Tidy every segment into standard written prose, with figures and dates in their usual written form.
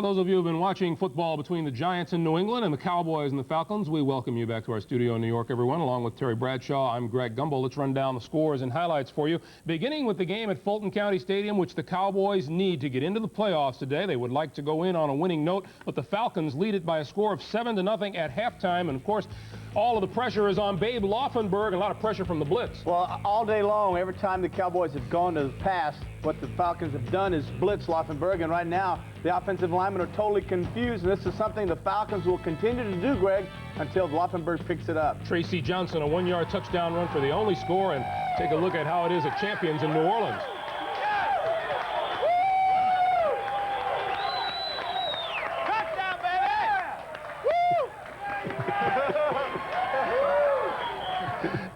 Well, those of you who have been watching football between the Giants in New England and the Cowboys and the Falcons, we welcome you back to our studio in New York, everyone. Along with Terry Bradshaw, I'm Greg Gumbel. Let's run down the scores and highlights for you. Beginning with the game at Fulton County Stadium, which the Cowboys need to get into the playoffs today. They would like to go in on a winning note, but the Falcons lead it by a score of 7-0 at halftime. And, of course, all of the pressure is on Babe Laufenberg, and a lot of pressure from the blitz. Well, all day long, every time the Cowboys have gone to the pass, what the Falcons have done is blitz Laufenberg, and right now the offensive linemen are totally confused, and this is something the Falcons will continue to do, Greg, until Laufenberg picks it up. Tracy Johnson, a 1-yard touchdown run for the only score, and take a look at how it is at Champions in New Orleans.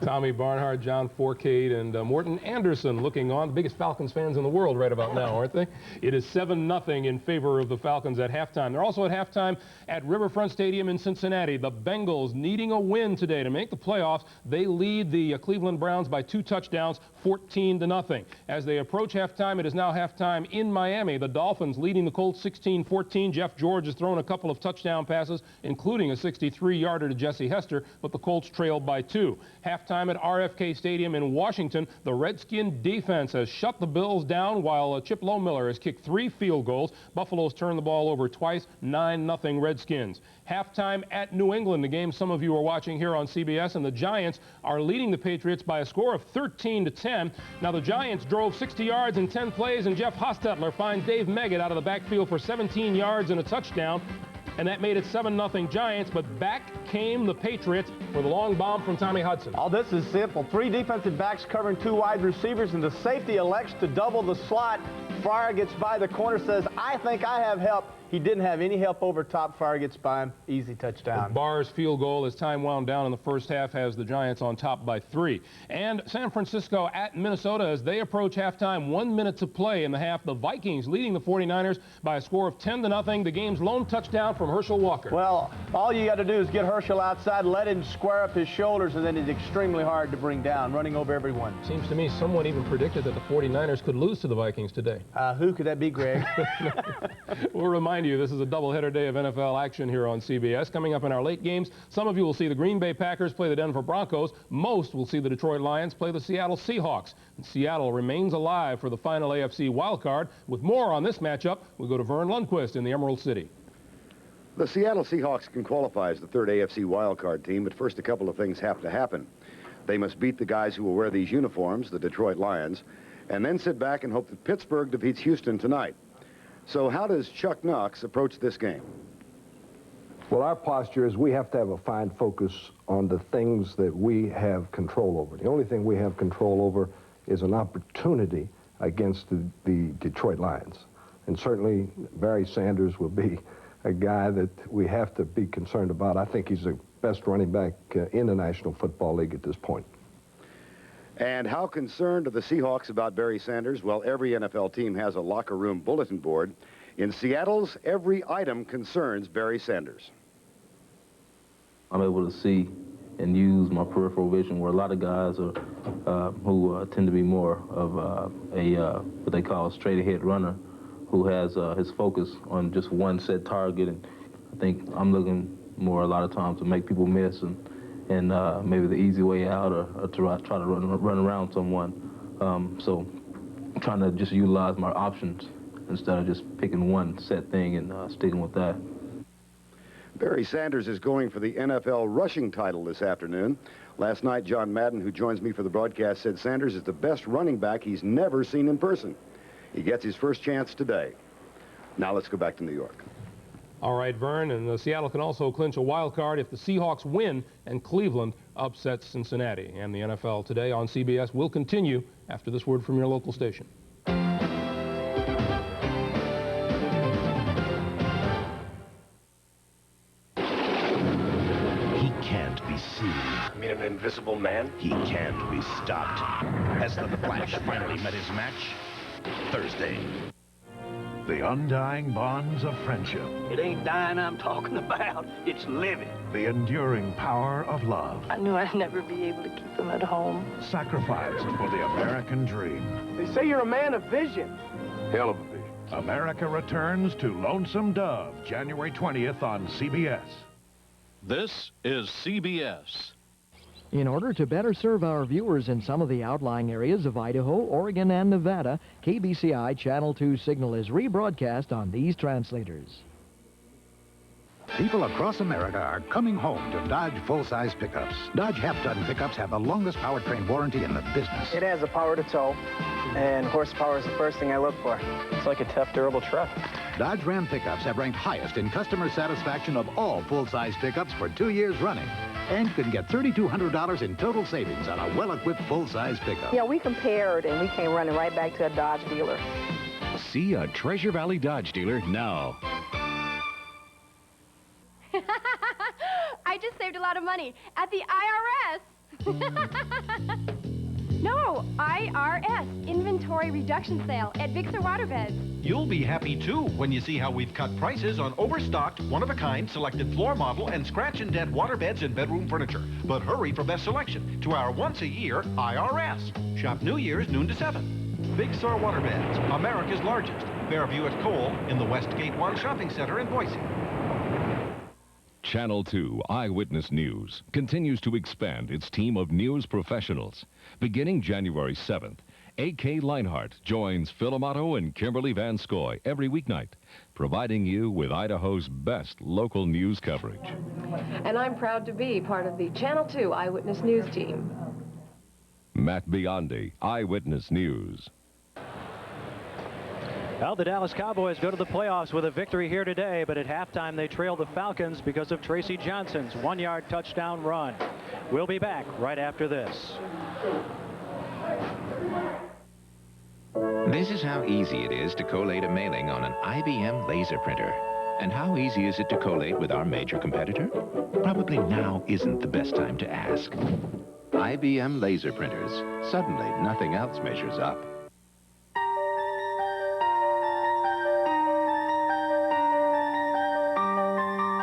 Tommy Barnhart, John Forcade, and Morton Anderson looking on. The biggest Falcons fans in the world right about now, aren't they? It is 7-0 in favor of the Falcons at halftime. They're also at halftime at Riverfront Stadium in Cincinnati. The Bengals needing a win today to make the playoffs. They lead the Cleveland Browns by 2 touchdowns, 14-0. As they approach halftime, it is now halftime in Miami. The Dolphins leading the Colts 16-14. Jeff George has thrown a couple of touchdown passes, including a 63-yarder to Jesse Hester, but the Colts trailed by 2. Halftime at RFK Stadium in Washington, the Redskin defense has shut the Bills down while Chip Lohmiller has kicked 3 field goals. Buffalo's turned the ball over twice, 9-0 Redskins. Halftime at New England, the game some of you are watching here on CBS, and the Giants are leading the Patriots by a score of 13-10. Now the Giants drove 60 yards in 10 plays, and Jeff Hostetler finds Dave Meggett out of the backfield for 17 yards and a touchdown. And that made it 7-0 Giants, but back came the Patriots for the long bomb from Tommy Hudson. All this is simple. 3 defensive backs covering 2 wide receivers, and the safety elects to double the slot. Fryer gets by the corner, says, I think I have help. He didn't have any help over top. Fryer gets by him. Easy touchdown. Barr's field goal as time wound down in the first half has the Giants on top by 3. And San Francisco at Minnesota as they approach halftime. 1 minute to play in the half. The Vikings leading the 49ers by a score of 10-0. The game's lone touchdown from Herschel Walker. Well, all you got to do is get Herschel outside, let him square up his shoulders, and then he's extremely hard to bring down, running over everyone. Seems to me someone even predicted that the 49ers could lose to the Vikings today. Who could that be, Greg? We'll remind you, this is a doubleheader day of NFL action here on CBS. Coming up in our late games, some of you will see the Green Bay Packers play the Denver Broncos. Most will see the Detroit Lions play the Seattle Seahawks. And Seattle remains alive for the final AFC wildcard. With more on this matchup, we go to Vern Lundquist in the Emerald City. The Seattle Seahawks can qualify as the 3rd AFC wildcard team, but first a couple of things have to happen. They must beat the guys who will wear these uniforms, the Detroit Lions, and then sit back and hope that Pittsburgh defeats Houston tonight. So how does Chuck Knox approach this game? Well, our posture is we have to have a fine focus on the things that we have control over. The only thing we have control over is an opportunity against the Detroit Lions. And certainly Barry Sanders will be a guy that we have to be concerned about. I think he's the best running back in the National Football League at this point. And how concerned are the Seahawks about Barry Sanders? Well, every NFL team has a locker room bulletin board. In Seattle's, every item concerns Barry Sanders. I'm able to see and use my peripheral vision, where a lot of guys are, who tend to be more of what they call a straight-ahead runner, who has his focus on just one set target. And I think I'm looking more a lot of times to make people miss and maybe the easy way out or to try to run around someone. So I'm trying to just utilize my options instead of just picking one set thing and sticking with that. Barry Sanders is going for the NFL rushing title this afternoon. Last night, John Madden, who joins me for the broadcast, said Sanders is the best running back he's never seen in person. He gets his first chance today. Now let's go back to New York. All right, Vern, and Seattle can also clinch a wild card if the Seahawks win and Cleveland upsets Cincinnati. And the NFL Today on CBS will continue after this word from your local station. He can't be seen. You mean an invisible man? He can't be stopped. Has the Flash finally met his match? Thursday. The undying bonds of friendship. It ain't dying I'm talking about. It's living. The enduring power of love. I knew I'd never be able to keep him at home. Sacrificed for the American dream. They say you're a man of vision. Hell of a vision. America returns to Lonesome Dove, January 20th on CBS. This is CBS. In order to better serve our viewers in some of the outlying areas of Idaho, Oregon, and Nevada, KBCI Channel 2 signal is rebroadcast on these translators. People across America are coming home to Dodge full-size pickups. Dodge half-ton pickups have the longest powertrain warranty in the business. It has the power to tow, and horsepower is the first thing I look for. It's like a tough, durable truck. Dodge Ram pickups have ranked highest in customer satisfaction of all full-size pickups for 2 years running. And can get $3,200 in total savings on a well-equipped full-size pickup. Yeah, we compared, and we came running right back to a Dodge dealer. See a Treasure Valley Dodge dealer now. I just saved a lot of money at the IRS. No, IRS, Inventory Reduction Sale at Vixar Waterbeds. You'll be happy, too, when you see how we've cut prices on overstocked, one-of-a-kind, selected floor model and scratch-and-dent waterbeds and bedroom furniture. But hurry for best selection to our once-a-year IRS. Shop New Year's noon to 7. Big Sur Waterbeds, America's largest. Fairview at Cole in the Westgate One Shopping Center in Boise. Channel 2 Eyewitness News continues to expand its team of news professionals. Beginning January 7th, A.K. Leinhardt joins Phil Amato and Kimberly Van Scoy every weeknight, providing you with Idaho's best local news coverage. And I'm proud to be part of the Channel 2 Eyewitness News team. Matt Biondi, Eyewitness News. Well, the Dallas Cowboys go to the playoffs with a victory here today, but at halftime they trail the Falcons because of Tracy Johnson's one-yard touchdown run. We'll be back right after this. This is how easy it is to collate a mailing on an IBM laser printer. And how easy is it to collate with our major competitor? Probably now isn't the best time to ask. IBM laser printers. Suddenly, nothing else measures up.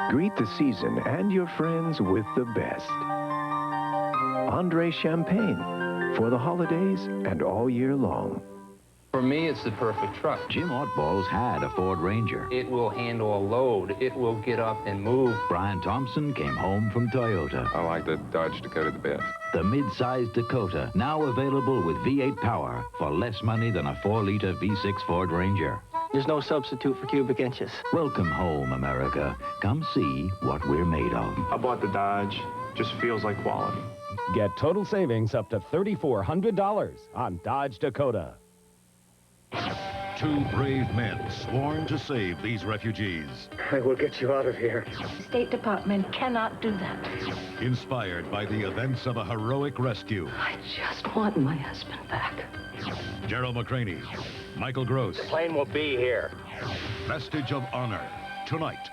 Greet the season and your friends with the best. Andre Champagne for the holidays and all year long. For me, it's the perfect truck. Jim Oddballs had a Ford Ranger. It will handle a load. It will get up and move. Brian Thompson came home from Toyota. I like the Dodge Dakota the best. The mid-size Dakota, now available with V8 power for less money than a 4-liter V6 Ford Ranger. There's no substitute for cubic inches. Welcome home, America. Come see what we're made of. I bought the Dodge. Just feels like quality. Get total savings up to $3,400 on Dodge Dakota. 2 brave men sworn to save these refugees. I will get you out of here. The State Department cannot do that. Inspired by the events of a heroic rescue. I just want my husband back. Gerald McCraney, Michael Gross. The plane will be here. Vestige of Honor, tonight.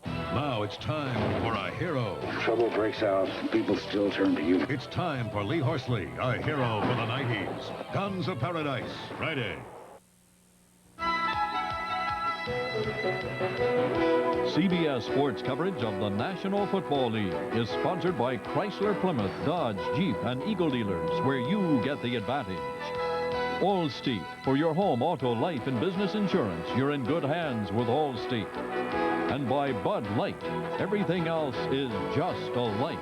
Now it's time for a hero. Trouble breaks out, people still turn to you. It's time for Lee Horsley, a hero for the 90s. Guns of Paradise, Friday. CBS sports coverage of the National Football League is sponsored by Chrysler, Plymouth, Dodge, Jeep, and Eagle dealers, where you get the advantage. Allstate, for your home, auto, life, and business insurance, you're in good hands with Allstate. And by Bud Light, everything else is just a light.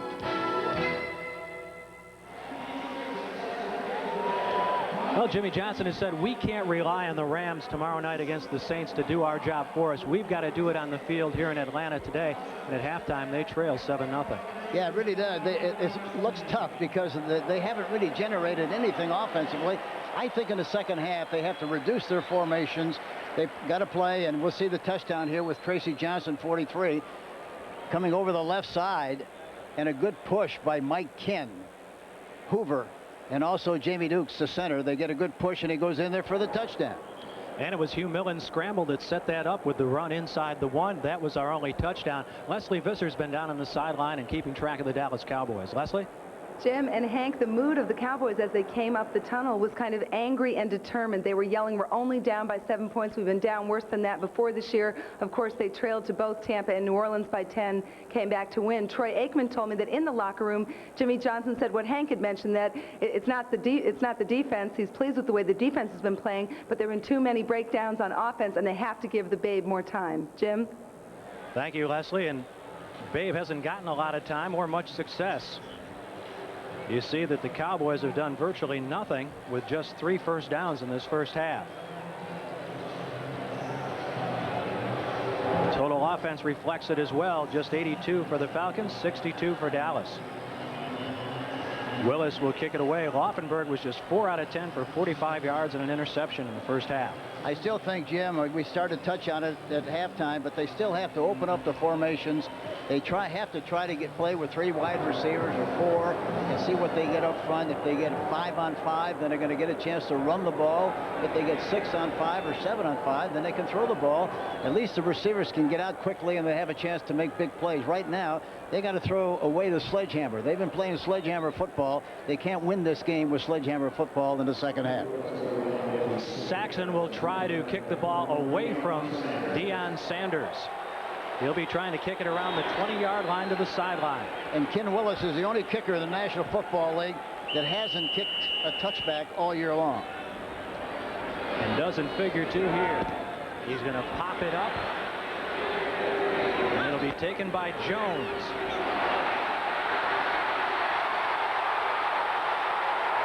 Well, Jimmy Johnson has said we can't rely on the Rams tomorrow night against the Saints to do our job for us. We've got to do it on the field here in Atlanta today. And at halftime, they trail 7-0. Yeah, it really does. It looks tough because they haven't really generated anything offensively. I think in the second half, they have to reduce their formations. They've got to play, and we'll see the touchdown here with Tracy Johnson, 43, coming over the left side, and a good push by Mike Ken. Hoover and also Jamie Dukes, the center. They get a good push, and he goes in there for the touchdown. And it was Hugh Millen's scramble that set that up with the run inside the 1. That was our only touchdown. Leslie Visser's been down on the sideline and keeping track of the Dallas Cowboys. Leslie? Jim and Hank, the mood of the Cowboys as they came up the tunnel was kind of angry and determined. They were yelling, "We're only down by 7 points. We've been down worse than that before this year." Of course, they trailed to both Tampa and New Orleans by 10, came back to win. Troy Aikman told me that in the locker room, Jimmy Johnson said what Hank had mentioned, that it's not the defense. He's pleased with the way the defense has been playing, but there have been too many breakdowns on offense, and they have to give the Babe more time. Jim? Thank you, Leslie. And Babe hasn't gotten a lot of time or much success. You see that the Cowboys have done virtually nothing with just 3 first downs in this first half. Total offense reflects it as well. Just 82 for the Falcons, 62 for Dallas. Willis will kick it away. Laufenberg was just 4 out of 10 for 45 yards and an interception in the first half. I still think, Jim, we started to touch on it at halftime, but they still have to open up the formations. They have to try to play with 3 wide receivers or 4 and see what they get up front. If they get 5-on-5, then they're going to get a chance to run the ball. If they get 6-on-5 or 7-on-5, then they can throw the ball. At least the receivers can get out quickly and they have a chance to make big plays. Right now, they got to throw away the sledgehammer. They've been playing sledgehammer football. They can't win this game with sledgehammer football in the second half. Saxon will try to kick the ball away from Deion Sanders. He'll be trying to kick it around the 20-yard line to the sideline. And Ken Willis is the only kicker in the National Football League that hasn't kicked a touchback all year long. And doesn't figure to here. He's going to pop it up. And it'll be taken by Jones.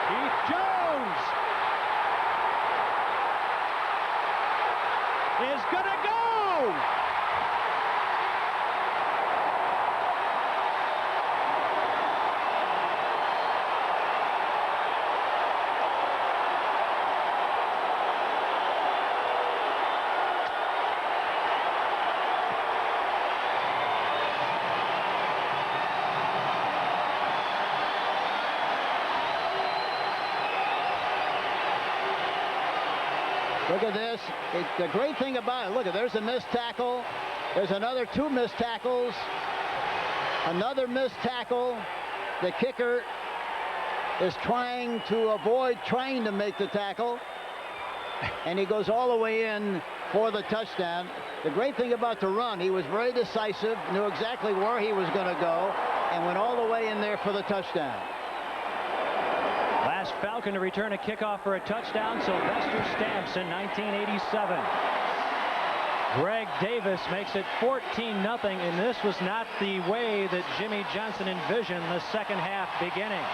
Keith Jones is going to go. Look at this. The great thing about it, look, there's a missed tackle. There's another 2 missed tackles. Another missed tackle. The kicker is trying to avoid trying to make the tackle. And he goes all the way in for the touchdown. The great thing about the run, he was very decisive, knew exactly where he was going to go, and went all the way in there for the touchdown. Last Falcon to return a kickoff for a touchdown, Sylvester Stamps in 1987. Greg Davis makes it 14-0, and this was not the way that Jimmy Johnson envisioned the second half beginning.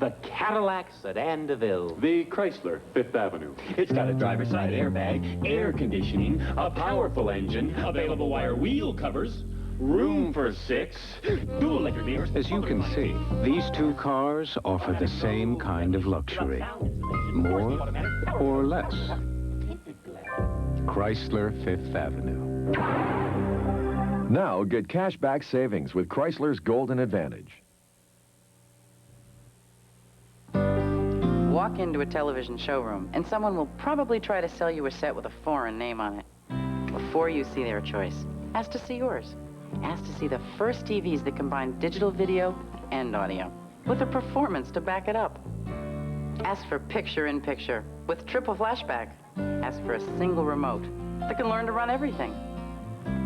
The Cadillac Sedan DeVille. The Chrysler, 5th Avenue. It's got a driver's side airbag, air conditioning, a powerful engine, available wire wheel covers, room for 6, dual electric mirrors. As you can see, these 2 cars offer the same kind of luxury. More or less. Chrysler 5th Avenue. Now get cashback savings with Chrysler's Golden Advantage. Walk into a television showroom, and someone will probably try to sell you a set with a foreign name on it. Before you see their choice, ask to see yours. Ask to see the first TVs that combine digital video and audio, with a performance to back it up. Ask for picture-in-picture with triple flashback. Ask for a single remote that can learn to run everything.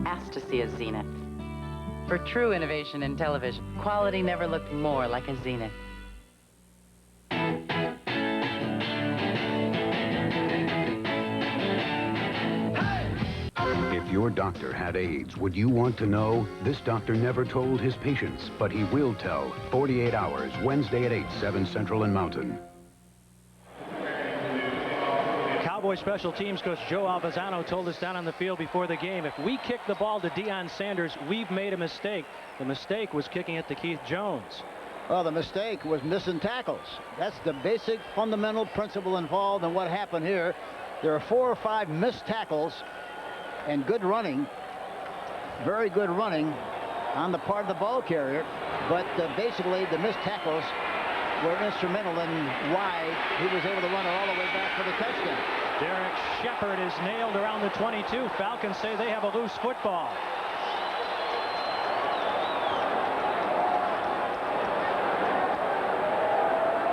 Ask to see a Zenith. For true innovation in television, quality never looked more like a Zenith. If your doctor had AIDS, would you want to know? This doctor never told his patients, but he will tell. 48 Hours, Wednesday at 8, 7 Central and Mountain. Cowboy special teams coach Joe Alvazano told us down on the field before the game, if we kick the ball to Deion Sanders, we've made a mistake. The mistake was kicking it to Keith Jones. Well, the mistake was missing tackles. That's the basic fundamental principle involved in what happened here. There are 4 or 5 missed tackles and good running, very good running on the part of the ball carrier, but basically the missed tackles were instrumental in why he was able to run it all the way back for the touchdown. Derek Shepard is nailed around the 22. Falcons say they have a loose football.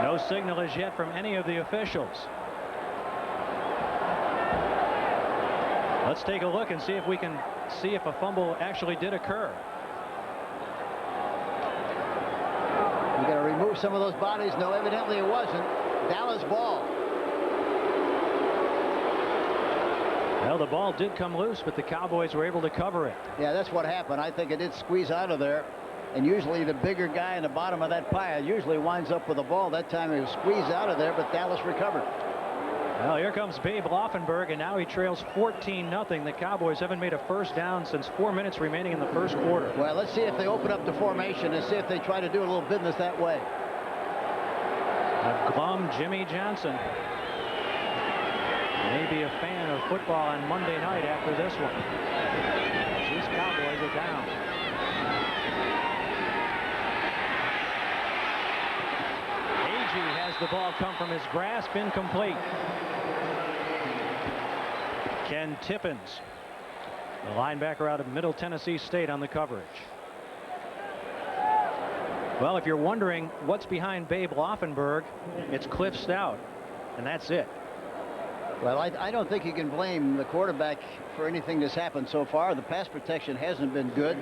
No signal as yet from any of the officials. Let's take a look and see if we can see if a fumble actually did occur. You got to remove some of those bodies. No, evidently it wasn't. Dallas ball. Well, the ball did come loose, but the Cowboys were able to cover it. Yeah, that's what happened. I think it did squeeze out of there. And usually the bigger guy in the bottom of that pile usually winds up with the ball. That time it was squeezed out of there, but Dallas recovered. Well, here comes Babe Laufenberg, and now he trails 14-0. The Cowboys haven't made a first down since 4 minutes remaining in the first quarter. Well, let's see if they open up the formation and see if they try to do a little business that way. A glum Jimmy Johnson may be a fan of football on Monday night after this one. These Cowboys are down. Agee has the ball come from his grasp, incomplete. Ken Tippins, the linebacker out of Middle Tennessee State, on the coverage. Well, if you're wondering what's behind Babe Laufenberg, it's Cliff Stout, and that's it. Well, I don't think you can blame the quarterback for anything that's happened so far. The pass protection hasn't been good.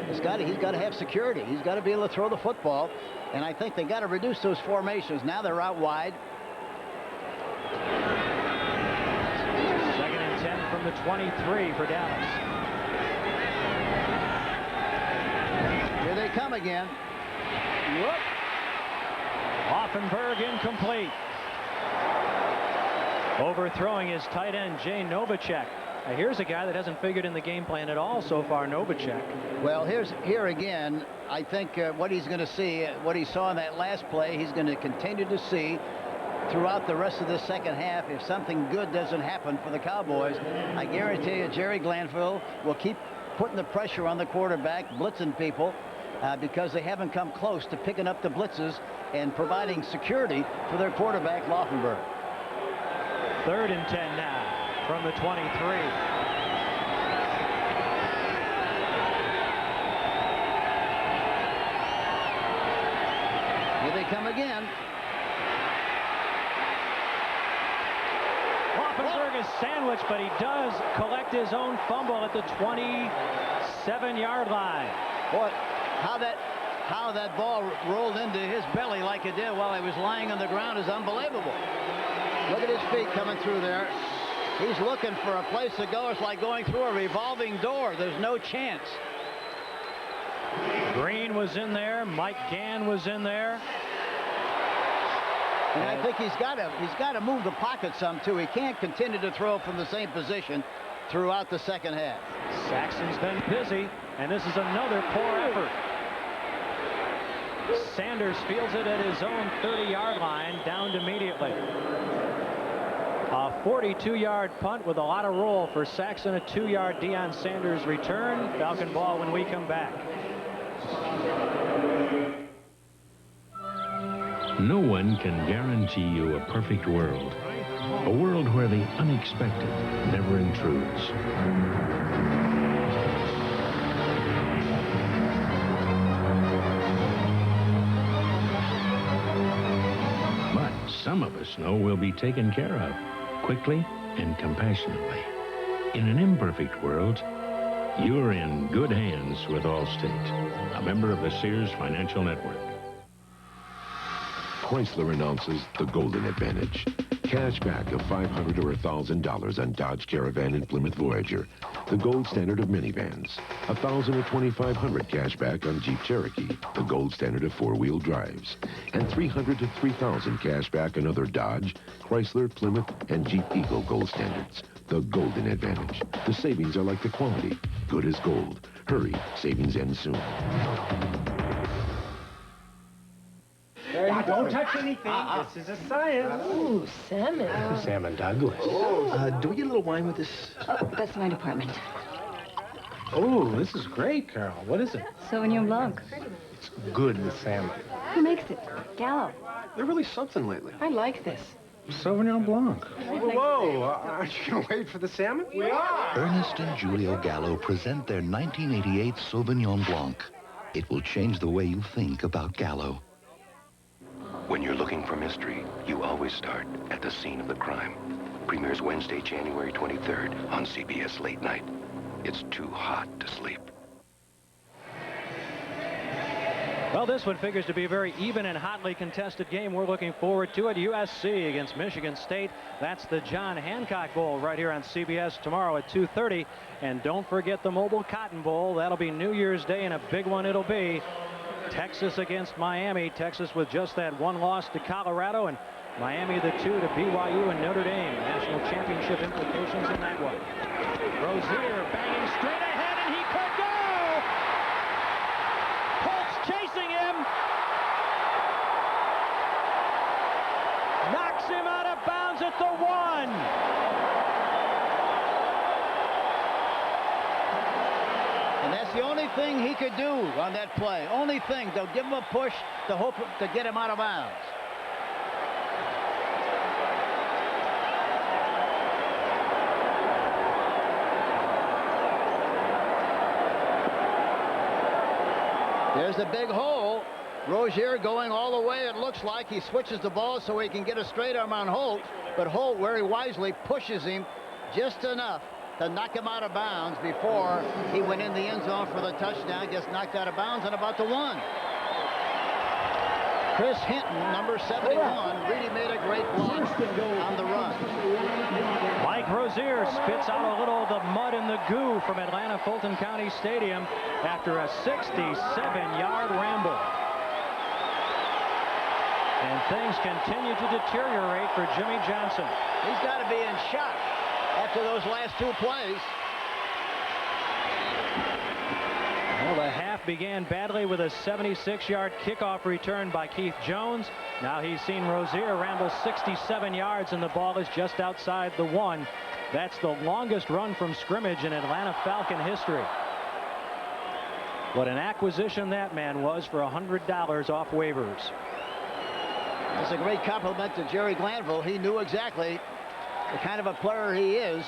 He's got to have security. He's got to be able to throw the football, and I think they got to reduce those formations. Now they're out wide. 2nd and 10 from the 23 for Dallas. Here they come again. Whoop. Laufenberg incomplete. Overthrowing his tight end, Jay Novacek. Now here's a guy that hasn't figured in the game plan at all so far, Novacek. Well, here again, I think what he's going to see, what he saw in that last play, he's going to continue to see throughout the rest of the second half. If something good doesn't happen for the Cowboys, I guarantee you Jerry Glanville will keep putting the pressure on the quarterback, blitzing people, because they haven't come close to picking up the blitzes and providing security for their quarterback, Laufenberg. 3rd and 10 now from the 23. Here they come again. Laufenberg is sandwiched, but he does collect his own fumble at the 27-yard line. Boy, how that ball rolled into his belly like it did while he was lying on the ground is unbelievable. Look at his feet coming through there. He's looking for a place to go. It's like going through a revolving door. There's no chance. Green was in there. Mike Gann was in there. And I think he's got to move the pocket some too. He can't continue to throw from the same position throughout the second half. Saxon's been busy, and this is another poor effort. Sanders fields it at his own 30-yard line, downed immediately. A 42-yard punt with a lot of roll for Saxon. A 2-yard Deion Sanders return. Falcon ball when we come back. No one can guarantee you a perfect world. A world where the unexpected never intrudes. But some of us know we'll be taken care of quickly and compassionately. In an imperfect world, you're in good hands with Allstate, a member of the Sears Financial Network. Chrysler announces the Golden Advantage. Cash back of $500 or $1,000 on Dodge Caravan and Plymouth Voyager, the gold standard of minivans. $1,000 or $2,500 cash back on Jeep Cherokee, the gold standard of four-wheel drives. And $300 to $3,000 cash back on other Dodge, Chrysler, Plymouth, and Jeep Eagle gold standards. The Golden Advantage. The savings are like the quality. Good as gold. Hurry, savings end soon. Don't touch anything. This is a science. Ooh, salmon. Salmon Douglas. Do we get a little wine with this? That's my department. Oh, this is great, Carol. What is it? Sauvignon Blanc. It's good with salmon. Who makes it? Gallo. They're really something lately. I like this. Sauvignon Blanc. Whoa, aren't you going to wait for the salmon? We are. Ernest and Julio Gallo present their 1988 Sauvignon Blanc. It will change the way you think about Gallo. When you're looking for mystery, you always start at the scene of the crime. Premieres Wednesday, January 23rd on CBS Late Night. It's too hot to sleep. Well, this one figures to be a very even and hotly contested game. We're looking forward to it. USC against Michigan State. That's the John Hancock Bowl right here on CBS tomorrow at 2:30. And don't forget the Mobile Cotton Bowl. That'll be New Year's Day, and a big one it'll be. Texas against Miami. Texas with just that one loss to Colorado, and Miami the 2 to BYU and Notre Dame. National championship implications in that one. Rozier banging straight ahead, and he could go! Chasing him, knocks him out of bounds at the 1. And that's the only thing he could do on that play. Only thing. They'll give him a push to hope to get him out of bounds. There's the big hole. Rozier going all the way. It looks like he switches the ball so he can get a straight arm on Holt. But Holt very wisely pushes him just enough to knock him out of bounds before he went in the end zone for the touchdown. Gets knocked out of bounds and about to 1. Chris Hinton, number 71, really made a great block on the run. Mike Rozier spits out a little of the mud and the goo from Atlanta Fulton County Stadium after a 67-yard ramble. And things continue to deteriorate for Jimmy Johnson. He's got to be in shock after those last 2 plays. Well, the half began badly with a 76-yard kickoff return by Keith Jones. Now he's seen Rozier ramble 67 yards, and the ball is just outside the 1. That's the longest run from scrimmage in Atlanta Falcon history. What an acquisition that man was for $100 off waivers. That's a great compliment to Jerry Glanville. He knew exactly the kind of a player he is.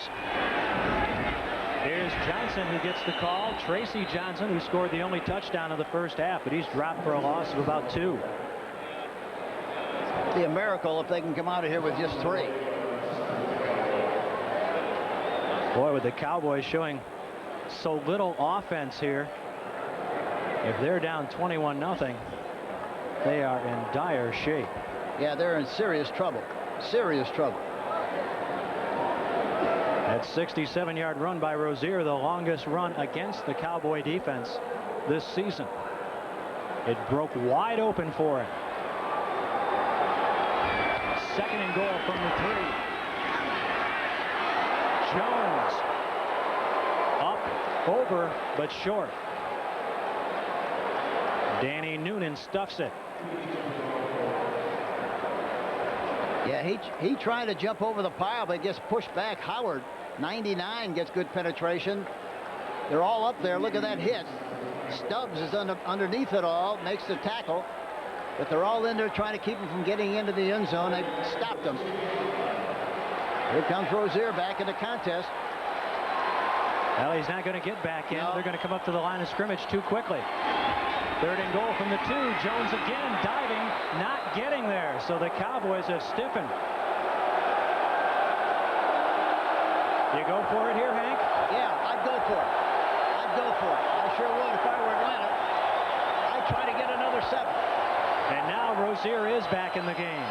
Here's Johnson who gets the call. Tracy Johnson, who scored the only touchdown of the first half, but he's dropped for a loss of about 2. It'd be a miracle if they can come out of here with just 3. Boy, with the Cowboys showing so little offense here, if they're down 21-0, they are in dire shape. Yeah, they're in serious trouble. Serious trouble. That 67-yard run by Rozier, the longest run against the Cowboy defense this season. It broke wide open for him. 2nd and goal from the 3. Jones up, over, but short. Danny Noonan stuffs it. Yeah, he tried to jump over the pile, but gets pushed back. Howard, 99, gets good penetration. They're all up there. Look at that hit. Stubbs is underneath it all, makes the tackle, but they're all in there trying to keep him from getting into the end zone. They stopped him. Here comes Rozier back in the contest. Well, he's not going to get back in. No. They're going to come up to the line of scrimmage too quickly. 3rd and goal from the 2. Jones again diving, not getting there. So the Cowboys have stiffened. You go for it here, Hank? Yeah, I'd go for it. I'd go for it. I sure would if I were Atlanta. I'd try to get another 7. And now Rozier is back in the game.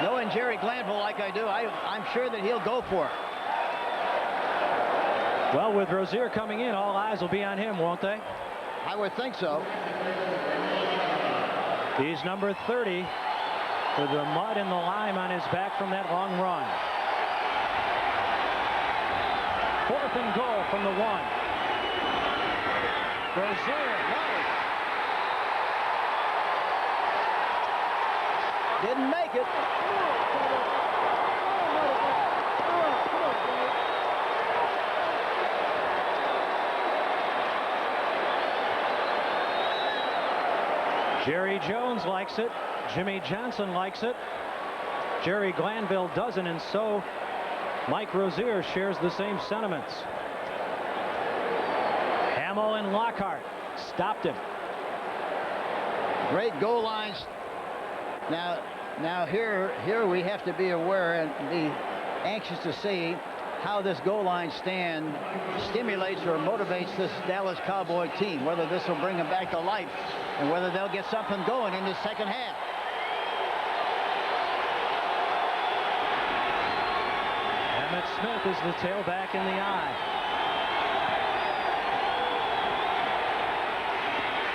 Knowing Jerry Glanville like I do, I'm sure that he'll go for it. Well, with Rozier coming in, all eyes will be on him, won't they? I would think so. He's number 30 with the mud and the lime on his back from that long run. 4th and goal from the 1. Rozier. Didn't make it. Jerry Jones likes it. Jimmy Johnson likes it. Jerry Glanville doesn't, and so Mike Rozier shares the same sentiments. Hamill and Lockhart stopped him. Great goal lines. Now here we have to be aware and be anxious to see how this goal line stand stimulates or motivates this Dallas Cowboy team, whether this will bring them back to life and whether they'll get something going in the second half. Emmett Smith is the tailback in the eye.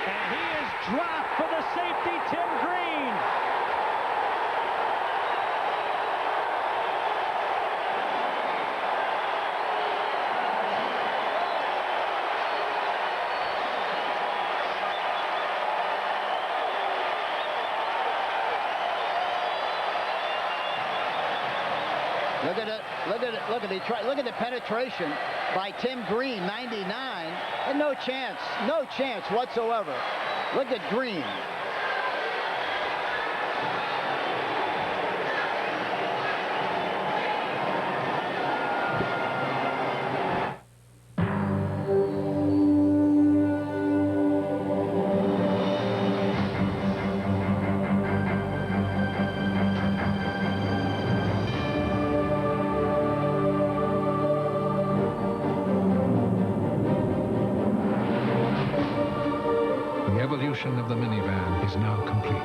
And he is dropped for the safety, Tim Green. Look at the penetration by Tim Green, 99, and no chance whatsoever. Look at Green. Of the minivan is now complete.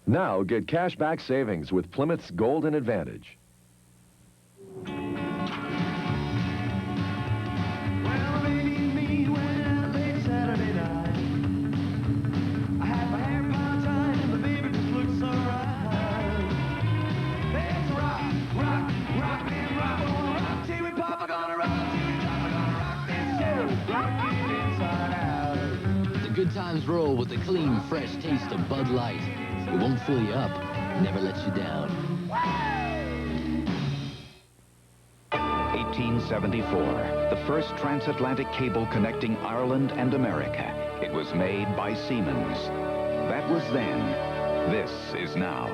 Now get cashback savings with Plymouth's Golden Advantage. Good times roll with the clean, fresh taste of Bud Light. It won't fill you up, never lets you down. 1874, the first transatlantic cable connecting Ireland and America. It was made by Siemens. That was then. This is now.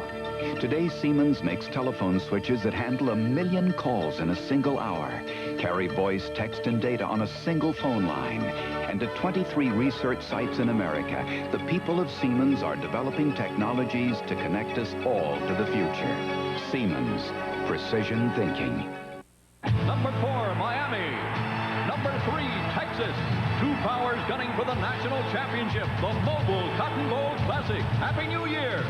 Today, Siemens makes telephone switches that handle 1 million calls in a single hour, carry voice, text, and data on a single phone line. And at 23 research sites in America, the people of Siemens are developing technologies to connect us all to the future. Siemens, precision thinking. Number 4, Miami. Number 3, Texas. 2 powers gunning for the national championship, the Mobile Cotton Bowl Classic. Happy New Year.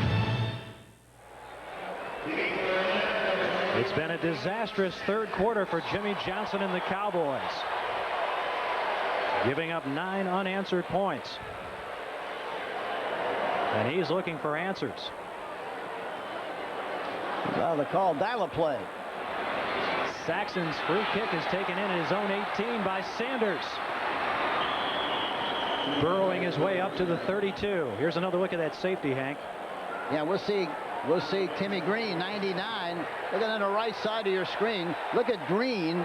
It's been a disastrous third quarter for Jimmy Johnson and the Cowboys, giving up 9 unanswered points. And he's looking for answers. Well, the call dial-up play. Saxon's free kick is taken in at his own 18 by Sanders. Burrowing his way up to the 32. Here's another look at that safety, Hank. Yeah, we'll see Timmy Green, 99. Look at on the right side of your screen. Look at Green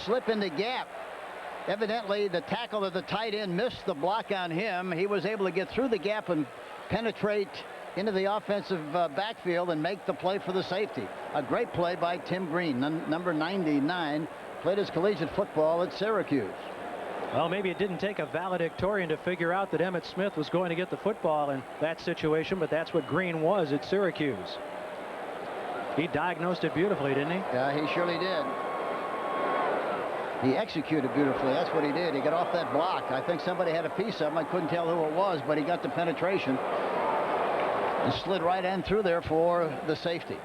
slip in the gap. Evidently, the tackle of the tight end missed the block on him. He was able to get through the gap and penetrate into the offensive backfield and make the play for the safety. A great play by Tim Green, number 99, played his collegiate football at Syracuse. Well, maybe it didn't take a valedictorian to figure out that Emmett Smith was going to get the football in that situation, but that's what Green was at Syracuse. He diagnosed it beautifully, didn't he? Yeah, he surely did. He executed beautifully. That's what he did. He got off that block. I think somebody had a piece of him. I couldn't tell who it was, but he got the penetration and slid right in through there for the safety.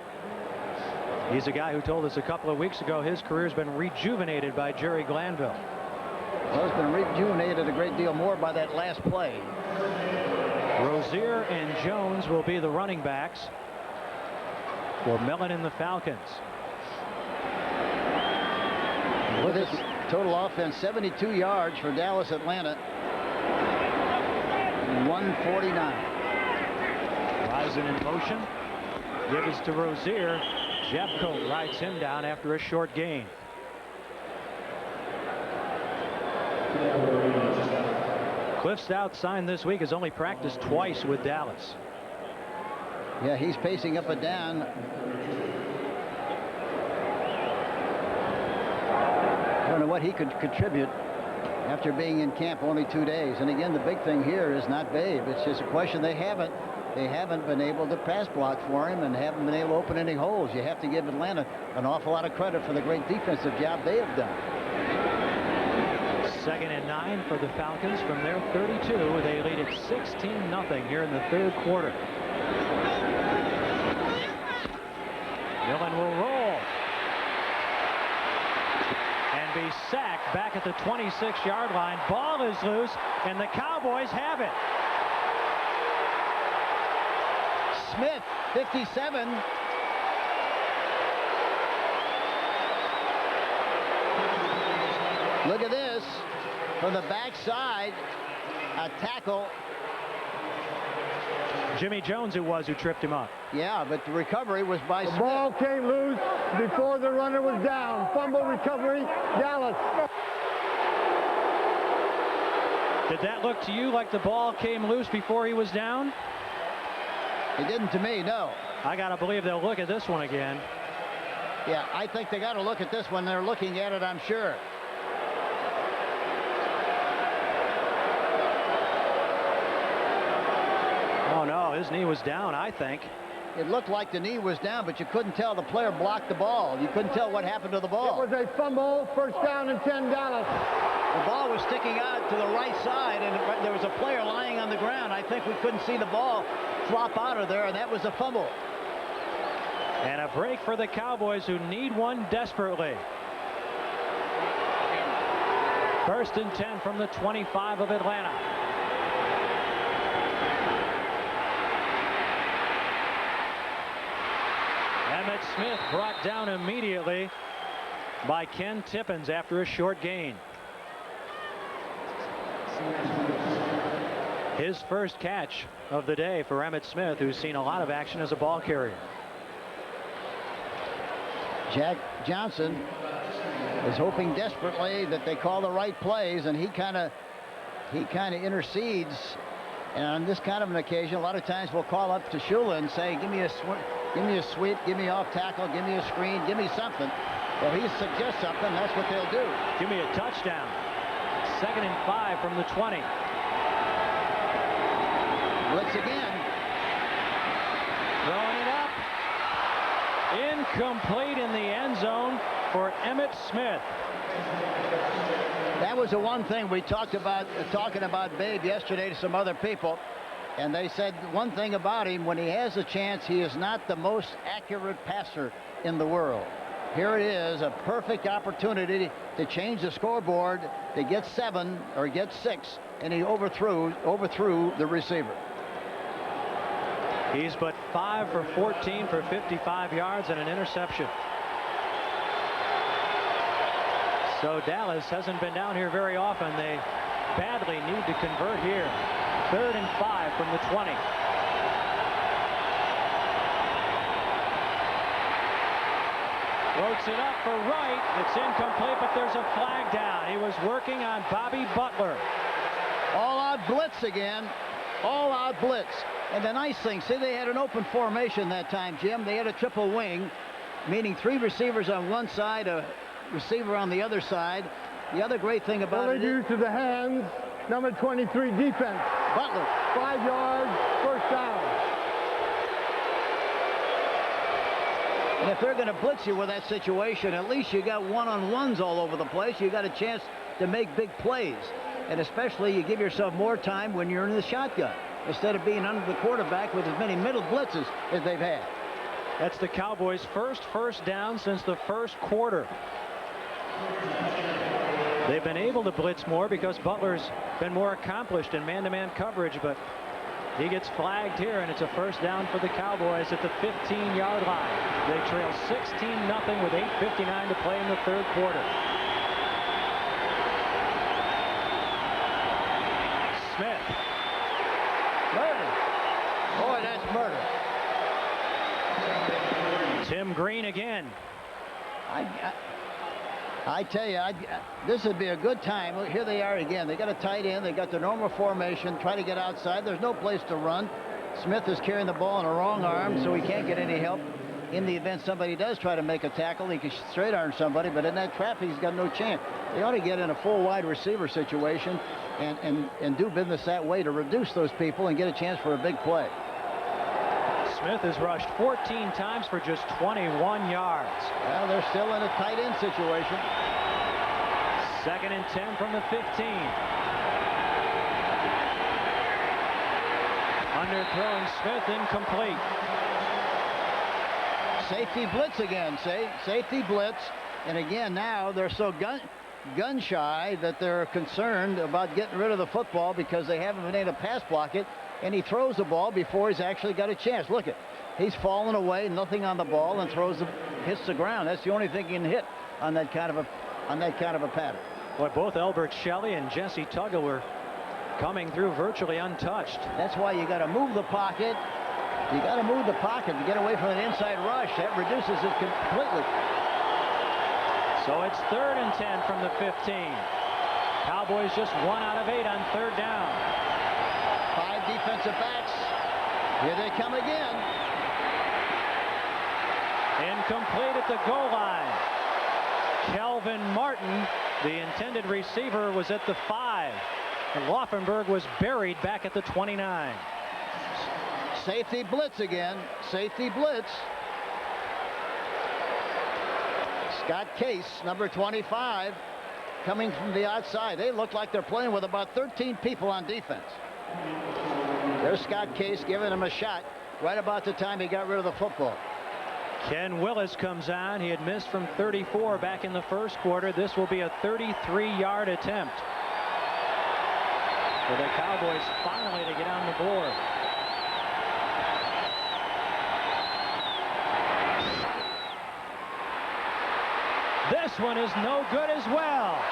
He's a guy who told us a couple of weeks ago his career's been rejuvenated by Jerry Glanville. Well, it's been rejuvenated a great deal more by that last play. Rozier and Jones will be the running backs for Mellon and the Falcons. With his total offense, 72 yards for Dallas, Atlanta. 149. Rising in motion. Gives to Rozier. Jeffcoat rides him down after a short gain. Cliff Stout signed this week has only practiced twice with Dallas. Yeah, he's pacing up and down. I don't know what he could contribute after being in camp only 2 days. And again, the big thing here is not Babe. It's just a question they haven't been able to pass block for him and haven't been able to open any holes. You have to give Atlanta an awful lot of credit for the great defensive job they have done. 2nd and 9 for the Falcons from their 32. They lead it 16-0 here in the third quarter. Dillon will roll and be sacked back at the 26-yard line. Ball is loose, and the Cowboys have it. Smith, 57. Look at this. From the backside, a tackle. Jimmy Jones it was who tripped him up. Yeah, but the recovery was by Smith. The ball came loose before the runner was down. Fumble recovery, Dallas. Did that look to you like the ball came loose before he was down? It didn't to me, no. I got to believe they'll look at this one again. Yeah, I think they got to look at this one. They're looking at it, I'm sure. Oh, no, his knee was down, I think. It looked like the knee was down, but you couldn't tell the player blocked the ball. You couldn't tell what happened to the ball. It was a fumble, first down and 10, Dallas. The ball was sticking out to the right side, and there was a player lying on the ground. I think we couldn't see the ball flop out of there, and that was a fumble. And a break for the Cowboys, who need one desperately. 1st and 10 from the 25 of Atlanta. Emmitt Smith brought down immediately by Ken Tippins after a short gain. His first catch of the day for Emmitt Smith, who's seen a lot of action as a ball carrier. Jack Johnson is hoping desperately that they call the right plays, and he kind of intercedes. And on this kind of an occasion, a lot of times we'll call up to Shula and say, give me a sweep, give me off tackle, give me a screen, give me something. Well, he suggests something, that's what they'll do. Give me a touchdown. 2nd and 5 from the 20. Blitz again. Throwing it up. Incomplete in the end zone for Emmitt Smith. That was the one thing we talked about, talking about Babe yesterday to some other people. And they said one thing about him, when he has a chance, he is not the most accurate passer in the world. Here it is, a perfect opportunity to change the scoreboard, to get 7 or get 6, and he overthrew the receiver. He's but 5 for 14 for 55 yards and an interception. So Dallas hasn't been down here very often. They badly need to convert here. 3rd and 5 from the 20. Floats it up for right. It's incomplete, but there's a flag down. He was working on Bobby Butler. All-out blitz again. All-out blitz. And the nice thing, see, they had an open formation that time, Jim. They had a triple wing, meaning 3 receivers on one side, a receiver on the other side. The other great thing about it is to the hands, number 23 defense. Butler. 5 yards, first down. And if they're going to blitz you with that situation, at least you got one-on-ones all over the place. You got a chance to make big plays. And especially you give yourself more time when you're in the shotgun, instead of being under the quarterback with as many middle blitzes as they've had. That's the Cowboys' first down since the first quarter. They've been able to blitz more because Butler's been more accomplished in man-to-man coverage, but he gets flagged here, and it's a first down for the Cowboys at the 15-yard line. They trail 16-0 with 8:59 to play in the third quarter. Smith. Murder. Boy, that's murder. Tim Green again. I tell you, this would be a good time. Here they are again. They got a tight end. They got the normal formation. Try to get outside. There's no place to run. Smith is carrying the ball in the wrong arm, so he can't get any help. In the event somebody does try to make a tackle, he can straight arm somebody, but in that traffic, he's got no chance. They ought to get in a full wide receiver situation and do business that way to reduce those people and get a chance for a big play. Smith has rushed 14 times for just 21 yards. Well, they're still in a tight end situation. 2nd and 10 from the 15. Underthrowing Smith, incomplete. Safety blitz again, safety blitz. And again, now they're so gun shy that they're concerned about getting rid of the football because they haven't been able to pass block it. And he throws the ball before he's actually got a chance. Look at, he's falling away, nothing on the ball, and hits the ground. That's the only thing he can hit on that kind of a pattern. Boy, both Elbert Shelley and Jesse Tuggle were coming through virtually untouched. That's why you got to move the pocket. You got to move the pocket to get away from an inside rush. That reduces it completely. So it's 3rd and 10 from the 15. Cowboys just 1 out of 8 on 3rd down. 5 defensive backs. Here they come again. Incomplete at the goal line. Kelvin Martin, the intended receiver, was at the 5. And Laufenberg was buried back at the 29. Safety blitz again. Safety blitz. Scott Case, number 25, coming from the outside. They look like they're playing with about 13 people on defense. There's Scott Case giving him a shot right about the time he got rid of the football. Ken Willis comes on. He had missed from 34 back in the first quarter. This will be a 33-yard attempt for the Cowboys finally to get on the board. This one is no good as well.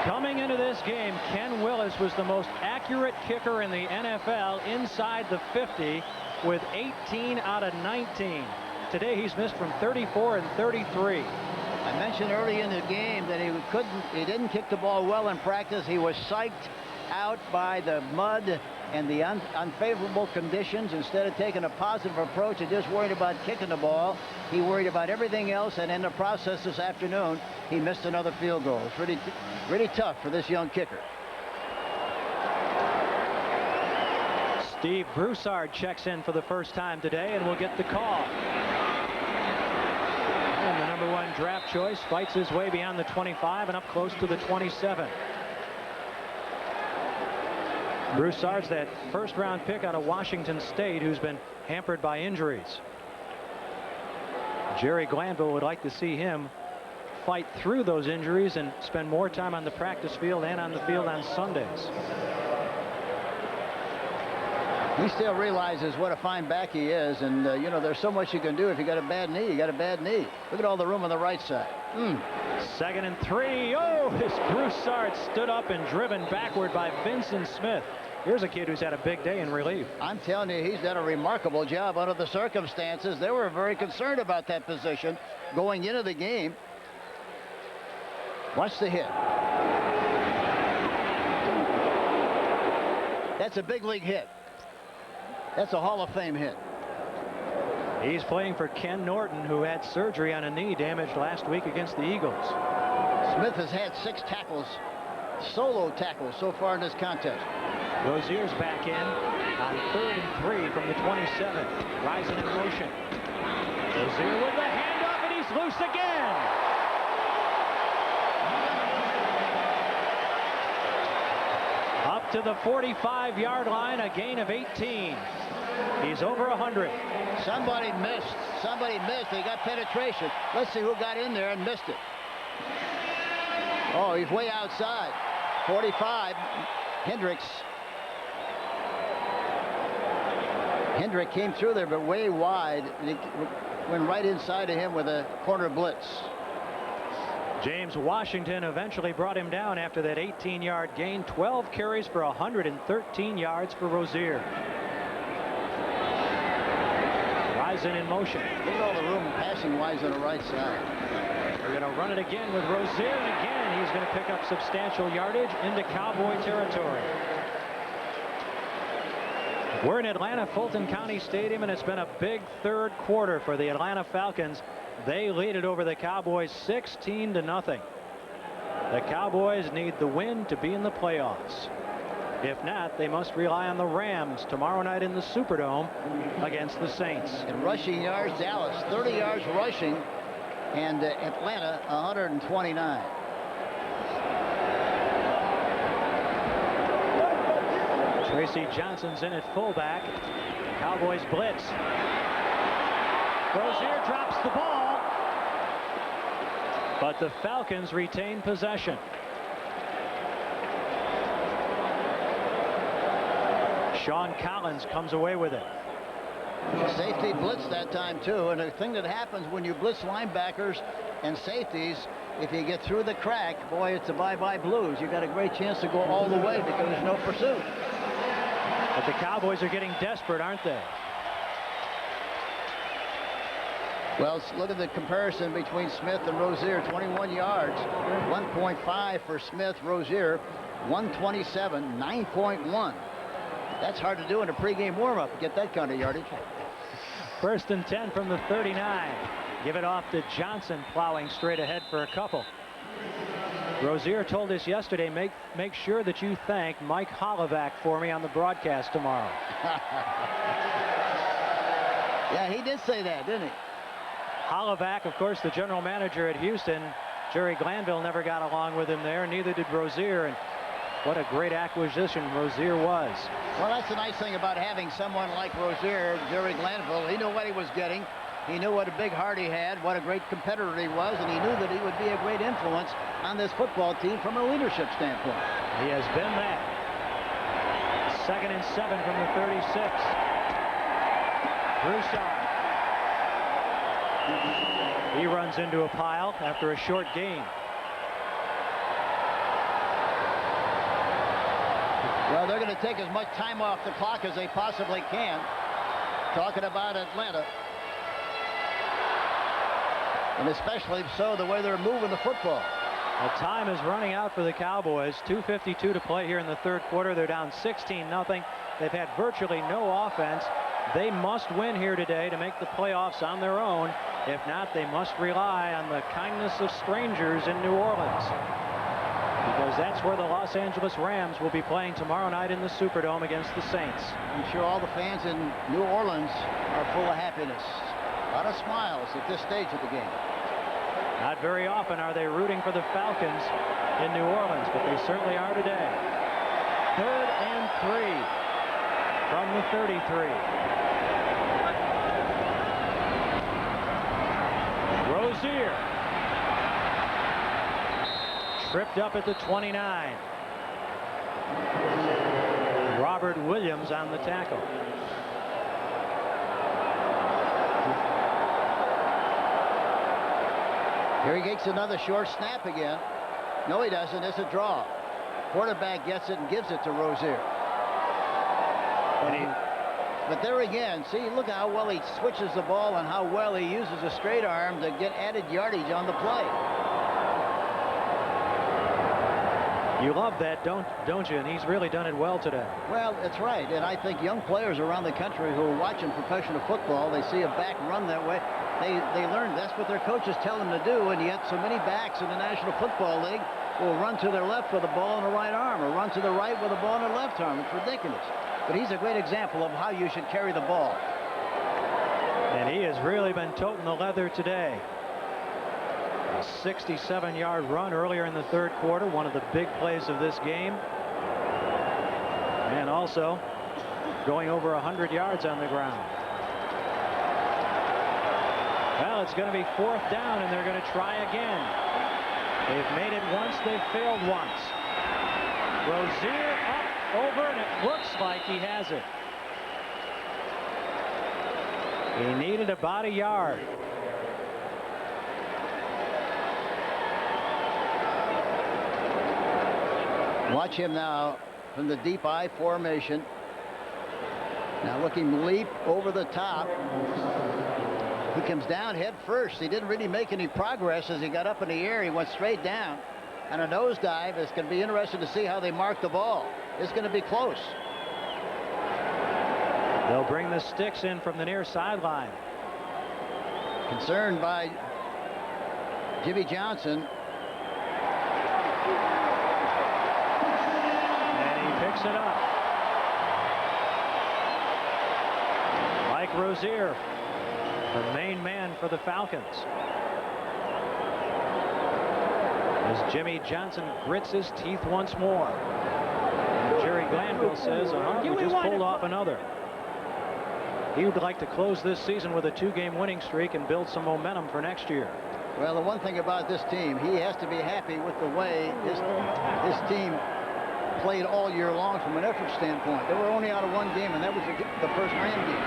Coming into this game, Ken Willis was the most accurate kicker in the NFL inside the 50 with 18 out of 19. Today he's missed from 34 and 33. I mentioned early in the game that he didn't kick the ball well in practice. He was psyched out by the mud and the unfavorable conditions. Instead of taking a positive approach and just worried about kicking the ball, he worried about everything else, and in the process this afternoon, he missed another field goal. It's really tough for this young kicker. Steve Broussard checks in for the first time today and will get the call. And the number 1 draft choice fights his way beyond the 25 and up close to the 27. Broussard's that first-round pick out of Washington State who's been hampered by injuries. Jerry Glanville would like to see him fight through those injuries and spend more time on the practice field and on the field on Sundays. He still realizes what a fine back he is, and you know, there's so much you can do. If you got a bad knee, you got a bad knee. Look at all the room on the right side. 2nd and 3. Oh, this Broussard stood up and driven backward by Vincent Smith. Here's a kid who's had a big day in relief. I'm telling you, he's done a remarkable job under the circumstances. They were very concerned about that position going into the game. Watch the hit. That's a big league hit. That's a Hall of Fame hit. He's playing for Ken Norton, who had surgery on a knee damaged last week against the Eagles. Smith has had 6 tackles, solo tackles so far in this contest. Rozier's back in on 3rd and 3 from the 27. Rising in motion. Rozier with the handoff, and he's loose again. Up to the 45-yard line, a gain of 18. He's over 100. Somebody missed. Somebody missed. They got penetration. Let's see who got in there and missed it. Oh, he's way outside. 45. Hendricks. Hendrick came through there, but way wide. He went right inside of him with a corner blitz. James Washington eventually brought him down after that 18-yard gain. 12 carries for 113 yards for Rozier. Eisen in motion. Look at all the room passing-wise on the right side. They're going to run it again with Rozier, and again he's going to pick up substantial yardage into Cowboy territory. We're in Atlanta, Fulton County Stadium, and it's been a big third quarter for the Atlanta Falcons. They lead it over the Cowboys 16-0. The Cowboys need the win to be in the playoffs. If not, they must rely on the Rams tomorrow night in the Superdome against the Saints. In rushing yards, Dallas 30 yards rushing, and Atlanta 129. Tracy Johnson's in at fullback. Cowboys blitz. Rozier drops the ball, but the Falcons retain possession. Sean Collins comes away with it. Safety blitz that time too, and the thing that happens when you blitz linebackers and safeties, if you get through the crack, boy, it's a bye-bye blues. You got a great chance to go all the way because there's no pursuit. But the Cowboys are getting desperate, aren't they? Well, look at the comparison between Smith and Rozier. 21 yards, 1.5 for Smith. Rozier 127, 9.1. That's hard to do in a pregame warm-up, get that kind of yardage. 1st and 10 from the 39. Give it off to Johnson, plowing straight ahead for a couple. Rozier told us yesterday, make sure that you thank Mike Holovac for me on the broadcast tomorrow. Yeah, he did say that, didn't he? Holovac, of course, the general manager at Houston. Jerry Glanville never got along with him there, neither did Rozier. And what a great acquisition Rozier was. Well, that's the nice thing about having someone like Rozier, Jerry Glanville. He knew what he was getting. He knew what a big heart he had, what a great competitor he was, and he knew that he would be a great influence on this football team from a leadership standpoint. He has been that. 2nd and 7 from the 36. Broussard. He runs into a pile after a short gain. Well, they're going to take as much time off the clock as they possibly can. Talking about Atlanta. And especially so the way they're moving the football. The time is running out for the Cowboys. 2:52 to play here in the third quarter. They're down 16-0. They've had virtually no offense. They must win here today to make the playoffs on their own. If not, they must rely on the kindness of strangers in New Orleans, because that's where the Los Angeles Rams will be playing tomorrow night in the Superdome against the Saints. I'm sure all the fans in New Orleans are full of happiness. A lot of smiles at this stage of the game. Not very often are they rooting for the Falcons in New Orleans, but they certainly are today. 3rd and 3 from the 33. Rozier. Tripped up at the 29. Robert Williams on the tackle. Here he gets another short snap again. No, he doesn't. It's a draw. Quarterback gets it and gives it to Rozier. But there again, see, look how well he switches the ball and how well he uses a straight arm to get added yardage on the play. You love that, don't you? And he's really done it well today. Well, that's right. And I think young players around the country who are watching professional football, they see a back run that way. They learn that's what their coaches tell them to do, and yet so many backs in the National Football League will run to their left with the ball in the right arm or run to the right with the ball in their left arm. It's ridiculous. But he's a great example of how you should carry the ball. And he has really been toting the leather today. A 67-yard run earlier in the third quarter, one of the big plays of this game. And also going over 100 yards on the ground. Well, it's going to be 4th down, and they're going to try again. They've made it once, they've failed once. Rozier up, over, and it looks like he has it. He needed about a yard. Watch him now from the deep I formation. Now looking leap over the top. He comes down head first. He didn't really make any progress as he got up in the air. He went straight down. And a nosedive. It's going to be interesting to see how they mark the ball. It's going to be close. They'll bring the sticks in from the near sideline. Concerned by Jimmy Johnson. And he picks it up. Mike Rozier, the main man for the Falcons. As Jimmy Johnson grits his teeth once more. And Jerry Glanville says, we just pulled off another. He would like to close this season with a 2-game winning streak and build some momentum for next year. Well, the one thing about this team, he has to be happy with the way his team played all year long from an effort standpoint. They were only out of 1 game, and that was the first Ram game.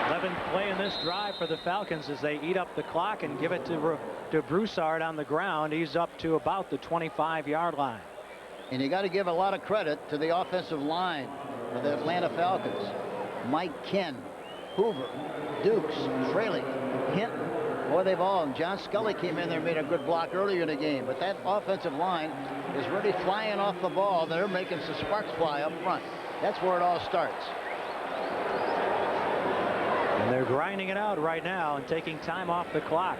11th play in this drive for the Falcons as they eat up the clock and give it to Broussard on the ground. He's up to about the 25-yard line. And you got to give a lot of credit to the offensive line for the Atlanta Falcons. Mike Ken, Hoover, Dukes, Fraley, Hinton. Boy, they've all. And John Scully came in there and made a good block earlier in the game. But that offensive line is really flying off the ball. They're making some sparks fly up front. That's where it all starts. And they're grinding it out right now and taking time off the clock.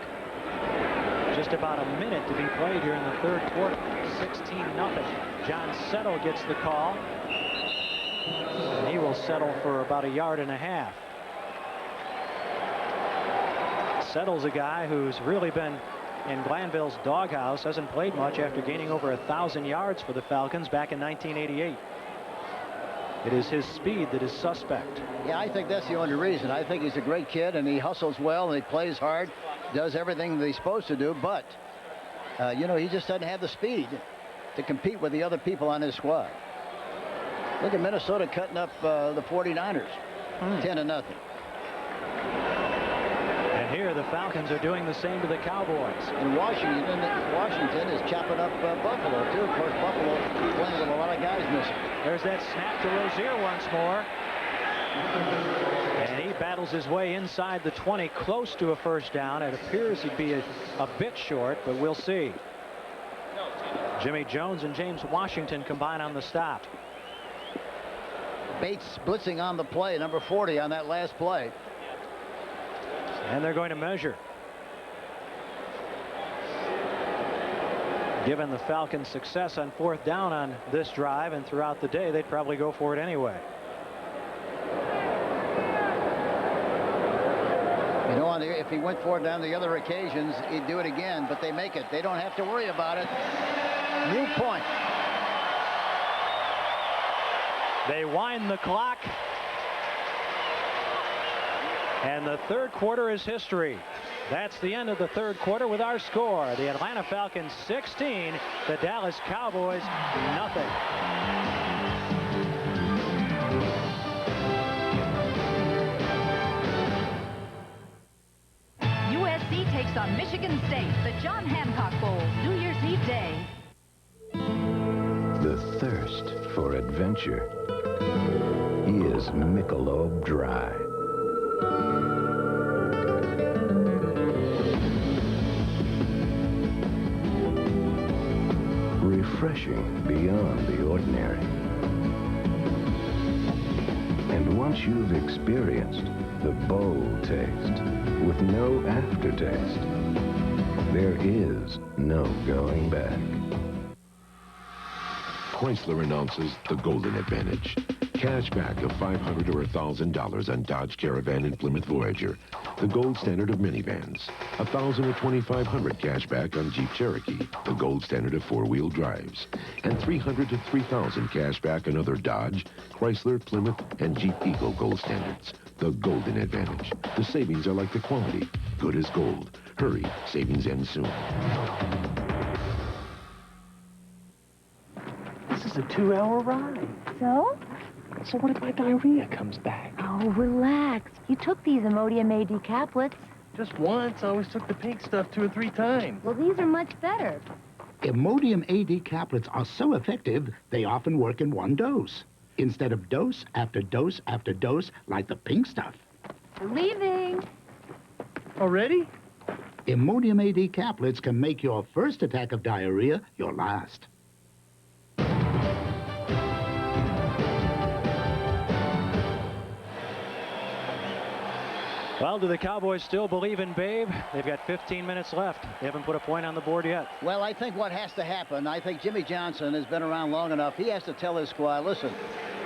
Just about a minute to be played here in the 3rd quarter. 16-0. John Settle gets the call. And he will settle for about 1.5 yards. Settle's a guy who's really been in Glanville's doghouse. Hasn't played much after gaining over 1,000 yards for the Falcons back in 1988. It is his speed that is suspect. Yeah, I think that's the only reason. I think he's a great kid, and he hustles well, and he plays hard, does everything that he's supposed to do, but, you know, he just doesn't have the speed to compete with the other people on his squad. Look at Minnesota cutting up the 49ers, 10-0. And here the Falcons are doing the same to the Cowboys. And Washington is chopping up Buffalo, too. Of course, Buffalo playing with a lot of guys missing. There's that snap to Rozier once more. And he battles his way inside the 20, close to a first down. It appears he'd be a bit short, but we'll see. Jimmy Jones and James Washington combine on the stop. Bates blitzing on the play, number 40 on that last play. And they're going to measure. Given the Falcons' success on 4th down on this drive and throughout the day, they'd probably go for it anyway. You know, if he went for it down the other occasions, he'd do it again, but they make it. They don't have to worry about it. New point. They wind the clock. And the 3rd quarter is history. That's the end of the 3rd quarter with our score. The Atlanta Falcons 16, the Dallas Cowboys nothing. USC takes on Michigan State, the John Hancock Bowl, New Year's Eve day. The thirst for adventure is Michelob Dry. Refreshing beyond the ordinary. And once you've experienced the bold taste with no aftertaste, there is no going back. Chrysler announces the Golden Advantage. Cash back of $500 or $1,000 on Dodge Caravan and Plymouth Voyager, the gold standard of minivans. $1,000 or $2,500 cash back on Jeep Cherokee, the gold standard of 4-wheel drives. And $300 to $3,000 cash back on other Dodge, Chrysler, Plymouth, and Jeep Eco gold standards. The Golden Advantage. The savings are like the quality. Good as gold. Hurry, savings end soon. This is a 2-hour ride. So? So what if my diarrhea comes back? Oh, relax. You took these Imodium AD caplets. Just once. I always took the pink stuff 2 or 3 times. Well, these are much better. Imodium AD caplets are so effective, they often work in one dose, instead of dose after dose after dose, like the pink stuff. I'm leaving. Already? Imodium AD caplets can make your first attack of diarrhea your last. Well, do the Cowboys still believe in Babe? They've got 15 minutes left. They haven't put a point on the board yet. Well, I think what has to happen, I think Jimmy Johnson has been around long enough. He has to tell his squad, listen,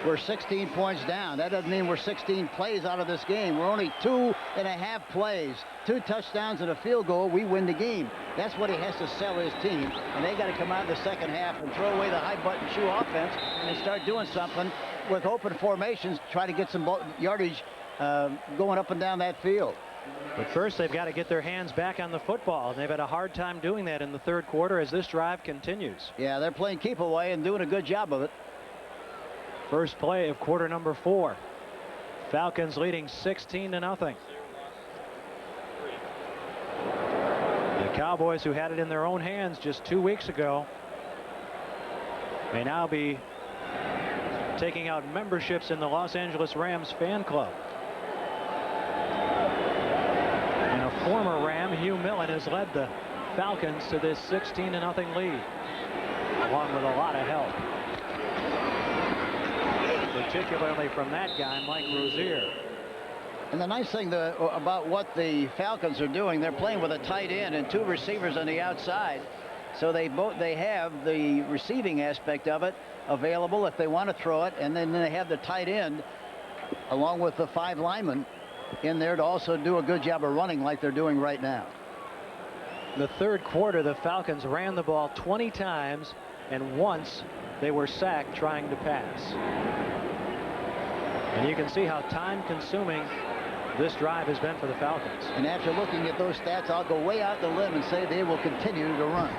we're 16 points down. That doesn't mean we're 16 plays out of this game. We're only 2.5 plays. 2 touchdowns and a field goal, we win the game. That's what he has to sell his team. And they got to come out in the second half and throw away the high-button shoe offense and start doing something with open formations, try to get some yardage going up and down that field. But first, they've got to get their hands back on the football. And they've had a hard time doing that in the third quarter as this drive continues. Yeah, they're playing keep away and doing a good job of it. First play of quarter number 4. Falcons leading 16-0. The Cowboys, who had it in their own hands just 2 weeks ago, may now be taking out memberships in the Los Angeles Rams fan club. And a former Ram, Hugh Millen, has led the Falcons to this 16-0 lead, along with a lot of help, particularly from that guy, Mike Rozier. And the nice thing about what the Falcons are doing, they're playing with a tight end and 2 receivers on the outside. So they have the receiving aspect of it available if they want to throw it, and then they have the tight end along with the 5 linemen in there to also do a good job of running like they're doing right now. In the third quarter, the Falcons ran the ball 20 times, and once they were sacked trying to pass. And you can see how time-consuming this drive has been for the Falcons. And after looking at those stats, I'll go way out the limb and say they will continue to run.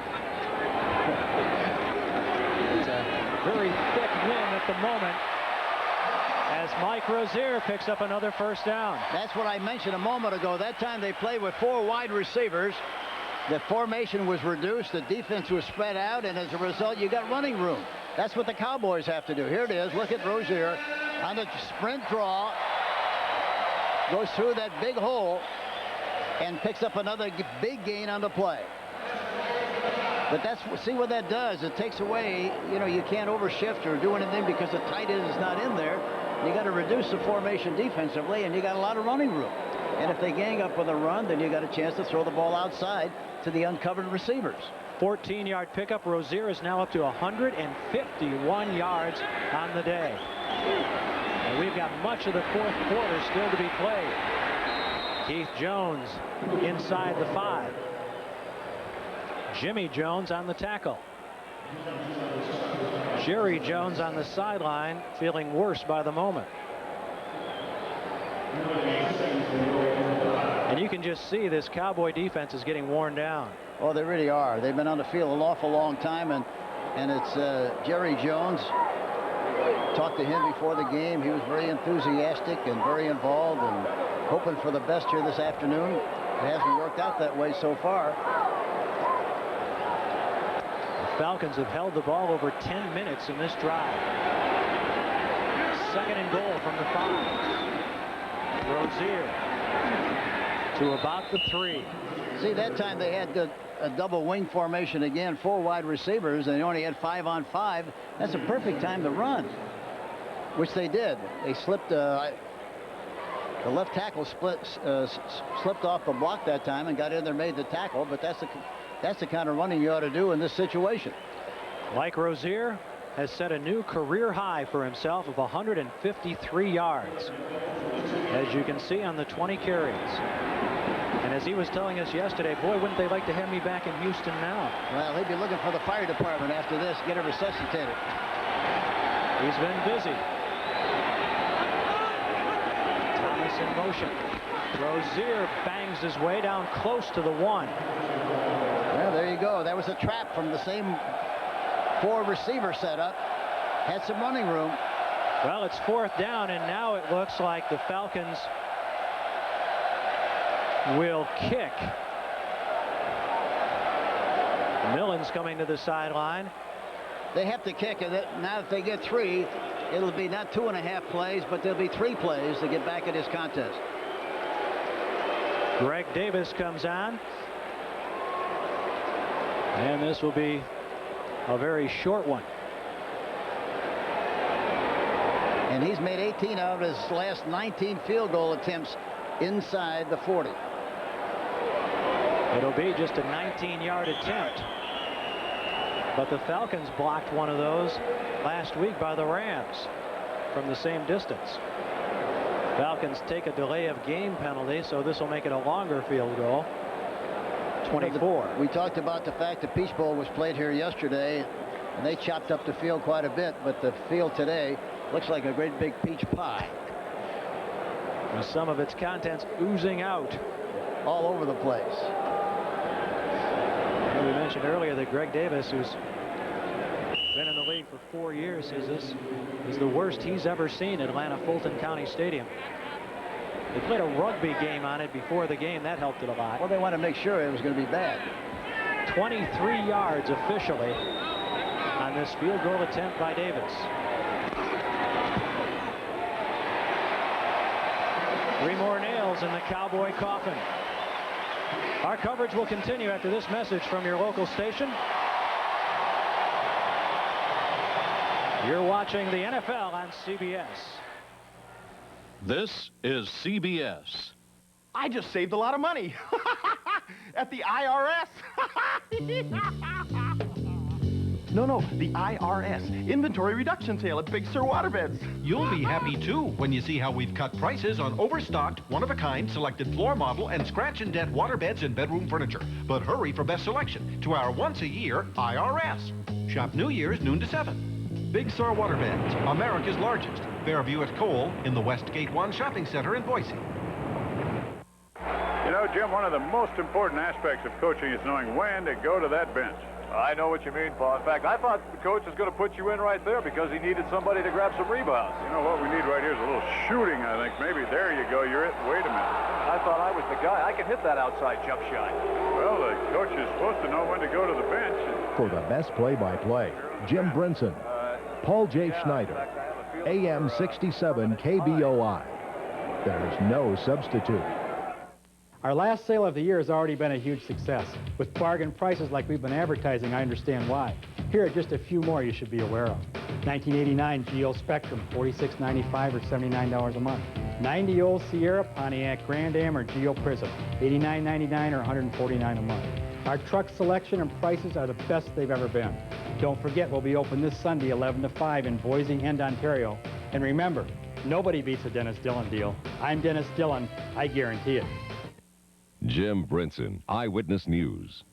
It's a very thick wind at the moment as Mike Rozier picks up another first down. That's what I mentioned a moment ago. That time they played with 4 wide receivers. The formation was reduced. The defense was spread out. And as a result, you got running room. That's what the Cowboys have to do. Here it is. Look at Rozier on the sprint draw. Goes through that big hole and picks up another big gain on the play. But see what that does. It takes away, you can't overshift or do anything because the tight end is not in there. You got to reduce the formation defensively, and you got a lot of running room. And if they gang up with a run, then you got a chance to throw the ball outside to the uncovered receivers. 14-yard pickup. Rozier is now up to 151 yards on the day. And we've got much of the fourth quarter still to be played. Keith Jones inside the 5. Jimmy Jones on the tackle. Jerry Jones on the sideline, feeling worse by the moment. And you can just see this Cowboy defense is getting worn down. Oh, they really are. They've been on the field an awful long time, and it's Jerry Jones. Talked to him before the game. He was very enthusiastic and very involved and hoping for the best here this afternoon. It hasn't worked out that way so far. The Falcons have held the ball over 10 minutes in this drive. 2nd and goal from the 5. Rozier to about the 3. See, that time they had a double wing formation again, 4 wide receivers, and they only had 5 on 5. That's a perfect time to run, which they did. They slipped. The left tackle slipped off the block that time and got in there, made the tackle. But that's the kind of running you ought to do in this situation. Mike Rozier has set a new career high for himself of 153 yards, as you can see on the 20 carries. And as he was telling us yesterday, boy, wouldn't they like to have me back in Houston now. Well, he'd be looking for the fire department after this, get him resuscitated. He's been busy. Thomas in motion. Rozier bangs his way down close to the 1. Well, there you go. That was a trap from the same 4 receiver setup. Had some running room. Well, it's 4th down, and now it looks like the Falcons will kick. Millen's coming to the sideline. They have to kick, and now if they get 3, it'll be not 2.5 plays, but there'll be 3 plays to get back in this contest. Greg Davis comes on. And this will be a very short one. And he's made 18 out of his last 19 field goal attempts inside the 40. It'll be just a 19-yard attempt. But the Falcons blocked one of those last week by the Rams from the same distance. Falcons take a delay of game penalty, so this will make it a longer field goal. 24. We talked about the fact the Peach Bowl was played here yesterday, and they chopped up the field quite a bit, but the field today looks like a great big peach pie. With some of its contents oozing out all over the place. Well, we mentioned earlier that Greg Davis, who's been in the league for 4 years, says this is the worst he's ever seen at Atlanta Fulton County Stadium. They played a rugby game on it before the game. That helped it a lot. Well, they want to make sure it was going to be bad. 23 yards officially on this field goal attempt by Davis. 3 more nails in the Cowboy coffin. Our coverage will continue after this message from your local station. You're watching the NFL on CBS. This is CBS. I just saved a lot of money at the IRS. No, the IRS inventory reduction sale at Big Sur Waterbeds. You'll be happy too when you see how we've cut prices on overstocked, one-of-a-kind selected floor model and scratch and dent waterbeds and bedroom furniture. But hurry for best selection to our once-a-year IRS. Shop New Year's noon to 7. Big Sur Waterbeds, America's largest. Fairview at Cole in the Westgate 1 Shopping Center in Boise. You know, Jim, one of the most important aspects of coaching is knowing when to go to that bench. I know what you mean, Paul. In fact, I thought the coach was going to put you in right there because he needed somebody to grab some rebounds. You know, what we need right here is a little shooting, I think. Maybe there you go. You're it. Wait a minute. I thought I was the guy. I can hit that outside jump shot. Well, the coach is supposed to know when to go to the bench. For the best play-by-play, Jim Brinson, Paul J. Schneider, AM 67 KBOI. There's no substitute. Our last sale of the year has already been a huge success. With bargain prices like we've been advertising, I understand why. Here are just a few more you should be aware of. 1989 Geo Spectrum, $46.95 or $79 a month. 90 old Sierra, Pontiac Grand Am, or Geo Prism, $89.99 or $149 a month. Our truck selection and prices are the best they've ever been. Don't forget, we'll be open this Sunday, 11 to 5 in Boise and Ontario. And remember, nobody beats a Dennis Dillon deal. I'm Dennis Dillon. I guarantee it. Jim Brinson, Eyewitness News.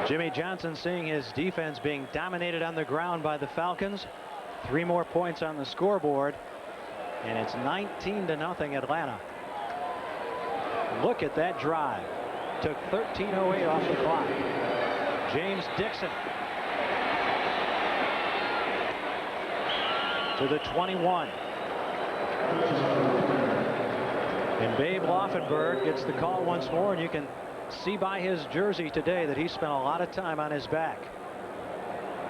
Jimmy Johnson seeing his defense being dominated on the ground by the Falcons. 3 more points on the scoreboard, and it's 19-0 Atlanta. Look at that drive. Took 13:08 off the clock. James Dixon to the 21. And Babe Laufenberg gets the call once more, and you can see by his jersey today that he spent a lot of time on his back.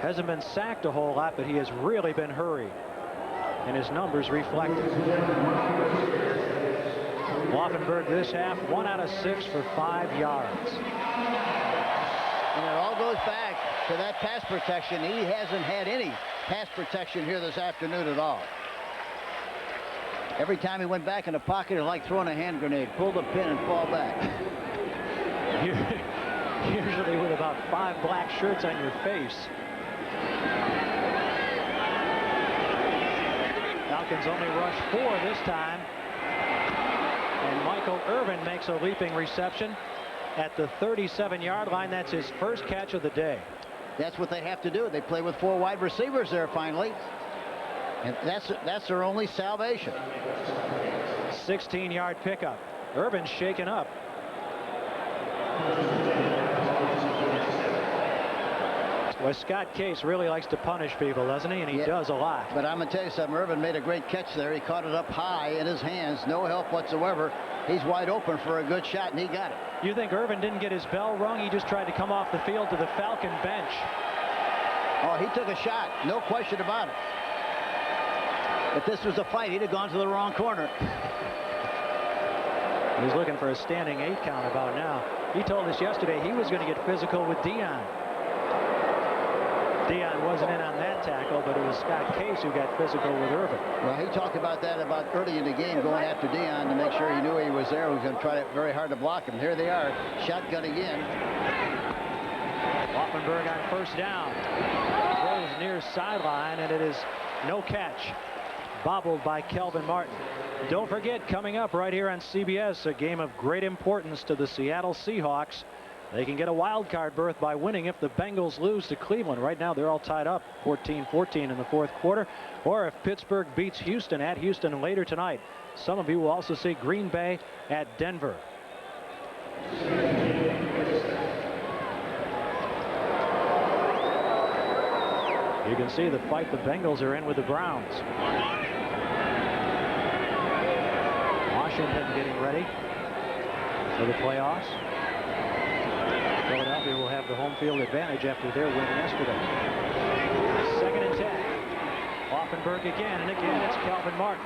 Hasn't been sacked a whole lot, but he has really been hurried, and his numbers reflect it. Laufenberg this half, 1 out of 6 for 5 yards. And it all goes back to that pass protection. He hasn't had any pass protection here this afternoon at all. Every time he went back in the pocket, it was like throwing a hand grenade. Pull the pin and fall back. Usually with about 5 black shirts on your face. Falcons only rush 4 this time. And Michael Irvin makes a leaping reception at the 37-yard line. That's his first catch of the day. That's what they have to do. They play with 4 wide receivers there finally. And that's their only salvation. 16-yard pickup. Irvin's shaken up. Well, Scott Case really likes to punish people, doesn't he? And he does a lot. But I'm going to tell you something. Irvin made a great catch there. He caught it up high in his hands. No help whatsoever. He's wide open for a good shot, and he got it. You think Irvin didn't get his bell rung? He just tried to come off the field to the Falcon bench. Oh, he took a shot. No question about it. If this was a fight, he'd have gone to the wrong corner. He's looking for a standing 8 count about now. He told us yesterday he was going to get physical with Deion. Deion wasn't in on that tackle, but it was Scott Case who got physical with Irvin. Well, he talked about that early in the game, going after Deion to make sure he knew he was there. He was going to try very hard to block him. Here they are, shotgun again. Laufenberg on first down. Throws near sideline, and it is no catch. Bobbled by Kelvin Martin. Don't forget, coming up right here on CBS, a game of great importance to the Seattle Seahawks. They can get a wild card berth by winning if the Bengals lose to Cleveland. Right now, they're all tied up 14-14 in the fourth quarter. Or if Pittsburgh beats Houston at Houston later tonight. Some of you will also see Green Bay at Denver. You can see the fight the Bengals are in with the Browns. Washington getting ready for the playoffs. Philadelphia will have the home field advantage after their win yesterday. 2nd and 10. Laufenberg again, and again it's Calvin Martin.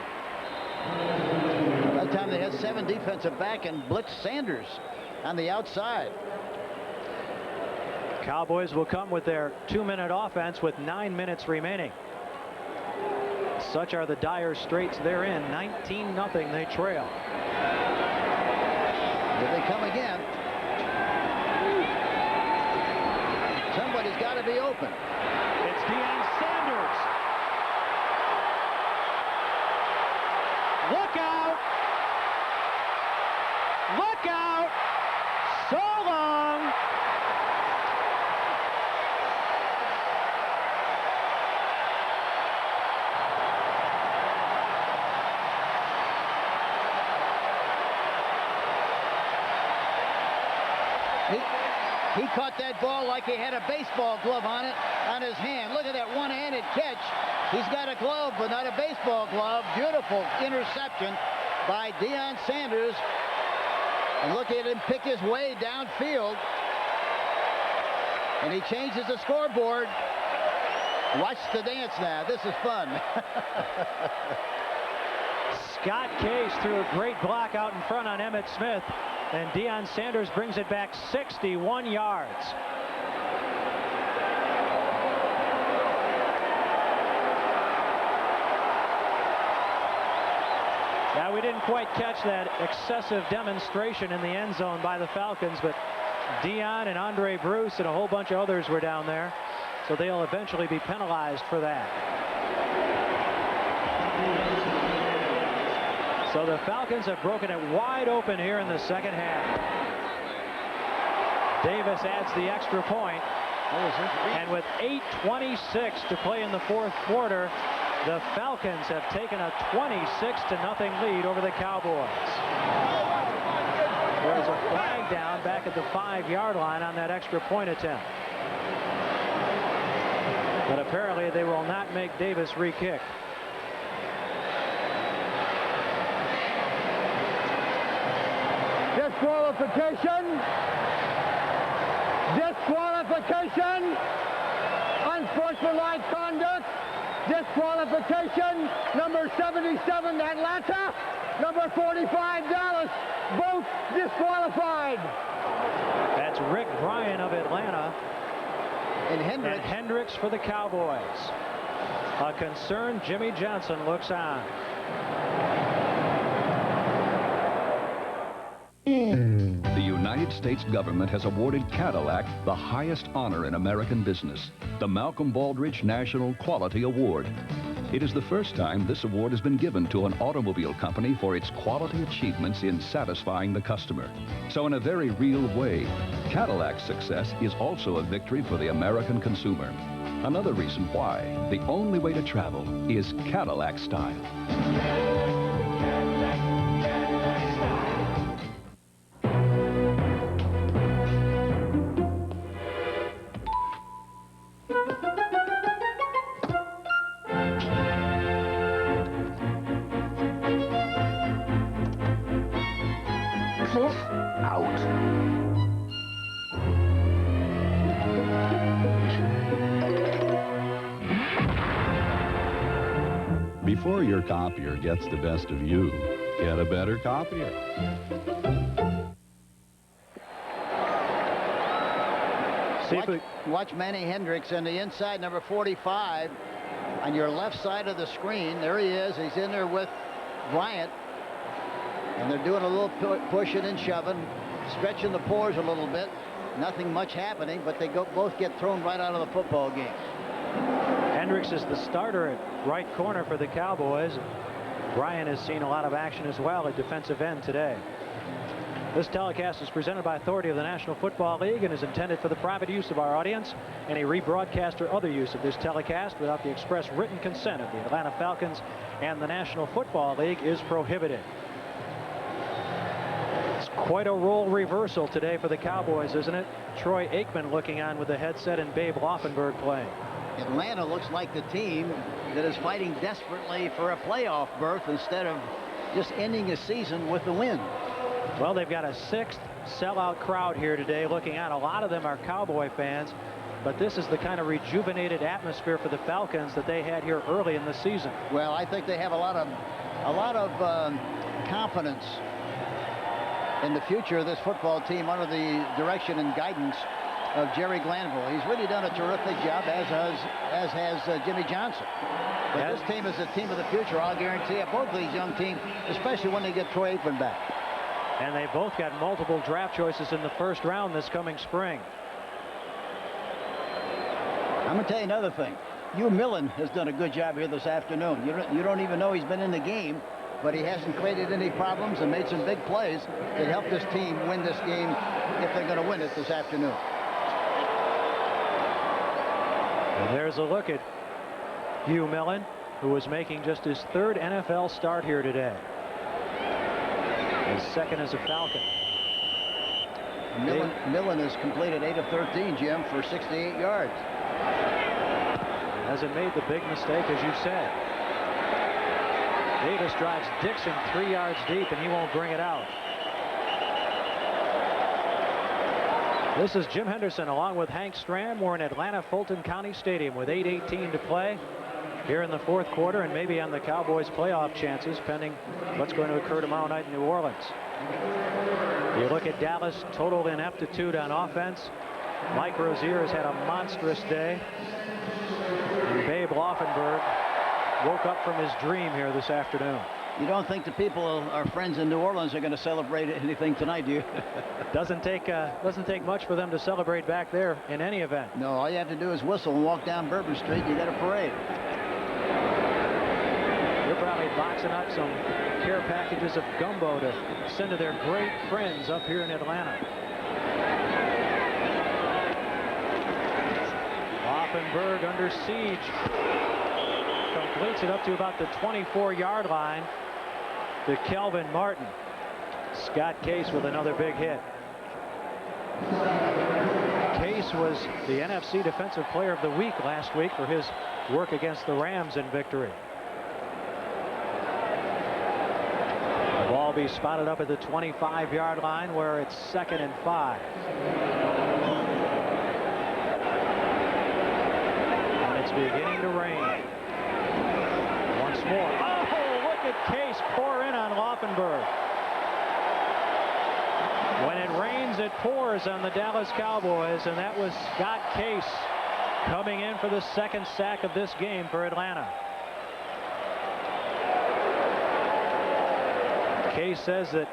By the time they had 7 defensive back and blitz Sanders on the outside. Cowboys will come with their 2-minute offense with 9 minutes remaining. Such are the dire straits they're in. 19-0 they trail. Here they come again. Somebody's got to be open. It's Deion Sanders. Look out! Look out! So long! He caught that ball like he had a baseball glove on it, on his hand. Look at that one-handed catch. He's got a glove, but not a baseball glove. Beautiful interception by Deion Sanders. And look at him pick his way downfield. And he changes the scoreboard. Watch the dance now. This is fun. Scott Case threw a great block out in front on Emmitt Smith. And Deion Sanders brings it back 61 yards. Now, we didn't quite catch that excessive demonstration in the end zone by the Falcons, but Deion and Andre Bruce and a whole bunch of others were down there, so they'll eventually be penalized for that. So the Falcons have broken it wide open here in the second half. Davis adds the extra point. And with 8:26 to play in the fourth quarter, the Falcons have taken a 26-0 lead over the Cowboys. There's a flag down back at the 5-yard line on that extra point attempt. But apparently they will not make Davis re-kick. Disqualification. Disqualification. Unsportsmanlike conduct. Disqualification. Number 77, Atlanta. Number 45, Dallas. Both disqualified. That's Rick Bryan of Atlanta. And Hendricks for the Cowboys. A concerned Jimmy Johnson looks on. The United States government has awarded Cadillac the highest honor in American business, the Malcolm Baldrige National Quality Award. It is the first time this award has been given to an automobile company for its quality achievements in satisfying the customer. So in a very real way, Cadillac's success is also a victory for the American consumer. Another reason why the only way to travel is Cadillac style. before your copier gets the best of you. Get a better copier. Watch Manny Hendricks on the inside, number 45, on your left side of the screen. There he is. He's in there with Bryant. And they're doing a little pushing and shoving, stretching the pores a little bit. Nothing much happening, but they both get thrown right out of the football game. Hendricks is the starter at right corner for the Cowboys. Bryant has seen a lot of action as well at defensive end today. This telecast is presented by authority of the National Football League and is intended for the private use of our audience. Any rebroadcast or other use of this telecast without the express written consent of the Atlanta Falcons and the National Football League is prohibited. It's quite a role reversal today for the Cowboys, isn't it? Troy Aikman looking on with the headset and Babe Laufenberg playing. Atlanta looks like the team that is fighting desperately for a playoff berth instead of just ending a season with the win. Well, they've got a 6th sellout crowd here today looking on. A lot of them are Cowboy fans, but this is the kind of rejuvenated atmosphere for the Falcons that they had here early in the season. Well, I think they have a lot of confidence in the future of this football team under the direction and guidance of Jerry Glanville. He's really done a terrific job, as has Jimmy Johnson. But this team is a team of the future, I'll guarantee you. Both of these young teams, especially when they get Troy Aikman back. And they both got multiple draft choices in the first round this coming spring. I'm going to tell you another thing. Hugh Millen has done a good job here this afternoon. You don't even know he's been in the game, but he hasn't created any problems and made some big plays that help this team win this game if they're going to win it this afternoon. And there's a look at Hugh Millen, who was making just his 3rd NFL start here today. His 2nd as a Falcon. Millen has completed 8 of 13, Jim, for 68 yards. Hasn't made the big mistake, as you said. Davis drives Dixon 3 yards deep, and he won't bring it out. This is Jim Henderson along with Hank Stram. We're in Atlanta Fulton County Stadium with 8:18 to play here in the 4th quarter, and maybe on the Cowboys' playoff chances, pending what's going to occur tomorrow night in New Orleans. You look at Dallas, total ineptitude on offense. Mike Rozier has had a monstrous day. And Babe Laufenberg woke up from his dream here this afternoon. You don't think the people, our friends in New Orleans, are going to celebrate anything tonight, do you? Doesn't take much for them to celebrate back there in any event. No, all you have to do is whistle and walk down Bourbon Street, and you got a parade. They're probably boxing up some care packages of gumbo to send to their great friends up here in Atlanta. Laufenberg under siege. Completes it up to about the 24-yard line to Kelvin Martin. Scott Case with another big hit. Case was the NFC Defensive Player of the Week last week for his work against the Rams in victory. The ball be spotted up at the 25-yard line where it's 2nd and 5. And it's beginning to rain. Once more. Oh, look at Case pour in on Laufenberg. When it rains, it pours on the Dallas Cowboys, and that was Scott Case coming in for the 2nd sack of this game for Atlanta. Case says that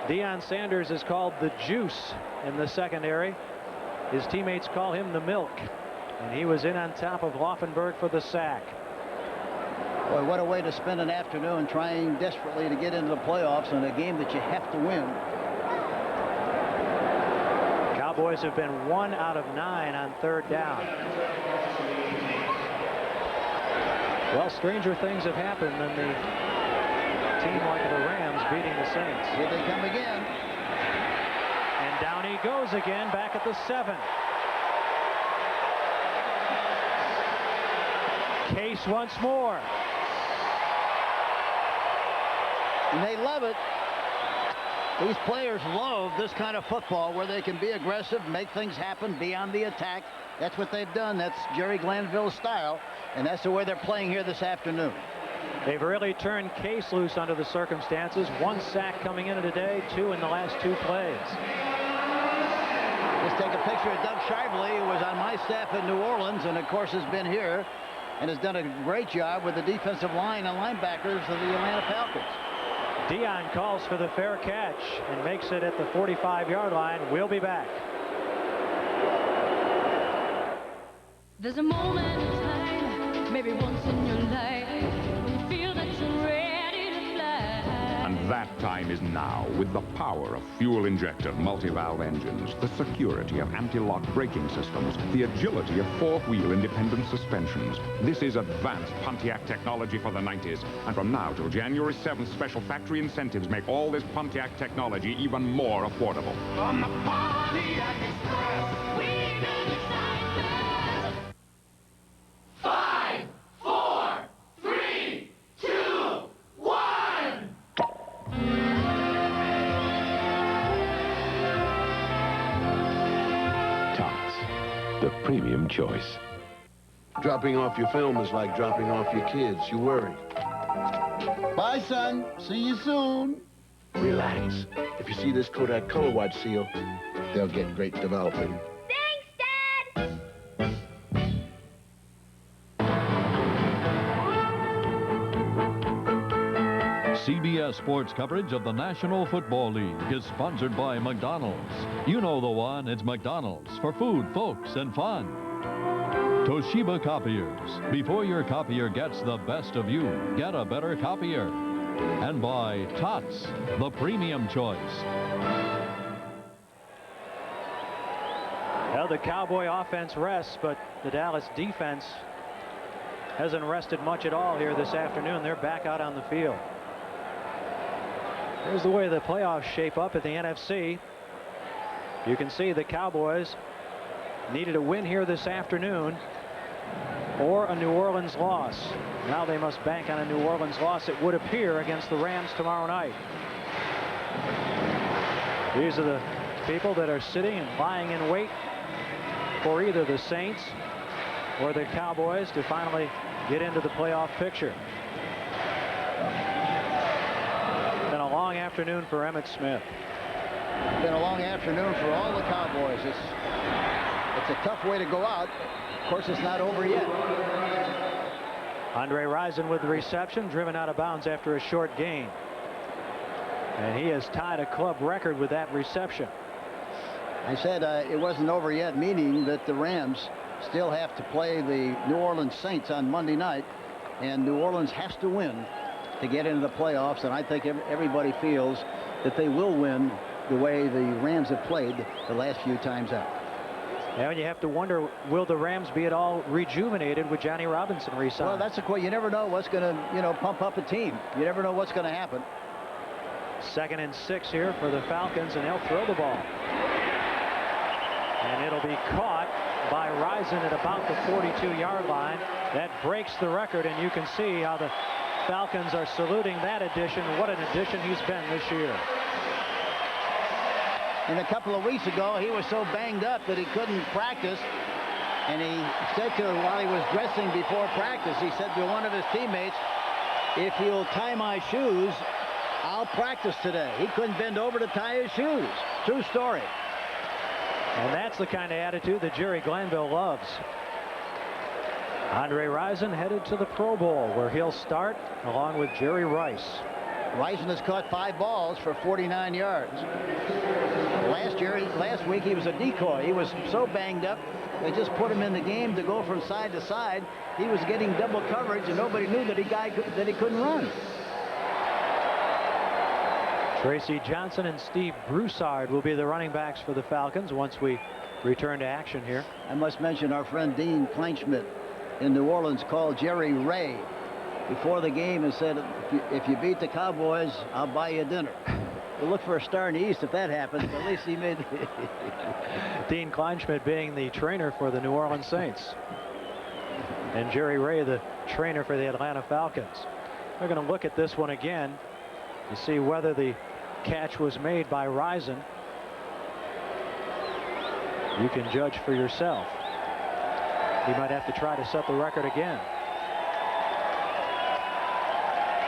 Deion Sanders is called the juice in the secondary. His teammates call him the milk, and he was in on top of Laufenberg for the sack. Boy, what a way to spend an afternoon trying desperately to get into the playoffs in a game that you have to win. Cowboys have been 1 out of 9 on 3rd down. Well, stranger things have happened than the team like the Rams beating the Saints. Here they come again. And down he goes again, back at the 7. Case once more. And they love it. These players love this kind of football where they can be aggressive, make things happen, be on the attack. That's what they've done. That's Jerry Glanville's style, and that's the way they're playing here this afternoon. They've really turned Case loose under the circumstances. 1 sack coming in today, 2 in the last 2 plays. Let's take a picture of Doug Shively, who was on my staff in New Orleans and, of course, has been here and has done a great job with the defensive line and linebackers of the Atlanta Falcons. Deion calls for the fair catch and makes it at the 45-yard line. We'll be back. There's a moment in time, maybe once in your life, when you feel that you're ready to fly. And that time is now, with the power of fuel-injected multi-valve engines, the security of anti-lock braking systems, the agility of 4-wheel independent suspensions. This is advanced Pontiac technology for the 90s. And from now till January 7th, special factory incentives make all this Pontiac technology even more affordable. On the Pontiac Express, we know the sign. 5, 4, 3, 2, 1. Tots, the premium choice. Dropping off your film is like dropping off your kids. You worry. Bye, son. See you soon. Relax. If you see this Kodak Color Watch seal, they'll get great development. CBS Sports coverage of the National Football League is sponsored by McDonald's. You know the one, it's McDonald's for food, folks, and fun. Toshiba Copiers. Before your copier gets the best of you, get a better copier. And by Tots, the premium choice. Well, the Cowboy offense rests, but the Dallas defense hasn't rested much at all here this afternoon. They're back out on the field. Here's the way the playoffs shape up at the NFC. You can see the Cowboys needed a win here this afternoon or a New Orleans loss. Now they must bank on a New Orleans loss, it would appear, against the Rams tomorrow night. These are the people that are sitting and lying in wait for either the Saints or the Cowboys to finally get into the playoff picture. Been a long afternoon for Emmitt Smith. Been a long afternoon for all the Cowboys. It's a tough way to go out. Of course, it's not over yet. Andre Rison with the reception, driven out of bounds after a short gain. And he has tied a club record with that reception. I said it wasn't over yet, meaning that the Rams still have to play the New Orleans Saints on Monday night, and New Orleans has to win to get into the playoffs, and I think everybody feels that they will win the way the Rams have played the last few times out. Yeah, and you have to wonder, will the Rams be at all rejuvenated with Johnny Robinson re-signed? Well, that's the question. You never know what's going to, pump up a team. You never know what's going to happen. 2nd and 6 here for the Falcons, and they'll throw the ball. And it'll be caught by Rison at about the 42-yard line. That breaks the record, and you can see how the Falcons are saluting that addition. What an addition he's been this year. And a couple of weeks ago, he was so banged up that he couldn't practice. And he said to him while he was dressing before practice, he said to one of his teammates, "If you'll tie my shoes, I'll practice today." He couldn't bend over to tie his shoes. True story. And that's the kind of attitude that Jerry Glanville loves. Andre Rison headed to the Pro Bowl, where he'll start along with Jerry Rice. Rison has caught 5 balls for 49 yards. Last week he was a decoy. He was so banged up, they just put him in the game to go from side to side. He was getting double coverage, and nobody knew that he couldn't run. Tracy Johnson and Steve Broussard will be the running backs for the Falcons once we return to action here. I must mention our friend Dean Kleinschmidt in New Orleans called Jerry Ray before the game and said, if you beat the Cowboys, I'll buy you dinner. We'll look for a star in the East if that happens, but at least he made Dean Kleinschmidt being the trainer for the New Orleans Saints. And Jerry Ray, the trainer for the Atlanta Falcons. We're going to look at this one again to see whether the catch was made by Rison. You can judge for yourself. He might have to try to set the record again.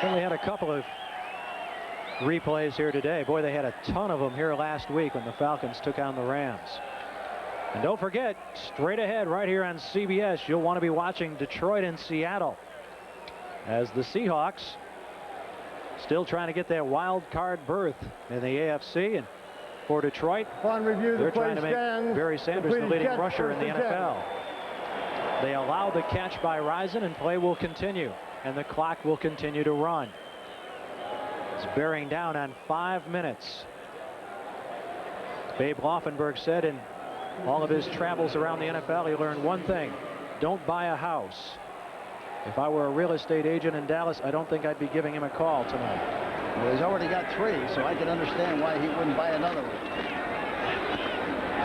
Well, they had a couple of replays here today. Boy, they had a ton of them here last week when the Falcons took on the Rams. And don't forget, straight ahead right here on CBS, you'll want to be watching Detroit and Seattle as the Seahawks still trying to get that wild card berth in the AFC. And for Detroit, they're trying to make Barry Sanders the leading rusher in the NFL. They allow the catch by Rison, and play will continue, and the clock will continue to run. It's bearing down on 5 minutes. Babe Laufenberg said in all of his travels around the NFL, he learned one thing: don't buy a house. If I were a real estate agent in Dallas, I don't think I'd be giving him a call tonight. Well, he's already got 3, so I can understand why he wouldn't buy another one.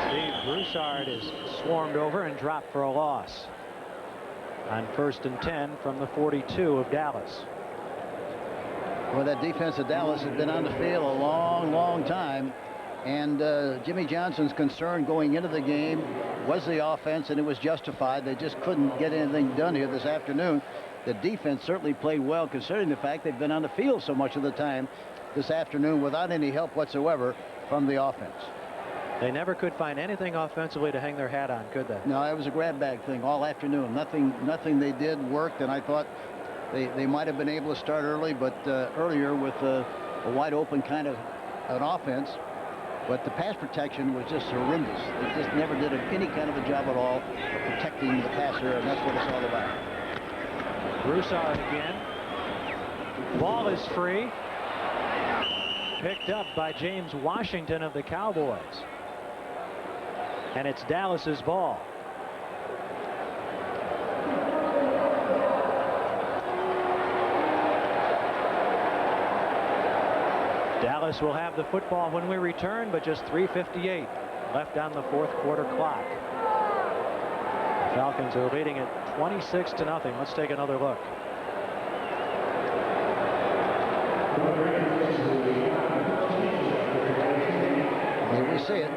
Steve Broussard is swarmed over and dropped for a loss on 1st and 10 from the 42 of Dallas. Well, that defense of Dallas has been on the field a long, long time. And Jimmy Johnson's concern going into the game was the offense, and it was justified. They just couldn't get anything done here this afternoon. The defense certainly played well, considering the fact they've been on the field so much of the time this afternoon without any help whatsoever from the offense. They never could find anything offensively to hang their hat on, could they? No, it was a grab bag thing all afternoon. Nothing they did worked, and I thought they might have been able to start early, but earlier with a wide open kind of an offense. But the pass protection was just horrendous. They just never did any kind of a job at all of protecting the passer, and that's what it's all about. Broussard again. Ball is free. Picked up by James Washington of the Cowboys. And it's Dallas's ball. Dallas will have the football when we return, but just 3:58 left on the 4th quarter clock. The Falcons are leading it 26-0. Let's take another look. Here we see it.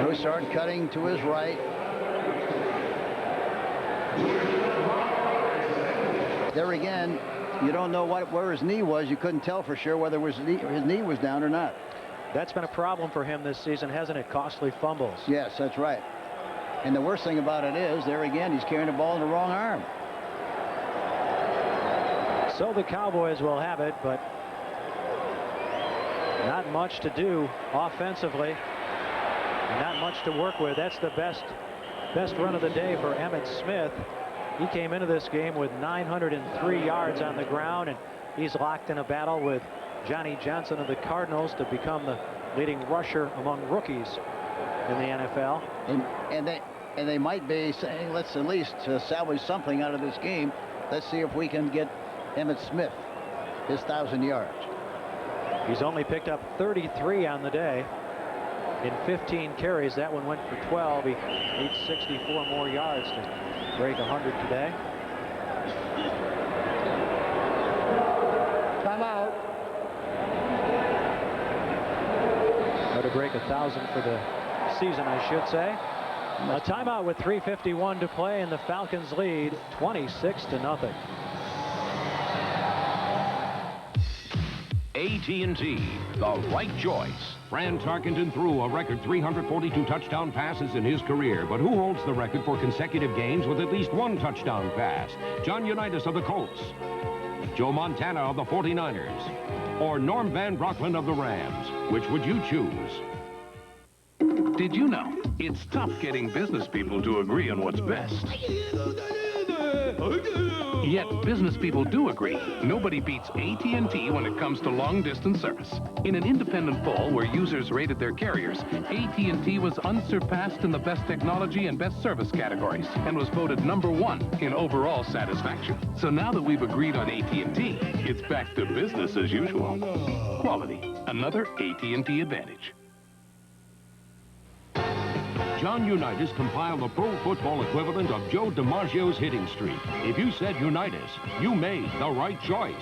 Broussard cutting to his right. There again, you don't know where his knee was. You couldn't tell for sure whether his knee was down or not. That's been a problem for him this season, hasn't it? Costly fumbles. Yes, that's right. And the worst thing about it is, there again, he's carrying the ball in the wrong arm. So the Cowboys will have it, but not much to do offensively. And not much to work with. That's the best run of the day for Emmitt Smith. He came into this game with 903 yards on the ground, and he's locked in a battle with Johnny Johnson of the Cardinals to become the leading rusher among rookies in the NFL. And they might be saying, let's at least salvage something out of this game. Let's see if we can get Emmitt Smith his 1,000 yards. He's only picked up 33 on the day. In 15 carries, that one went for 12. He needs 64 more yards to break 100 today. Timeout. Or to break 1,000 for the season, I should say. A timeout with 3:51 to play, and the Falcons lead 26-0. AT&T, the right choice. Fran Tarkenton threw a record 342 touchdown passes in his career, but who holds the record for consecutive games with at least one touchdown pass? John Unitas of the Colts, Joe Montana of the 49ers, or Norm Van Brocklin of the Rams? Which would you choose? Did you know it's tough getting business people to agree on what's best? Yet business people do agree. Nobody beats AT&T when it comes to long-distance service. In an independent poll where users rated their carriers, AT&T was unsurpassed in the best technology and best service categories and was voted #1 in overall satisfaction. So now that we've agreed on AT&T, it's back to business as usual. Quality, another AT&T advantage. John Unitas compiled the pro football equivalent of Joe DiMaggio's hitting streak. If you said Unitas, you made the right choice.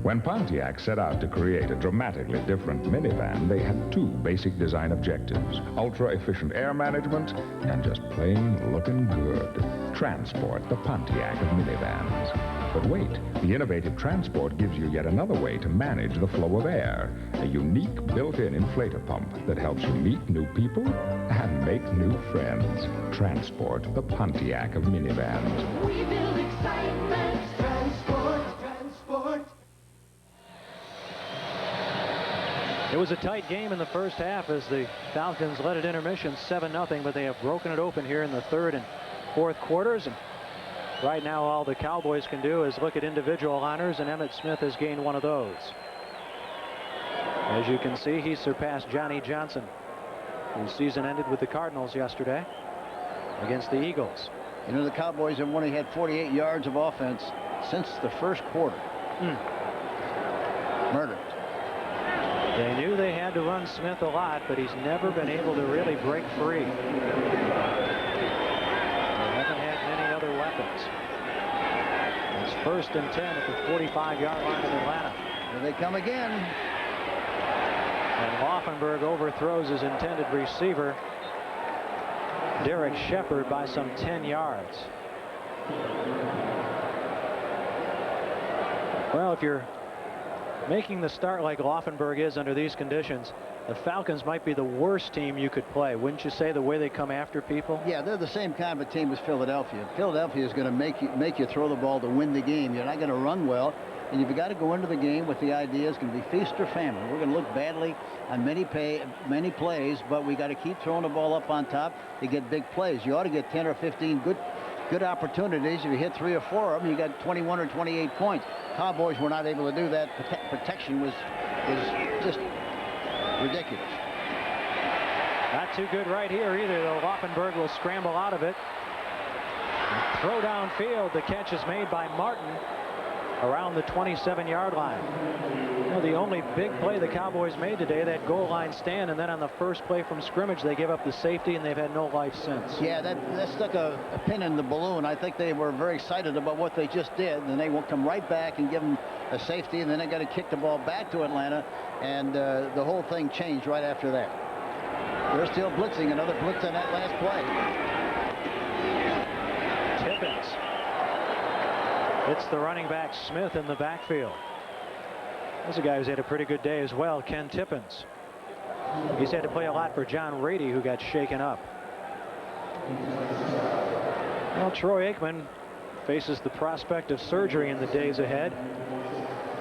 When Pontiac set out to create a dramatically different minivan, they had two basic design objectives: ultra-efficient air management and just plain looking good. Transport, the Pontiac of minivans. But wait, the innovative Transport gives you yet another way to manage the flow of air. A unique built-in inflator pump that helps you meet new people and make new friends. Transport, the Pontiac of minivans. We build excitement. Transport. It was a tight game in the first half as the Falcons led at intermission 7-0, but they have broken it open here in the third and fourth quarters. And right now, all the Cowboys can do is look at individual honors, and Emmitt Smith has gained one of those. As you can see, he surpassed Johnny Johnson, whose season ended with the Cardinals yesterday against the Eagles. You know, the Cowboys have only had 48 yards of offense since the first quarter. Murdered. They knew they had to run Smith a lot, but he's never been able to really break free. They haven't had many other weapons. It's 1st and 10 at the 45-yard line of Atlanta. Here they come again. And Laufenberg overthrows his intended receiver, Derek Shepard, by some 10 yards. Well, if you're making the start like Laufenberg is under these conditions, the Falcons might be the worst team you could play. Wouldn't you say, the way they come after people? Yeah, they're the same kind of a team as Philadelphia. Philadelphia is going to make you throw the ball to win the game. You're not going to run well, and you've got to go into the game with the idea it's going to be feast or famine. We're going to look badly on many plays, but we got to keep throwing the ball up on top to get big plays. You ought to get 10 or 15 good opportunities. If you hit 3 or 4 of them, you got 21 or 28 points. Cowboys were not able to do that. Protection is just ridiculous. Not too good right here either, though. Laufenberg will scramble out of it. Throw downfield. The catch is made by Martin around the 27-yard line. You know, the only big play the Cowboys made today, that goal line stand, and then on the first play from scrimmage, they give up the safety, and they've had no life since. Yeah, that stuck a pin in the balloon. I think they were very excited about what they just did, and they will come right back and give them a safety, and then they got to kick the ball back to Atlanta, and the whole thing changed right after that. They're still blitzing. Another blitz on that last play. Tippins. It's the running back Smith in the backfield. There's a guy who's had a pretty good day as well, Ken Tippins. He's had to play a lot for John Rady, who got shaken up. Well, Troy Aikman faces the prospect of surgery in the days ahead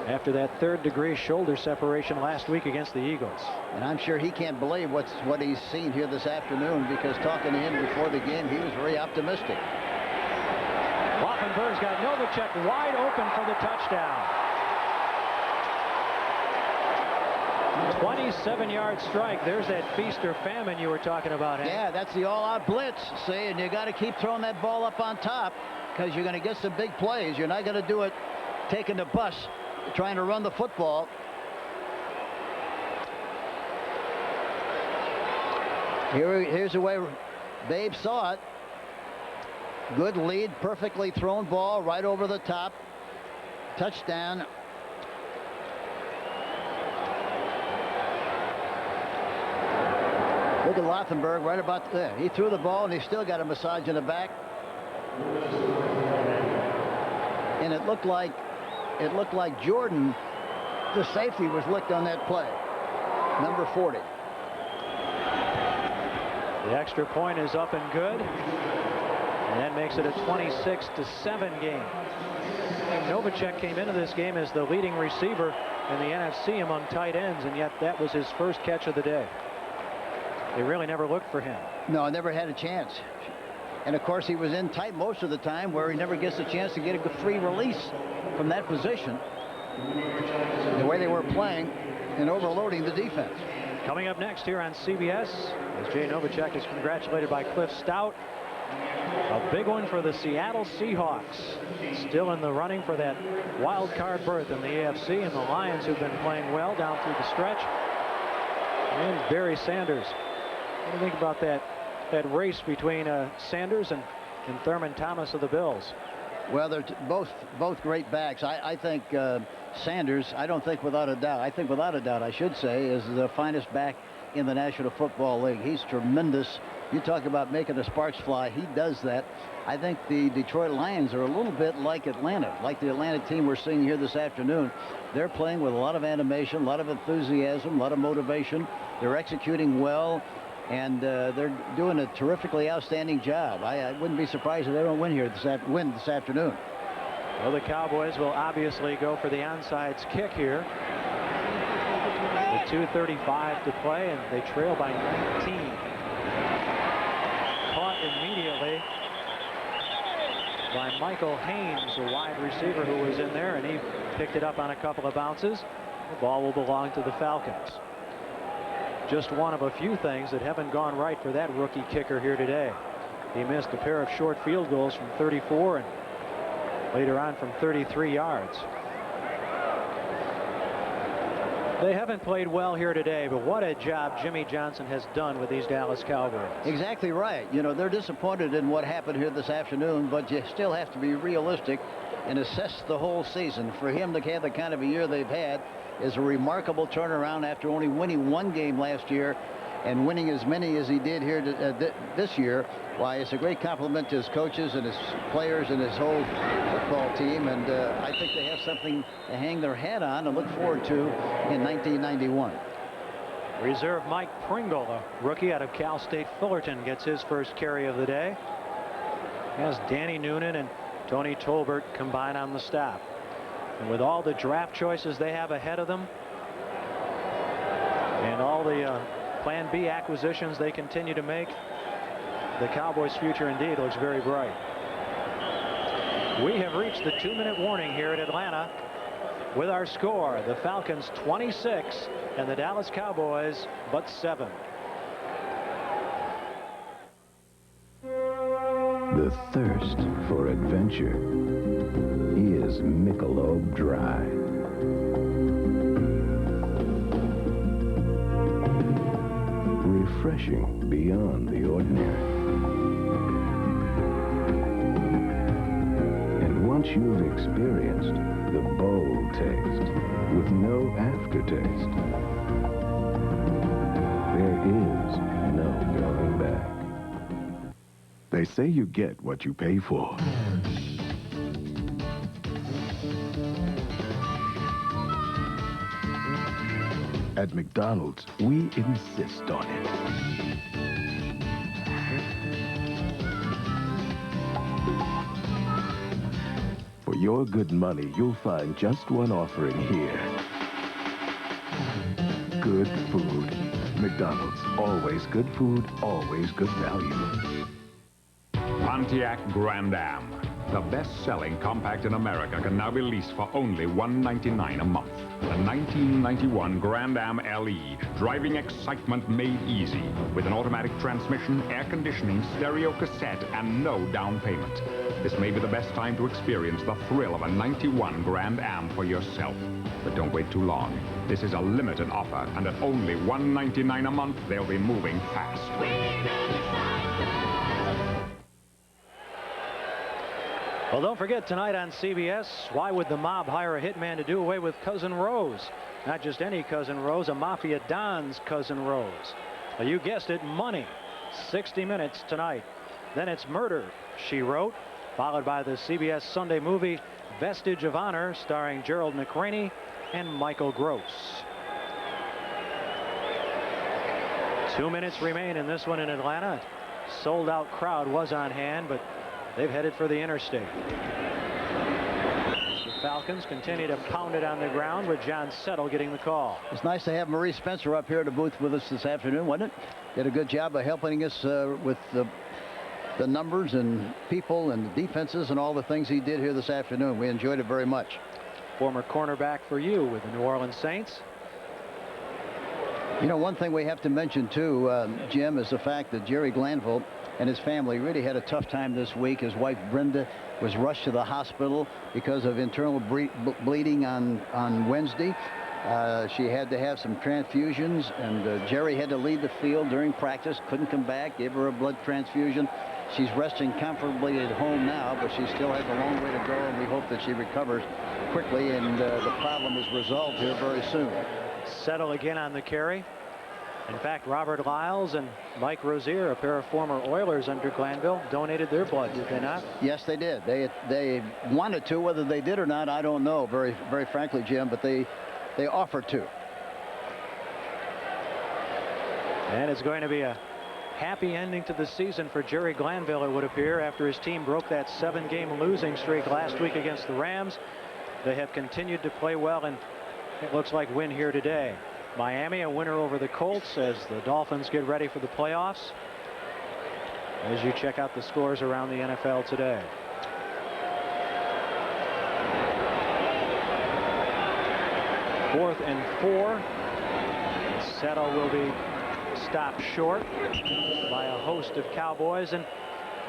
after that third-degree shoulder separation last week against the Eagles. And I'm sure he can't believe what he's seen here this afternoon, because talking to him before the game, he was very optimistic. Laufenberg's got Novacek wide open for the touchdown. 27-yard strike. There's that feast or famine you were talking about, Hank. Yeah, that's the all-out blitz, see, and you got to keep throwing that ball up on top, because you're going to get some big plays. You're not going to do it taking the bus, trying to run the football. Here's the way Babe saw it. Good lead, perfectly thrown ball right over the top. Touchdown. Look at Laufenberg right about there. He threw the ball and he still got a massage in the back. And it looked like Jordan, the safety, was licked on that play. Number 40. The extra point is up and good. And that makes it a 26-7 game. Novacek came into this game as the leading receiver in the NFC among tight ends, and yet that was his first catch of the day. They really never looked for him. No, never had a chance. And of course, he was in tight most of the time, where he never gets a chance to get a free release from that position. The way they were playing and overloading the defense. Coming up next here on CBS, as Jay Novacek is congratulated by Cliff Stout. A big one for the Seattle Seahawks. Still in the running for that wild card berth in the AFC, and the Lions, who've been playing well down through the stretch. And Barry Sanders. What do you think about that race between Sanders and Thurman Thomas of the Bills? Well, they're both great backs. I think Sanders, I don't think without a doubt, I think without a doubt, I should say, is the finest back in the National Football League. He's tremendous. You talk about making the sparks fly. He does that. I think the Detroit Lions are a little bit like Atlanta, like the Atlanta team we're seeing here this afternoon. They're playing with a lot of animation, a lot of enthusiasm, a lot of motivation. They're executing well, and they're doing a terrifically outstanding job. I wouldn't be surprised if they don't win here this afternoon. Well, the Cowboys will obviously go for the onside kick here. With 2:35 to play, and they trail by 19. Caught immediately by Michael Haynes, a wide receiver who was in there, and he picked it up on a couple of bounces. The ball will belong to the Falcons. Just one of a few things that haven't gone right for that rookie kicker here today. He missed a pair of short field goals from 34 and later on from 33 yards. They haven't played well here today, but what a job Jimmy Johnson has done with these Dallas Cowboys. Exactly right. You know, they're disappointed in what happened here this afternoon, but you still have to be realistic and assess the whole season. For him to have the kind of a year they've had is a remarkable turnaround after only winning one game last year and winning as many as he did here this year. Why, it's a great compliment to his coaches and his players and his whole football team, and I think they have something to hang their hat on and look forward to in 1991. Reserve Mike Pringle, a rookie out of Cal State Fullerton, gets his first carry of the day. As Danny Noonan and Tony Tolbert combine on the stop. And with all the draft choices they have ahead of them and all the Plan B acquisitions they continue to make, the Cowboys' future indeed looks very bright. We have reached the 2-minute warning here at Atlanta with our score: the Falcons 26 and the Dallas Cowboys but 7. The thirst for adventure is Michelob Dry. Refreshing beyond the ordinary. And once you've experienced the bold taste with no aftertaste, there is no going back. They say you get what you pay for. At McDonald's, we insist on it. For your good money, you'll find just one offering here. Good food. McDonald's. Always good food, always good value. Pontiac Grand Am. The best-selling compact in America can now be leased for only $199 a month. The 1991 Grand Am LE, driving excitement made easy, with an automatic transmission, air conditioning, stereo cassette, and no down payment. This may be the best time to experience the thrill of a 91 Grand Am for yourself. But don't wait too long. This is a limited offer, and at only $199 a month, they'll be moving fast. Well, don't forget tonight on CBS, why would the mob hire a hitman to do away with Cousin Rose? Not just any Cousin Rose, a Mafia Don's Cousin Rose. Well, you guessed it, money. 60 Minutes tonight. Then it's Murder, She Wrote, followed by the CBS Sunday movie Vestige of Honor, starring Gerald McRaney and Michael Gross. 2 minutes remain in this one in Atlanta. Sold-out crowd was on hand, but they've headed for the interstate. The Falcons continue to pound it on the ground with John Settle getting the call. It's nice to have Maurice Spencer up here at the booth with us this afternoon, wasn't it? Did a good job of helping us with the numbers and people and the defenses and all the things he did here this afternoon. We enjoyed it very much. Former cornerback for you with the New Orleans Saints. You know, one thing we have to mention too, Jim, is the fact that Jerry Glanville and his family really had a tough time this week. His wife Brenda was rushed to the hospital because of internal bleeding on Wednesday. She had to have some transfusions, and Jerry had to leave the field during practice, couldn't come back, gave her a blood transfusion. She's resting comfortably at home now, but she still has a long way to go, and we hope that she recovers quickly and the problem is resolved here very soon. Settle again on the carry. In fact, Robert Lyles and Mike Rozier, a pair of former Oilers under Glanville, donated their blood, did they not? Yes, they did. They wanted to. Whether they did or not, I don't know, very frankly, Jim, but they offered to. And it's going to be a happy ending to the season for Jerry Glanville, it would appear, after his team broke that 7-game losing streak last week against the Rams. They have continued to play well, and it looks like win here today. Miami a winner over the Colts as the Dolphins get ready for the playoffs. As you check out the scores around the NFL today. Fourth and 4. Settle will be stopped short by a host of Cowboys, and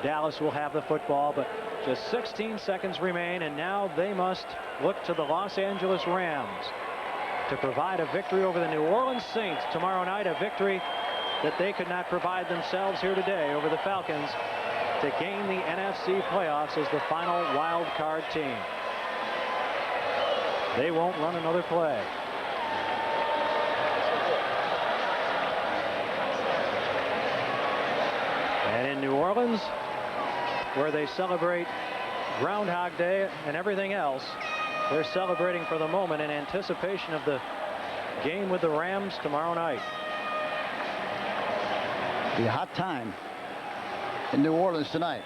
Dallas will have the football, but just 16 seconds remain, and now they must look to the Los Angeles Rams to provide a victory over the New Orleans Saints tomorrow night, a victory that they could not provide themselves here today over the Falcons to gain the NFC playoffs as the final wild card team. They won't run another play. And in New Orleans, where they celebrate Groundhog Day and everything else, they're celebrating for the moment in anticipation of the game with the Rams tomorrow night. Be a hot time in New Orleans tonight.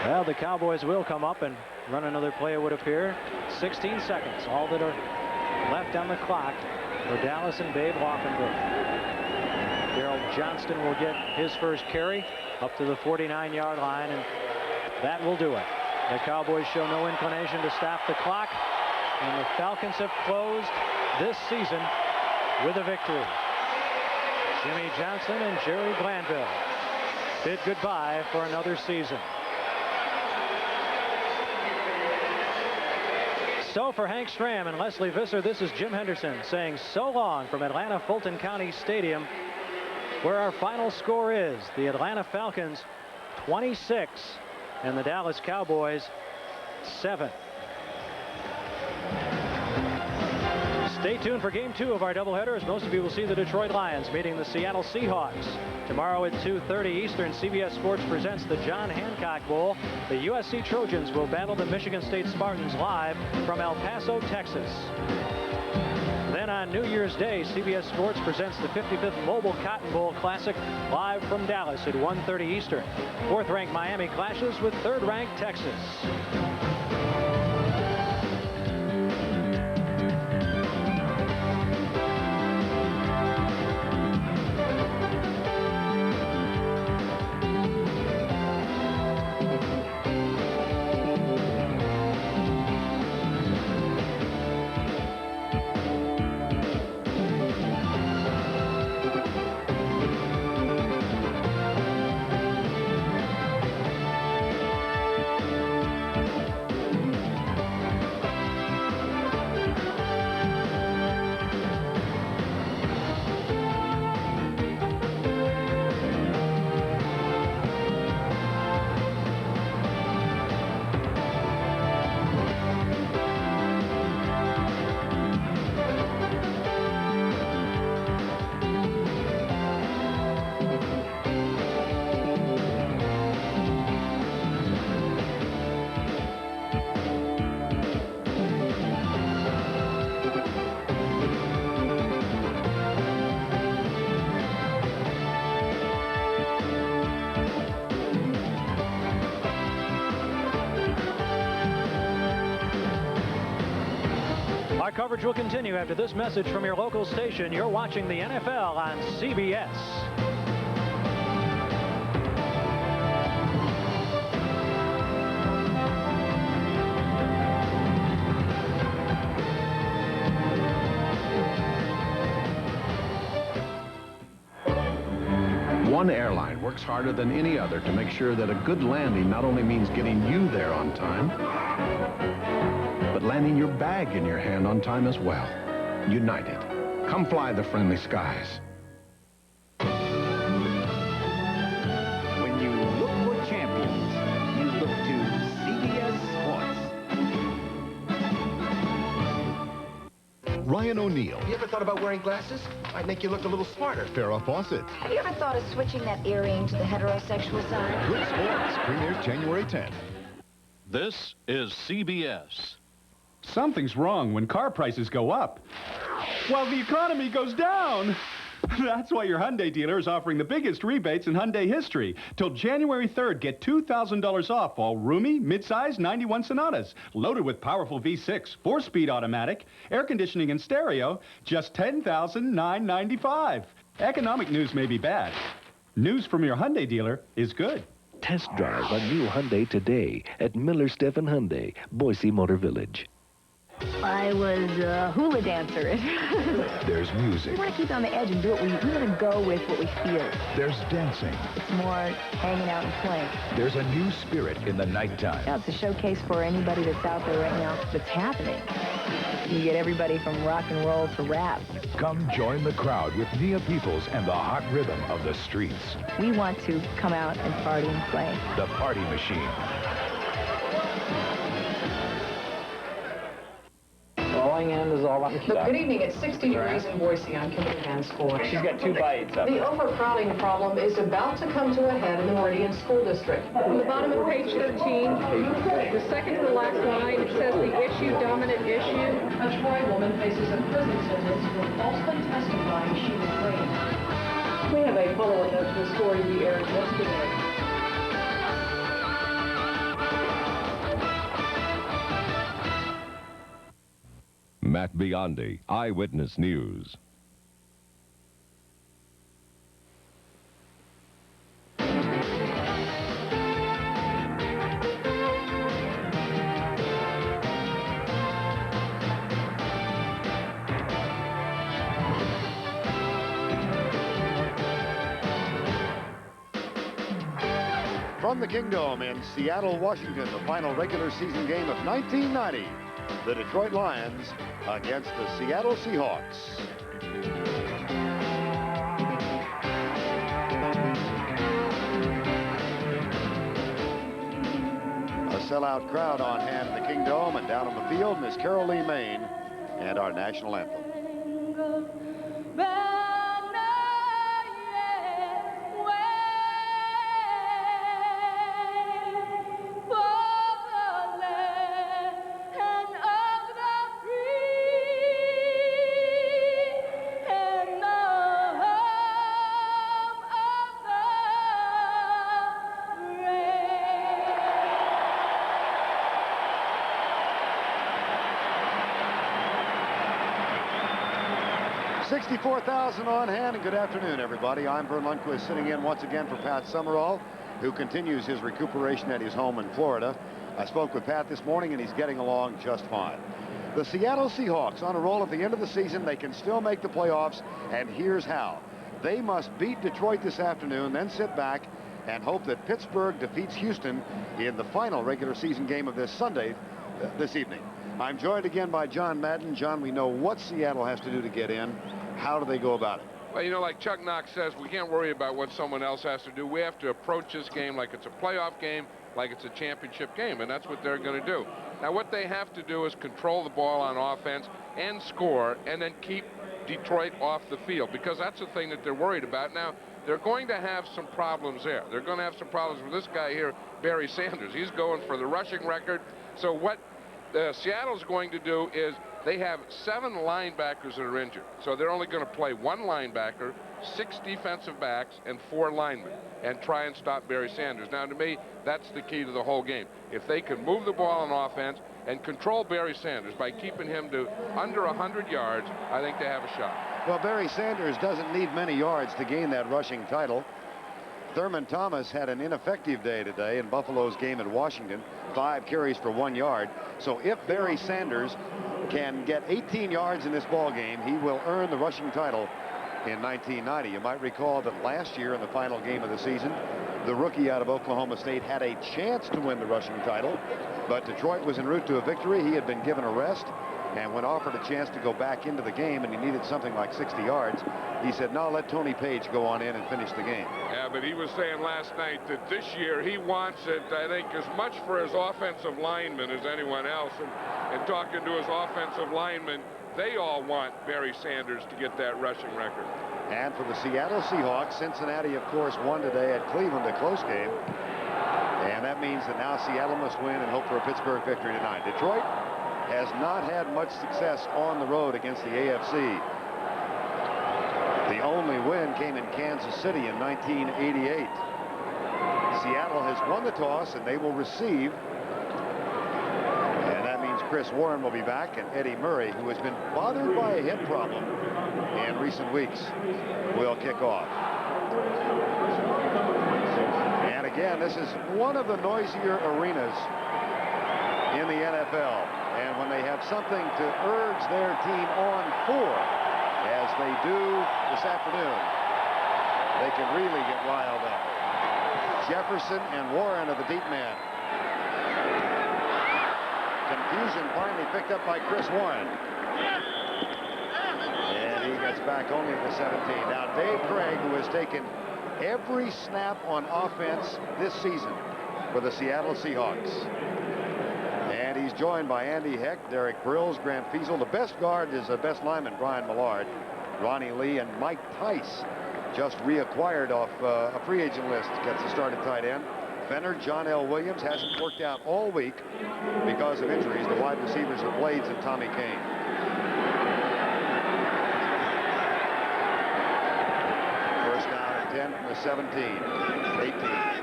Well, the Cowboys will come up and run another play, it would appear. 16 seconds, all that are left on the clock for Dallas and Babe Laufenberg. Gerald Johnston will get his first carry up to the 49-yard line, and that will do it. The Cowboys show no inclination to stop the clock, and the Falcons have closed this season with a victory. Jimmy Johnson and Jerry Glanville bid goodbye for another season. So for Hank Stram and Leslie Visser, this is Jim Henderson saying so long from Atlanta Fulton County Stadium, where our final score is the Atlanta Falcons 26 and the Dallas Cowboys 7. Stay tuned for game 2 of our doubleheader, as most of you will see the Detroit Lions meeting the Seattle Seahawks. Tomorrow at 2:30 Eastern, CBS Sports presents the John Hancock Bowl. The USC Trojans will battle the Michigan State Spartans live from El Paso, Texas. Then on New Year's Day, CBS Sports presents the 55th Mobile Cotton Bowl Classic live from Dallas at 1:30 Eastern. 4th-ranked Miami clashes with 3rd-ranked Texas. Our coverage will continue after this message from your local station. You're watching the NFL on CBS. One airline works harder than any other to make sure that a good landing not only means getting you there on time, but but landing your bag in your hand on time as well. United. Come fly the friendly skies. When you look for champions, you look to CBS Sports. Ryan O'Neal. You ever thought about wearing glasses? Might make you look a little smarter. Farrah Fawcett. Have you ever thought of switching that earring to the heterosexual side? Good Sports premieres January 10th. This is CBS. Something's wrong when car prices go up, while the economy goes down. That's why your Hyundai dealer is offering the biggest rebates in Hyundai history. Till January 3rd, get $2,000 off all roomy, midsize 91 Sonatas, loaded with powerful V6, 4-speed automatic, air conditioning and stereo, just $10,995. Economic news may be bad. News from your Hyundai dealer is good. Test drive a new Hyundai today at Miller Stephan Hyundai, Boise Motor Village. I was a hula dancer. There's music. We want to keep on the edge and do what we want to go with what we feel. There's dancing. It's more hanging out and playing. There's a new spirit in the nighttime. Yeah, it's a showcase for anybody that's out there right now that's happening. You get everybody from rock and roll to rap. Come join the crowd with Nia Peoples and the hot rhythm of the streets. We want to come out and party and play. The Party Machine. Rolling in is all on the Good evening. It's 60 degrees in Boise. I'm Kimberly Hansford. She's got 2 bites. The overcrowding problem is about to come to a head in the Meridian School District. On the bottom of page 13, the second to the last line, it says the issue, dominant issue. A Troy woman faces a prison sentence for falsely testifying she was raped. We have a follow-up to the story we aired yesterday. Matt Biondi, Eyewitness News. From the Kingdome in Seattle, Washington, the final regular season game of 1990. The Detroit Lions against the Seattle Seahawks. A sellout crowd on hand in the Kingdome, and down on the field, Miss Carol Lee Maine and our national anthem. $64,000 on hand, and good afternoon, everybody. I'm Vern Lundquist, sitting in once again for Pat Summerall, who continues his recuperation at his home in Florida. I spoke with Pat this morning, and he's getting along just fine. The Seattle Seahawks on a roll at the end of the season. They can still make the playoffs, and here's how. They must beat Detroit this afternoon, then sit back and hope that Pittsburgh defeats Houston in the final regular season game of this Sunday, this evening. I'm joined again by John Madden. John, we know what Seattle has to do to get in. How do they go about it? Well, you know, like Chuck Knox says, we can't worry about what someone else has to do. We have to approach this game like it's a playoff game, like it's a championship game, and that's what they're going to do. Now, what they have to do is control the ball on offense and score, and then keep Detroit off the field, because that's the thing that they're worried about. Now, they're going to have some problems there. They're going to have some problems with this guy here, Barry Sanders. He's going for the rushing record. So what Seattle's going to do is they have 7 linebackers that are injured. So they're only going to play 1 linebacker, 6 defensive backs, and 4 linemen, and try and stop Barry Sanders. Now, to me, that's the key to the whole game. If they can move the ball on offense and control Barry Sanders by keeping him to under 100 yards, I think they have a shot. Well, Barry Sanders doesn't need many yards to gain that rushing title. Thurman Thomas had an ineffective day today in Buffalo's game in Washington, 5 carries for 1 yard. So if Barry Sanders can get 18 yards in this ball game, he will earn the rushing title in 1990. You might recall that last year in the final game of the season, the rookie out of Oklahoma State, had a chance to win the rushing title, but Detroit was en route to a victory. He had been given a rest, and when offered a chance to go back into the game and he needed something like 60 yards, he said, no, let Tony Page go on in and finish the game. Yeah, but he was saying last night that this year he wants it, I think, as much for his offensive linemen as anyone else. And talking to his offensive linemen, they all want Barry Sanders to get that rushing record. And for the Seattle Seahawks, Cincinnati, of course, won today at Cleveland, a close game. And that means that now Seattle must win and hope for a Pittsburgh victory tonight. Detroit has not had much success on the road against the AFC. The only win came in Kansas City in 1988. Seattle has won the toss, and they will receive. And that means Chris Warren will be back, and Eddie Murray, who has been bothered by a hip problem in recent weeks, will kick off. And again, this is one of the noisier arenas in the NFL. And when they have something to urge their team on for, as they do this afternoon, they can really get riled up. Jefferson and Warren are the deep man. Confusion finally picked up by Chris Warren. And he gets back only to the 17. Now Dave Craig, who has taken every snap on offense this season for the Seattle Seahawks. And he's joined by Andy Heck, Derek Brills, Grant Fiesel. The best guard is the best lineman, Brian Millard, Ronnie Lee, and Mike Tice, just reacquired off a free agent list, gets the start at tight end. Fenner, John L. Williams hasn't worked out all week because of injuries. The wide receivers are Blades and Tommy Kane. First down at 10 from the 17, 18.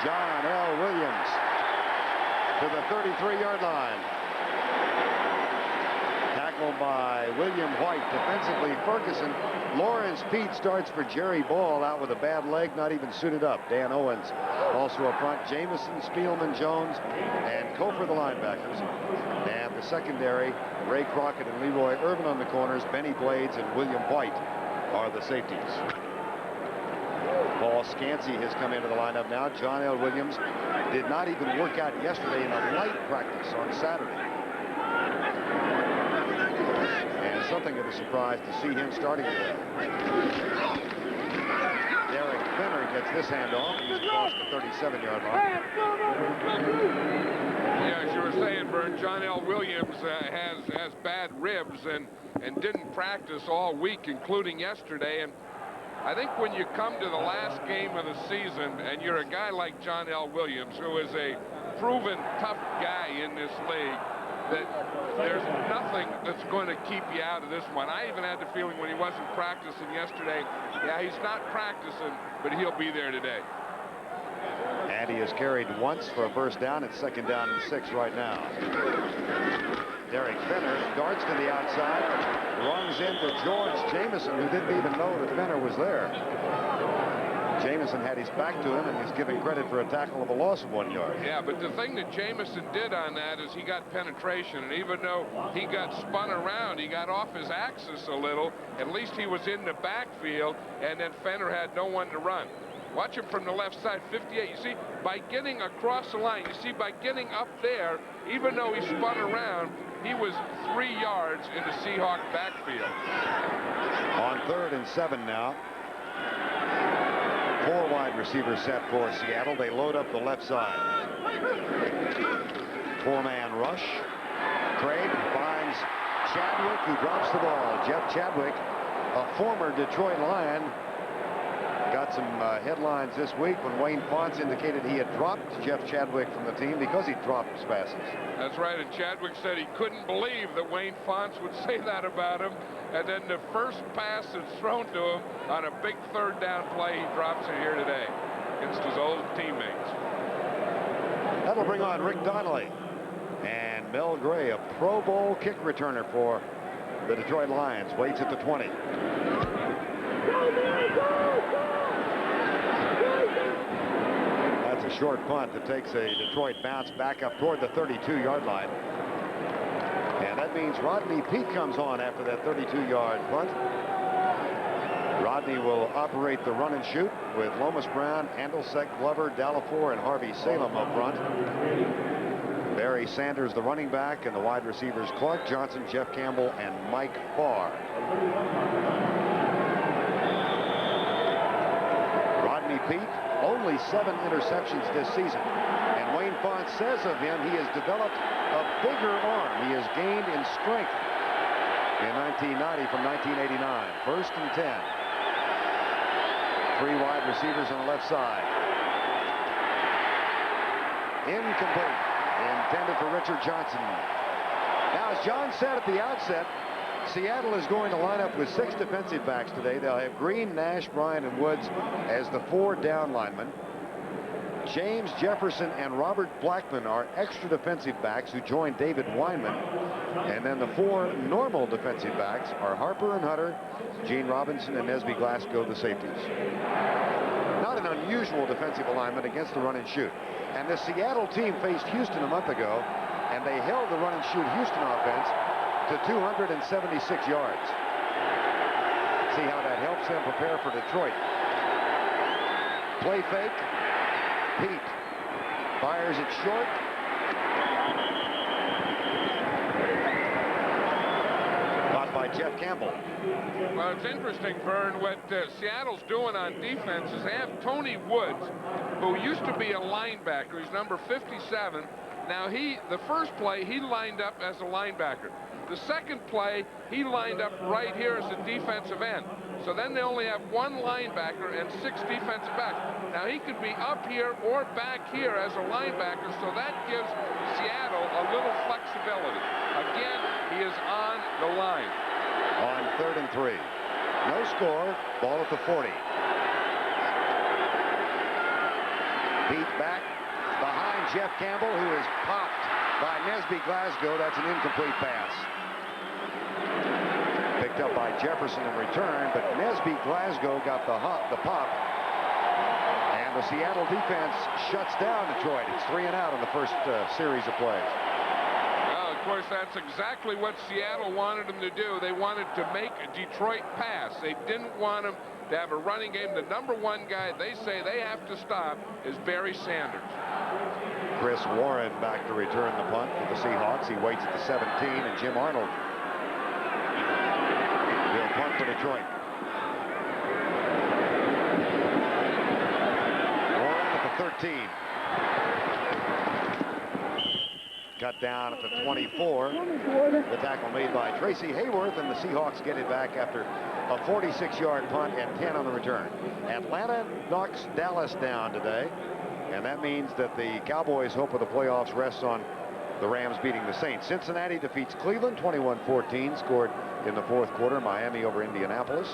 John L. Williams to the 33-yard line. Tackled by William White. Defensively, Ferguson. Lawrence Pete starts for Jerry Ball, out with a bad leg, not even suited up. Dan Owens also up front. Jameson, Spielman, Jones, and Kofor the linebackers. And the secondary, Ray Crockett and Leroy Irvin on the corners. Benny Blades and William White are the safeties. Paul Scansey has come into the lineup now. John L. Williams did not even work out yesterday in a light practice on Saturday. And something of a surprise to see him starting today. Derek Fenner gets this handoff. He's across the 37-yard line. Yeah, as you were saying, Vern, John L. Williams has bad ribs and didn't practice all week, including yesterday. And I think when you come to the last game of the season and you're a guy like John L. Williams, who is a proven tough guy in this league, that there's nothing that's going to keep you out of this one. I even had the feeling when he wasn't practicing yesterday, yeah, he's not practicing, but he'll be there today. And he has carried once for a first down. It's second down and 6 right now. Derek Fenner darts to the outside, runs into George Jameson, who didn't even know that Fenner was there. Jameson had his back to him, and he's giving credit for a tackle of a loss of 1 yard. Yeah, but the thing that Jameson did on that is he got penetration, and even though he got spun around, he got off his axis a little. At least he was in the backfield, and then Fenner had no one to run. Watch him from the left side, 58. You see, by getting across the line, you see, by getting up there, even though he spun around, he was 3 yards in the Seahawk backfield. On 3rd and 7 now. 4 wide receivers set for Seattle. They load up the left side. 4-man rush. Craig finds Chadwick, who drops the ball. Jeff Chadwick, a former Detroit Lion, got some headlines this week when Wayne Fonts indicated he had dropped Jeff Chadwick from the team because he dropped his passes. That's right, and Chadwick said he couldn't believe that Wayne Fonts would say that about him. And then the first pass that's thrown to him on a big 3rd down play, he drops it here today against his old teammates. That'll bring on Rick Donnelly. And Mel Gray, a Pro Bowl kick returner for the Detroit Lions, waits at the 20. That's a short punt that takes a Detroit bounce back up toward the 32-yard line. And that means Rodney Peete comes on after that 32-yard punt. Rodney will operate the run and shoot with Lomas Brown, Andelsek, Glover, Dallafour, and Harvey Salem up front. Barry Sanders, the running back, and the wide receivers Clark Johnson, Jeff Campbell, and Mike Farr. Rodney Peete, only 7 interceptions this season. And Wayne Font says of him, he has developed a bigger arm. He has gained in strength in 1990 from 1989. 1st and 10. 3 wide receivers on the left side. Incomplete. Intended for Richard Johnson. Now, as John said at the outset, Seattle is going to line up with 6 defensive backs today. They'll have Green, Nash, Bryan, and Woods as the 4 down linemen. James Jefferson and Robert Blackman are extra defensive backs who join David Weinman. And then the 4 normal defensive backs are Harper and Hunter, Gene Robinson, and Nesby Glasgow, the safeties. Not an unusual defensive alignment against the run and shoot. And the Seattle team faced Houston a month ago, and they held the run and shoot Houston offense to 276 yards. See how that helps them prepare for Detroit. Play fake. Peete fires it short. Caught by Jeff Campbell. Well, it's interesting, Vern, what Seattle's doing on defense is they have Tony Woods, who used to be a linebacker. He's number 57. Now, the first play, he lined up as a linebacker. The second play, he lined up right here as a defensive end. So then they only have 1 linebacker and 6 defensive backs. Now, he could be up here or back here as a linebacker, so that gives Seattle a little flexibility. Again, he is on the line. On 3rd and 3. No score. Ball at the 40. Peete back behind Jeff Campbell, who is popped by Nesby Glasgow. That's an incomplete pass. Picked up by Jefferson in return, but Nesby Glasgow got the pop. And the Seattle defense shuts down Detroit. It's 3 and out on the first series of plays. Well, of course, that's exactly what Seattle wanted them to do. They wanted to make Detroit pass. They didn't want them to have a running game. The number 1 guy they say they have to stop is Barry Sanders. Chris Warren back to return the punt for the Seahawks. He waits at the 17, and Jim Arnold will punt for Detroit. Warren at the 13. Cut down at the 24. The tackle made by Tracy Hayworth, and the Seahawks get it back after a 46-yard punt and 10 on the return. Atlanta knocks Dallas down today, and that means that the Cowboys' hope of the playoffs rests on the Rams beating the Saints. Cincinnati defeats Cleveland 21-14, scored in the 4th quarter. Miami over Indianapolis.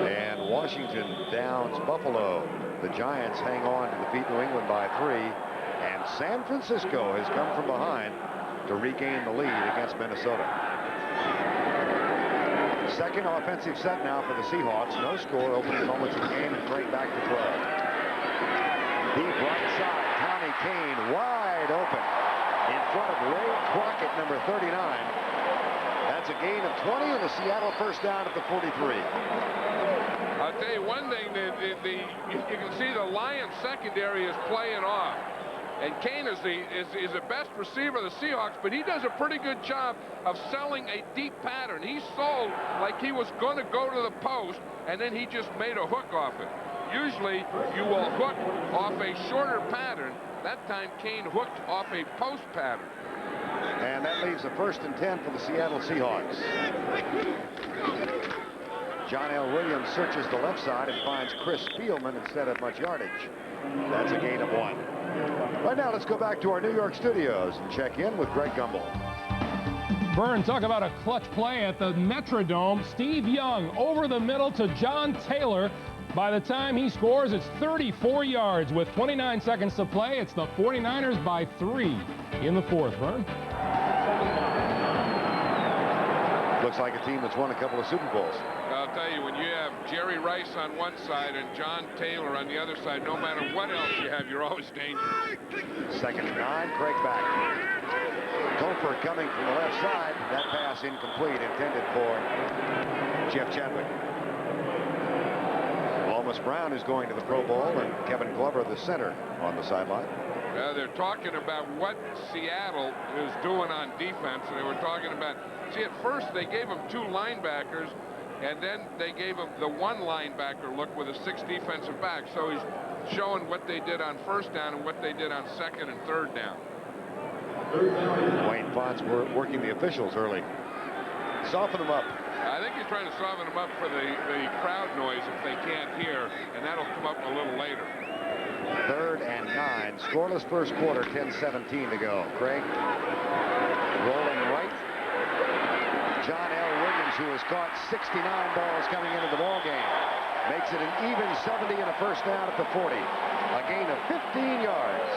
And Washington downs Buffalo. The Giants hang on to defeat New England by 3. And San Francisco has come from behind to regain the lead against Minnesota. Second offensive set now for the Seahawks. No score, opening moments of the game, and Craig back to throw. Deep right side, Tommy Kane wide open in front of Ray Crockett, number 39. That's a gain of 20, and the Seattle first down at the 43. I'll tell you one thing, you can see the Lions secondary is playing off. And Kane is the best receiver of the Seahawks, but he does a pretty good job of selling a deep pattern. He sold like he was going to go to the post, and then he just made a hook off it. Usually, you will hook off a shorter pattern. That time, Kane hooked off a post pattern. And that leaves a 1st and 10 for the Seattle Seahawks. John L. Williams searches the left side and finds Chris Spielman instead of much yardage. That's a gain of 1. Right now, let's go back to our New York studios and check in with Greg Gumbel. Vern, talk about a clutch play at the Metrodome. Steve Young over the middle to John Taylor. By the time he scores, it's 34 yards. With 29 seconds to play, it's the 49ers by 3 in the 4th, Vern. Looks like a team that's won a couple of Super Bowls. I'll tell you, when you have Jerry Rice on one side and John Taylor on the other side, no matter what else you have, you're always dangerous. 2nd and 9, Craig back. Topher coming from the left side. That pass incomplete, intended for Jeff Chadwick. Lomas Brown is going to the Pro Bowl, and Kevin Glover, the center, on the sideline. They're talking about what Seattle is doing on defense. They were talking about, see, at first they gave him 2 linebackers, and then they gave him the 1 linebacker look with a 6 defensive back. So he's showing what they did on first down and what they did on second and third down. Wayne Fonts working the officials early. Soften them up. I think he's trying to soften them up for the crowd noise if they can't hear, and that'll come up a little later. 3rd and 9. Scoreless first quarter, 10:17 to go. Craig rolling right. John L. Williams, who has caught 69 balls coming into the ball game, makes it an even 70 and a first down at the 40. A gain of 15 yards.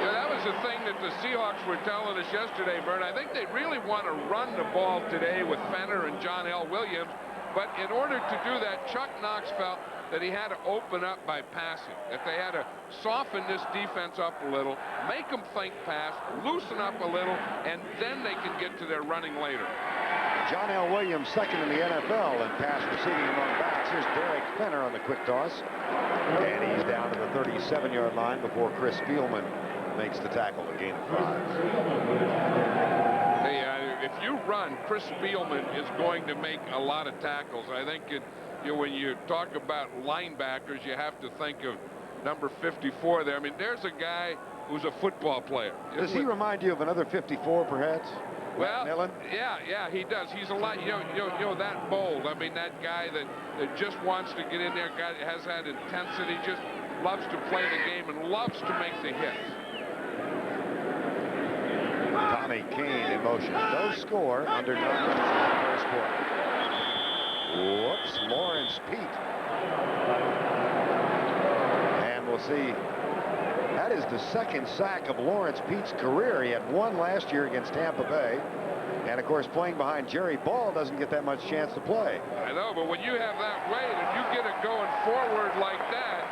Yeah, that was the thing that the Seahawks were telling us yesterday, Bert. I think they really want to run the ball today with Fenner and John L. Williams. But in order to do that, Chuck Knox felt that he had to open up by passing, that they had to soften this defense up a little, make them think pass, loosen up a little, and then they can get to their running later. John L. Williams, second in the NFL in pass receiving among backs. Here's Derek Fenner on the quick toss. And he's down to the 37-yard line before Chris Spielman makes the tackle, a gain of 5. Hey, if you run, Chris Spielman is going to make a lot of tackles. I think when you talk about linebackers, you have to think of number 54 there. I mean, there's a guy who's a football player. Does he remind you of another 54, perhaps? Well, yeah, he does. He's a lot, that bold. I mean, that guy that just wants to get in there, guy that has that intensity, just loves to play the game and loves to make the hits. Tommy Kane in motion. No score under 9 minutes in the first quarter. Whoops, Lawrence Pete. And we'll see. That is the 2nd sack of Lawrence Pete's career. He had 1 last year against Tampa Bay. And, of course, playing behind Jerry Ball doesn't get that much chance to play. I know, but when you have that weight and you get it going forward like that,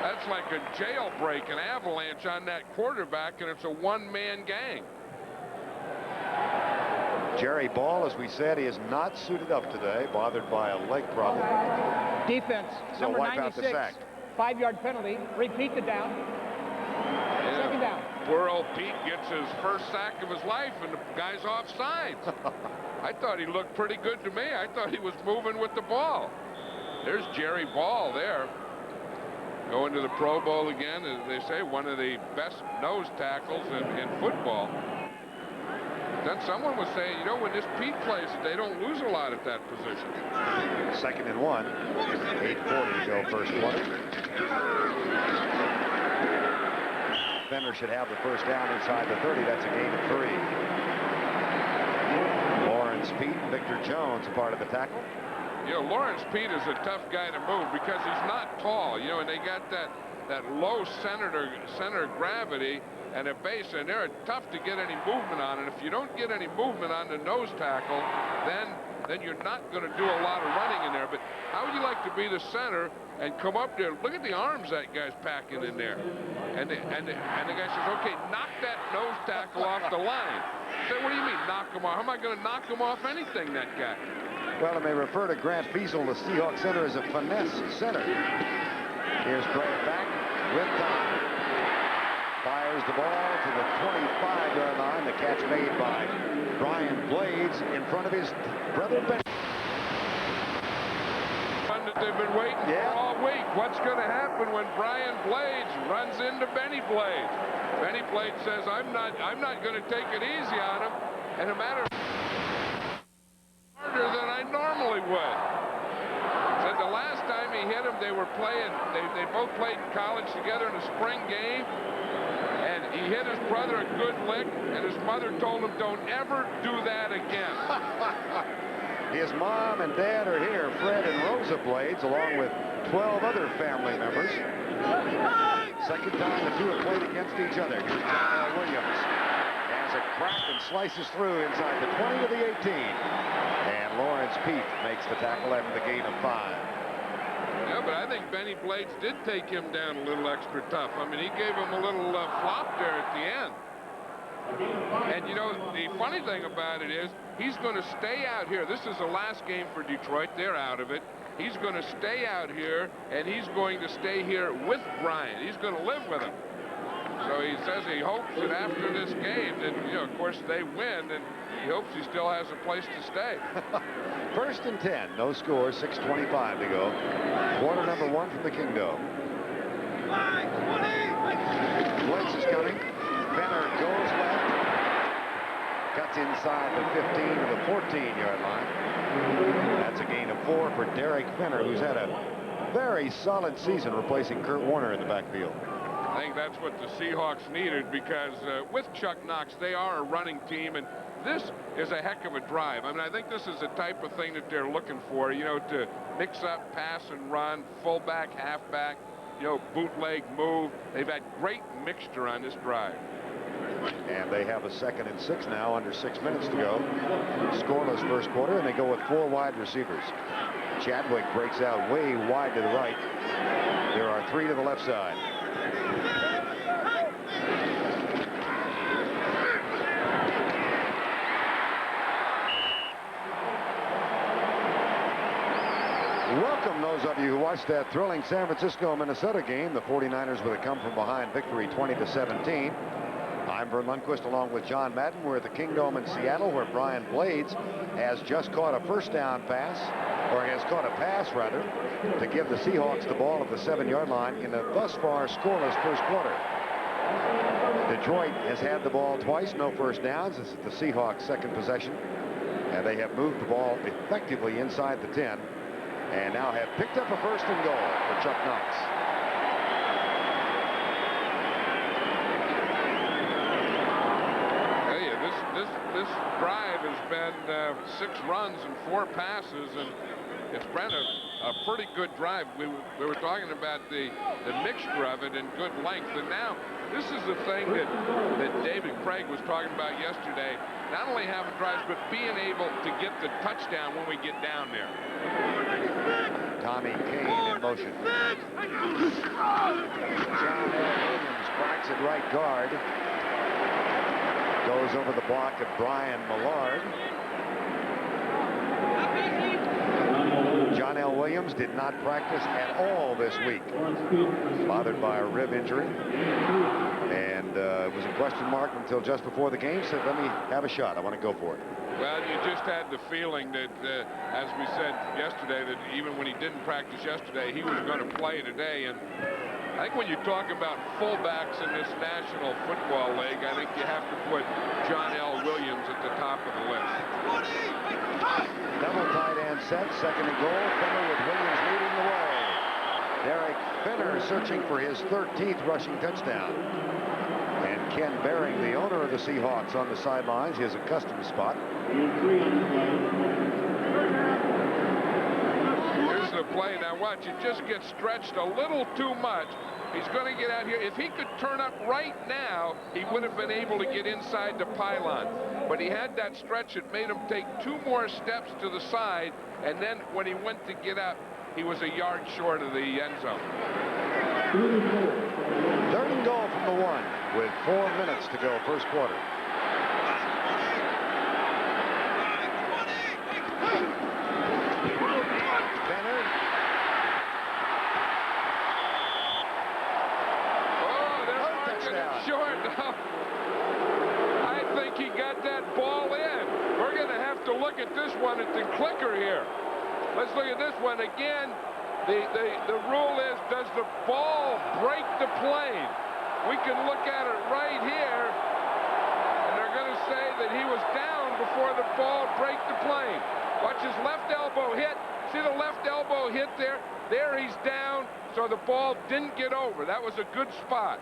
that's like a jailbreak, an avalanche on that quarterback, and it's a one-man gang. Jerry Ball, as we said, he is not suited up today, bothered by a leg problem. Defense, So number wipe out the 96, sack. 5-yard penalty. Repeat the down. Yeah. Second down. Poor old Pete gets his first sack of his life, and the guy's offside. I thought he looked pretty good to me. I thought he was moving with the ball. There's Jerry Ball there. Going to the Pro Bowl again, as they say, one of the best nose tackles in football. Then someone was saying, when this Pete plays, they don't lose a lot at that position. 2nd and 1. 8:40 to go first quarter. Fenner should have the first down inside the 30. That's a gain of 3. Lawrence Pete and Victor Jones a part of the tackle. Lawrence Pete is a tough guy to move because he's not tall, and they got that low center of gravity and a base, and they're tough to get any movement on. And if you don't get any movement on the nose tackle, then you're not going to do a lot of running in there. But how would you like to be the center and come up there? Look at the arms that guy's packing in there. And the guy says, okay, knock that nose tackle off the line. I said, what do you mean knock him off? How am I going to knock him off anything, that guy? Well, and they refer to Grant Fiesel, the Seahawks center, as a finesse center. Here's Craig back with time. Fires the ball to the 25-yard line. The catch made by Brian Blades in front of his brother Ben. One that they've been waiting for all week. What's going to happen when Brian Blades runs into Benny Blades? Benny Blades says, I'm not going to take it easy on him. And a matter of harder than I normally would. Said the last time he hit him, they were playing, they both played in college together in a spring game. And he hit his brother a good lick, and his mother told him, don't ever do that again. His mom and dad are here, Fred and Rosa Blades, along with 12 other family members. Second time the two have played against each other. Here's John L. Williams. Has a crack and slices through inside the 20 to the 18. And Lawrence Pete makes the tackle after the gain of 5. Yeah, but I think Benny Blades did take him down a little extra tough. I mean, he gave him a little flop there at the end. And, you know, the funny thing about it is he's going to stay out here. This is the last game for Detroit. They're out of it. He's going to stay out here, and he's going to stay here with Brian. He's going to live with him. So he says he hopes that after this game that, you know, of course, they win, and he hopes he still has a place to stay. 1st and 10, no score, 6:25 to go. Quarter number 1 from the Kingdom. Blitz is coming. Fenner goes left. Cuts inside the 15 to the 14-yard line. That's a gain of 4 for Derek Fenner, who's had a very solid season replacing Kurt Warner in the backfield. I think that's what the Seahawks needed, because with Chuck Knox, they are a running team, and this is a heck of a drive. I mean, I think this is the type of thing that they're looking for, you know, to mix up pass and run, fullback, halfback, you know, bootleg, move. They've had great mixture on this drive. And they have a 2nd and 6 now, under 6 minutes to go. Scoreless first quarter, and they go with 4 wide receivers. Chadwick breaks out way wide to the right. There are 3 to the left side. Welcome those of you who watched that thrilling San Francisco-Minnesota game. The 49ers with a come-from-behind victory 20-17. I'm Vern Lundquist along with John Madden. We're at the Kingdome in Seattle, where Brian Blades has just caught a first down pass, or has caught a pass rather, to give the Seahawks the ball at the 7-yard line in a thus far scoreless first quarter. Detroit has had the ball twice, no first downs. This is the Seahawks' 2nd possession, and they have moved the ball effectively inside the 10, and now have picked up a 1st and goal for Chuck Knox. This drive has been 6 runs and 4 passes, and it's been a pretty good drive. We were talking about the mixture of it and good length, and now this is the thing that David Craig was talking about yesterday. Not only having drives, but being able to get the touchdown when we get down there. Tommy Kane in motion. John Williams cracks at right guard. Goes over the block of Brian Millard. John L. Williams did not practice at all this week, bothered by a rib injury, and it was a question mark until just before the game. Said, let me have a shot. I want to go for it. Well, you just had the feeling that, as we said yesterday, that even when he didn't practice yesterday, he was going to play today. And I think when you talk about fullbacks in this National Football League, I think you have to put John L. Williams at the top of the list. Double tight end set, 2nd and goal. Fenner with Williams leading the way. Derek Fenner searching for his 13th rushing touchdown. And Ken Behring, the owner of the Seahawks, on the sidelines, his accustomed spot. Here's the play. Now watch, it just gets stretched a little too much. He's going to get out here. If he could turn up right now, he would have been able to get inside the pylon. But he had that stretch. It made him take 2 more steps to the side. And then when he went to get up, he was a yard short of the end zone. 3rd and goal from the 1 with 4 minutes to go, first quarter. Fenner. Short. I think he got that ball in. We're going to have to look at this one at the clicker here. Let's look at this one again. The rule is, does the ball break the plane? We can look at it right here, and they're going to say that he was down before the ball break the plane. Watch his left elbow hit. See the left elbow hit there? There he's down, so the ball didn't get over. That was a good spot.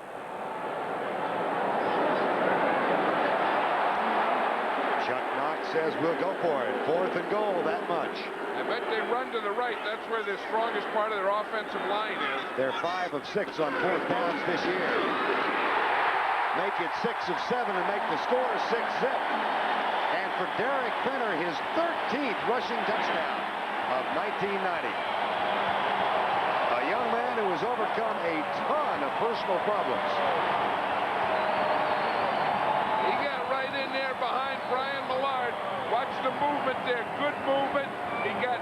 Chuck Knox says we'll go for it. 4th and goal, that much. I bet they run to the right. That's where the strongest part of their offensive line is. They're 5 of 6 on 4th downs this year. Make it 6 of 7 and make the score 6-zip. And for Derek Fenner, his 13th rushing touchdown of 1990. A young man who has overcome a ton of personal problems. He got behind Brian Millard. Watch the movement there. Good movement. He got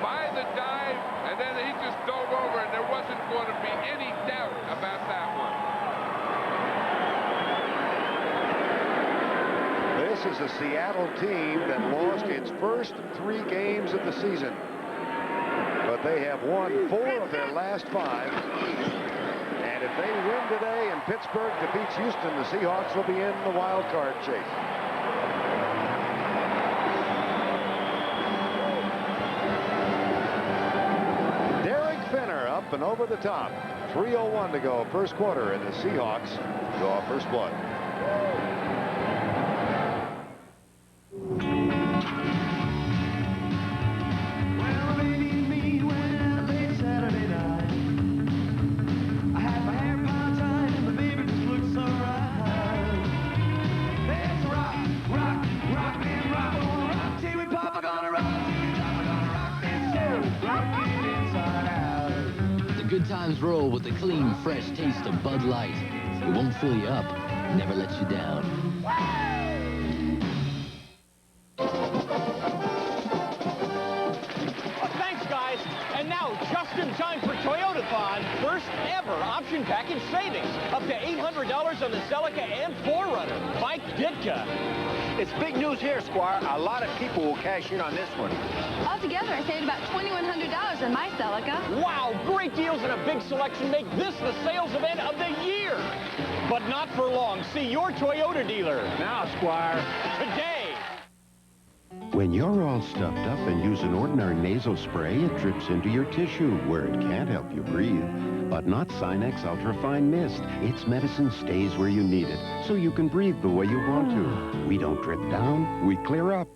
by the dive, and then he just dove over, and there wasn't going to be any doubt about that one. This is a Seattle team that lost its first 3 games of the season. But they have won 4 of their last 5. And if they win today and Pittsburgh defeats Houston, the Seahawks will be in the wild card chase. Derek Finner up and over the top. 3:01 to go, first quarter, and the Seahawks draw first blood. Roll with the clean, fresh taste of Bud Light. It won't fill you up, never lets you down. Thanks, guys. And now, just in time for Toyotathon, first ever option package savings. Up to $800 on the Celica and 4Runner. Mike Ditka. It's big news here, Squire. A lot of people will cash in on this one. Altogether, I saved about $2,100 on my Celica. Wow, great deals and a big selection make this the sales event of the year. But not for long. See your Toyota dealer. Now, Squire. Today. When you're all stuffed up and use an ordinary nasal spray, it drips into your tissue where it can't help you breathe. But not Sinex Ultrafine Mist. Its medicine stays where you need it, so you can breathe the way you want to. We don't drip down, we clear up.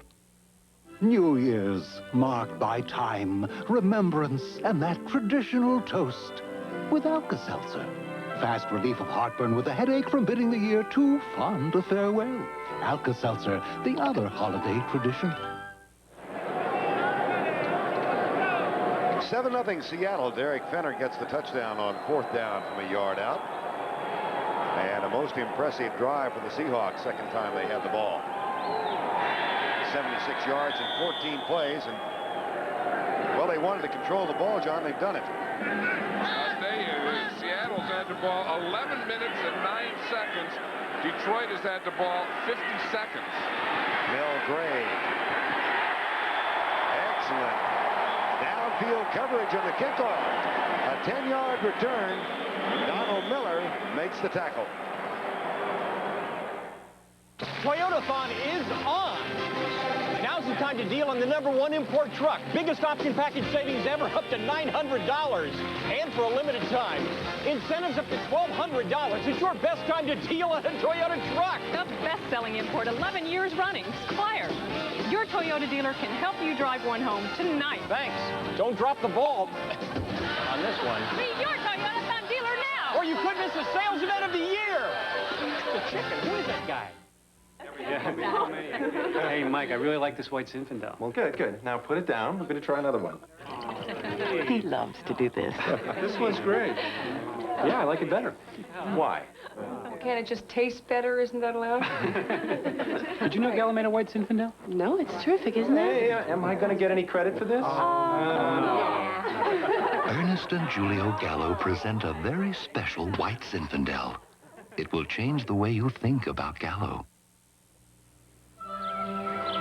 New Year's, marked by time, remembrance, and that traditional toast with Alka-Seltzer. Fast relief of heartburn with a headache from bidding the year too fond a farewell. Alka-Seltzer, the other holiday tradition. 7-0 Seattle. Derek Finner gets the touchdown on 4th down from a yard out. And a most impressive drive for the Seahawks, second time they had the ball. 76 yards in 14 plays, and well, they wanted to control the ball, John. They've done it. I'll tell you, Seattle's had the ball 11 minutes and 9 seconds. Detroit has had the ball 50 seconds. Bill Gray. Excellent. Downfield coverage on the kickoff. A 10-yard return. Donald Miller makes the tackle. Toyotathon is on. Now's the time to deal on the #1 import truck. Biggest option package savings ever, up to $900. And for a limited time, incentives up to $1,200. It's your best time to deal on a Toyota truck. The best-selling import 11 years running. Squire, your Toyota dealer can help you drive one home tonight. Thanks. Don't drop the ball on this one. Be your Toyotathon dealer now. Or you could miss the sales event of the year. The chicken. Who is that guy? Hey, Mike, I really like this white Zinfandel. Well, good, good. Now put it down. We're going to try another one. He loves to do this. This one's great. Yeah, I like it better. Why? Well, can't it just taste better? Isn't that allowed? Did you know Gallo made a white Zinfandel? No, it's terrific, isn't it? Hey, am I going to get any credit for this? Ernest and Julio Gallo present a very special white Zinfandel. It will change the way you think about Gallo.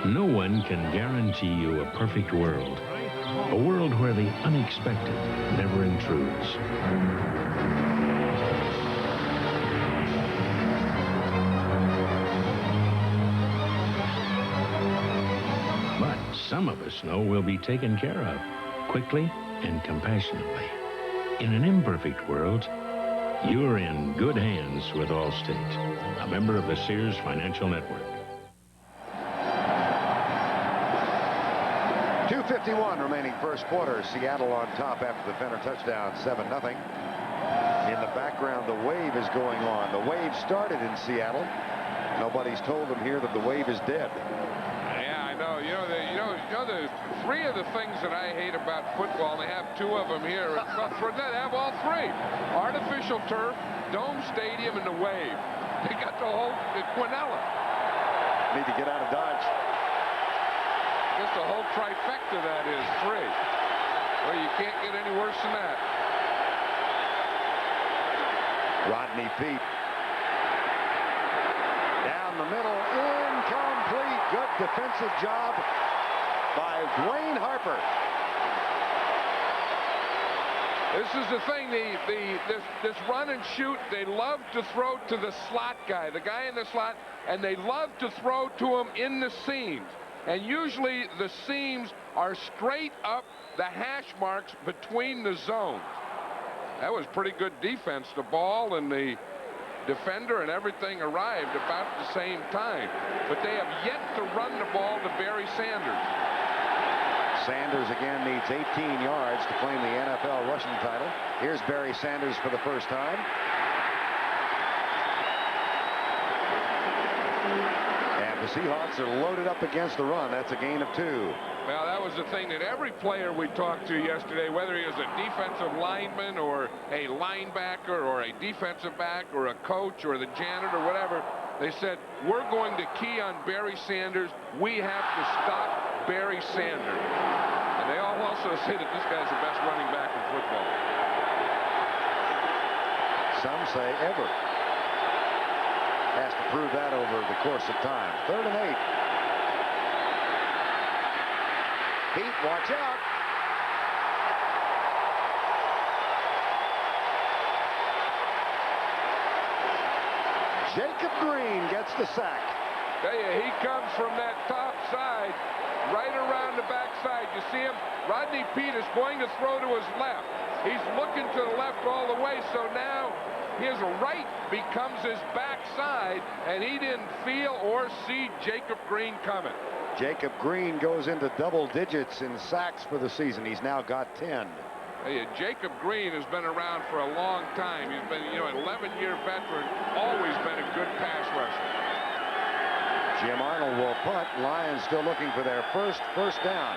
No one can guarantee you a perfect world. A world where the unexpected never intrudes. But some of us know we'll be taken care of quickly and compassionately. In an imperfect world, you're in good hands with Allstate, a member of the Sears Financial Network. 2:51 remaining first quarter. Seattle on top after the Fenner touchdown, 7-0. In the background, the wave is going on. The wave started in Seattle. Nobody's told them here that the wave is dead. Yeah, I know. You know the three of the things that I hate about football, they have two of them here. Well, for that, have all three. Artificial turf, dome stadium, and the wave. They got the whole Quinella. need to get out of Dodge. Just the whole trifecta that is 3. Well, you can't get any worse than that. Rodney Peete. Down the middle, incomplete. Good defensive job by Dwayne Harper. This is the thing, this run and shoot, they love to throw to the slot guy, the guy in the slot, and they love to throw to him in the seams. And usually the seams are straight up the hash marks between the zones. That was pretty good defense. The ball and the defender and everything arrived about the same time. But they have yet to run the ball to Barry Sanders. Sanders again needs 18 yards to claim the NFL rushing title. Here's Barry Sanders for the first time. And the Seahawks are loaded up against the run. That's a gain of 2. Well, that was the thing that every player we talked to yesterday, whether he was a defensive lineman or a linebacker or a defensive back or a coach or the janitor or whatever, they said, we're going to key on Barry Sanders. We have to stop Barry Sanders. And they all also say that this guy's the best running back in football. Some say ever. Has to prove that over the course of time. 3rd and 8. Peete, watch out. Jacob Green gets the sack. Tell you, he comes from that top side, right around the backside. You see him? Rodney Peete is going to throw to his left. He's looking to the left all the way, so now his right becomes his backside, and he didn't feel or see Jacob Green coming. Jacob Green goes into double digits in sacks for the season. He's now got 10. Hey, Jacob Green has been around for a long time. He's been, an 11-year veteran, always been a good pass rusher. Jim Arnold will punt. Lions still looking for their first down.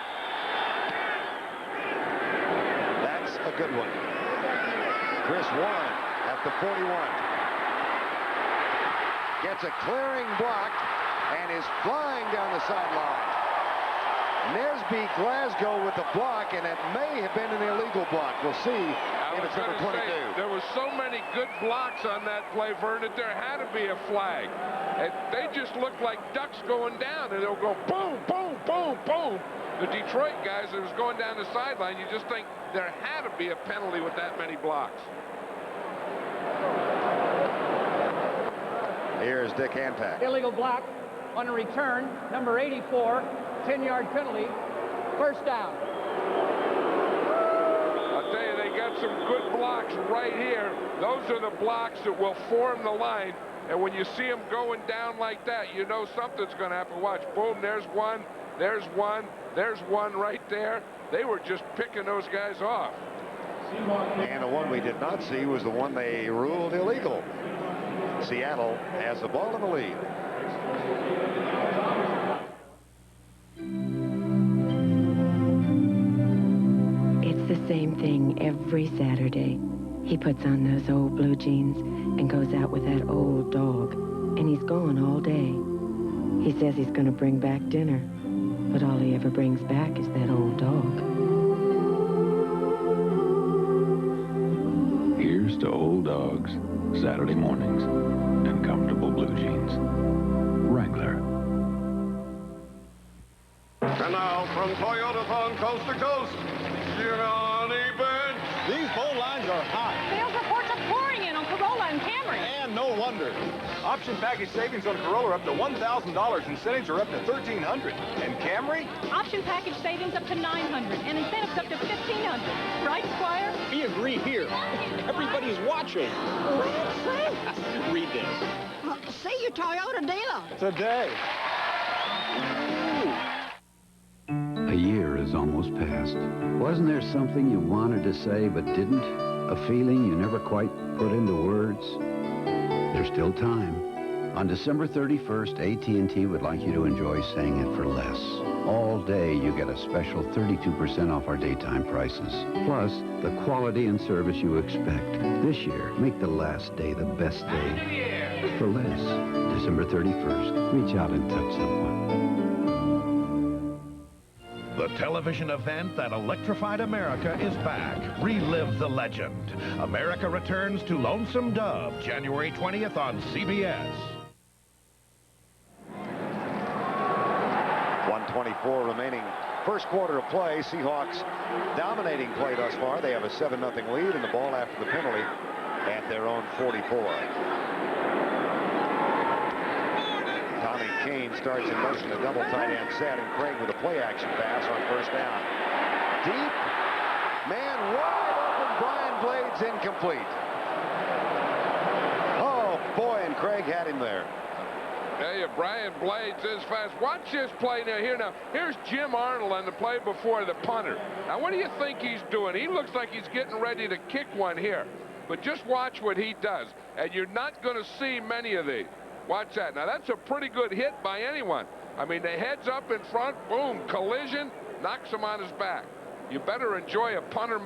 That's a good one. Chris Warren at the 41. Gets a clearing block and is flying down the sideline. Nesby Glasgow with the block, and it may have been an illegal block. We'll see if it's number 22. There were so many good blocks on that play, Vern, that there had to be a flag. And they just looked like ducks going down, and they'll go boom, boom, boom, boom. The Detroit guys that was going down the sideline, you just think there had to be a penalty with that many blocks. Here's Dick Hanpak. Illegal block on a return, number 84, 10-yard penalty, first down. I'll tell you, they got some good blocks right here. Those are the blocks that will form the line. And when you see them going down like that, you know something's going to happen. Watch, boom, there's one, there's one, there's one right there. They were just picking those guys off. And the one we did not see was the one they ruled illegal. Seattle has the ball in the lead. It's the same thing every Saturday. He puts on those old blue jeans and goes out with that old dog, and he's gone all day. He says he's going to bring back dinner, but all he ever brings back is that old dog. Here's to old dogs, Saturday mornings, and comfortable blue jeans. Wrangler. And now from Toyotathon Coast to Coast, Johnny Bench. These phone lines are hot. Sales reports are pouring in on Corolla and Camry. And no wonder. Option package savings on Corolla are up to $1,000. Incentives are up to $1,300. And Camry? Option package savings up to $900 and incentives up to $1,500. Right, Squire? We agree here. Everybody's watching. Read this. See your Toyota dealer. Today. A year is almost past. Wasn't there something you wanted to say but didn't? A feeling you never quite put into words? There's still time. On December 31st, AT&T would like you to enjoy saying it for less. All day, you get a special 32% off our daytime prices. Plus, the quality and service you expect. This year, make the last day the best day for less. December 31st. Reach out and touch someone. The television event that electrified America is back. Relive the legend. America returns to Lonesome Dove, January 20th on CBS. 1:24 remaining. First quarter of play. Seahawks dominating play thus far. They have a 7-0 lead, and the ball after the penalty at their own 44. Tommy Kane starts in motion, a double tight end set, and Craig with a play action pass on first down. Deep, man wide open, Brian Blades incomplete. Oh boy, and Craig had him there. There you, Brian Blades is fast. Watch this play now. Here's Jim Arnold on the play before, the punter. Now, what do you think he's doing? He looks like he's getting ready to kick one here. But just watch what he does, and you're not going to see many of these. Watch that. Now, that's a pretty good hit by anyone. I mean, the head's up in front, boom, collision, knocks him on his back. You better enjoy a punter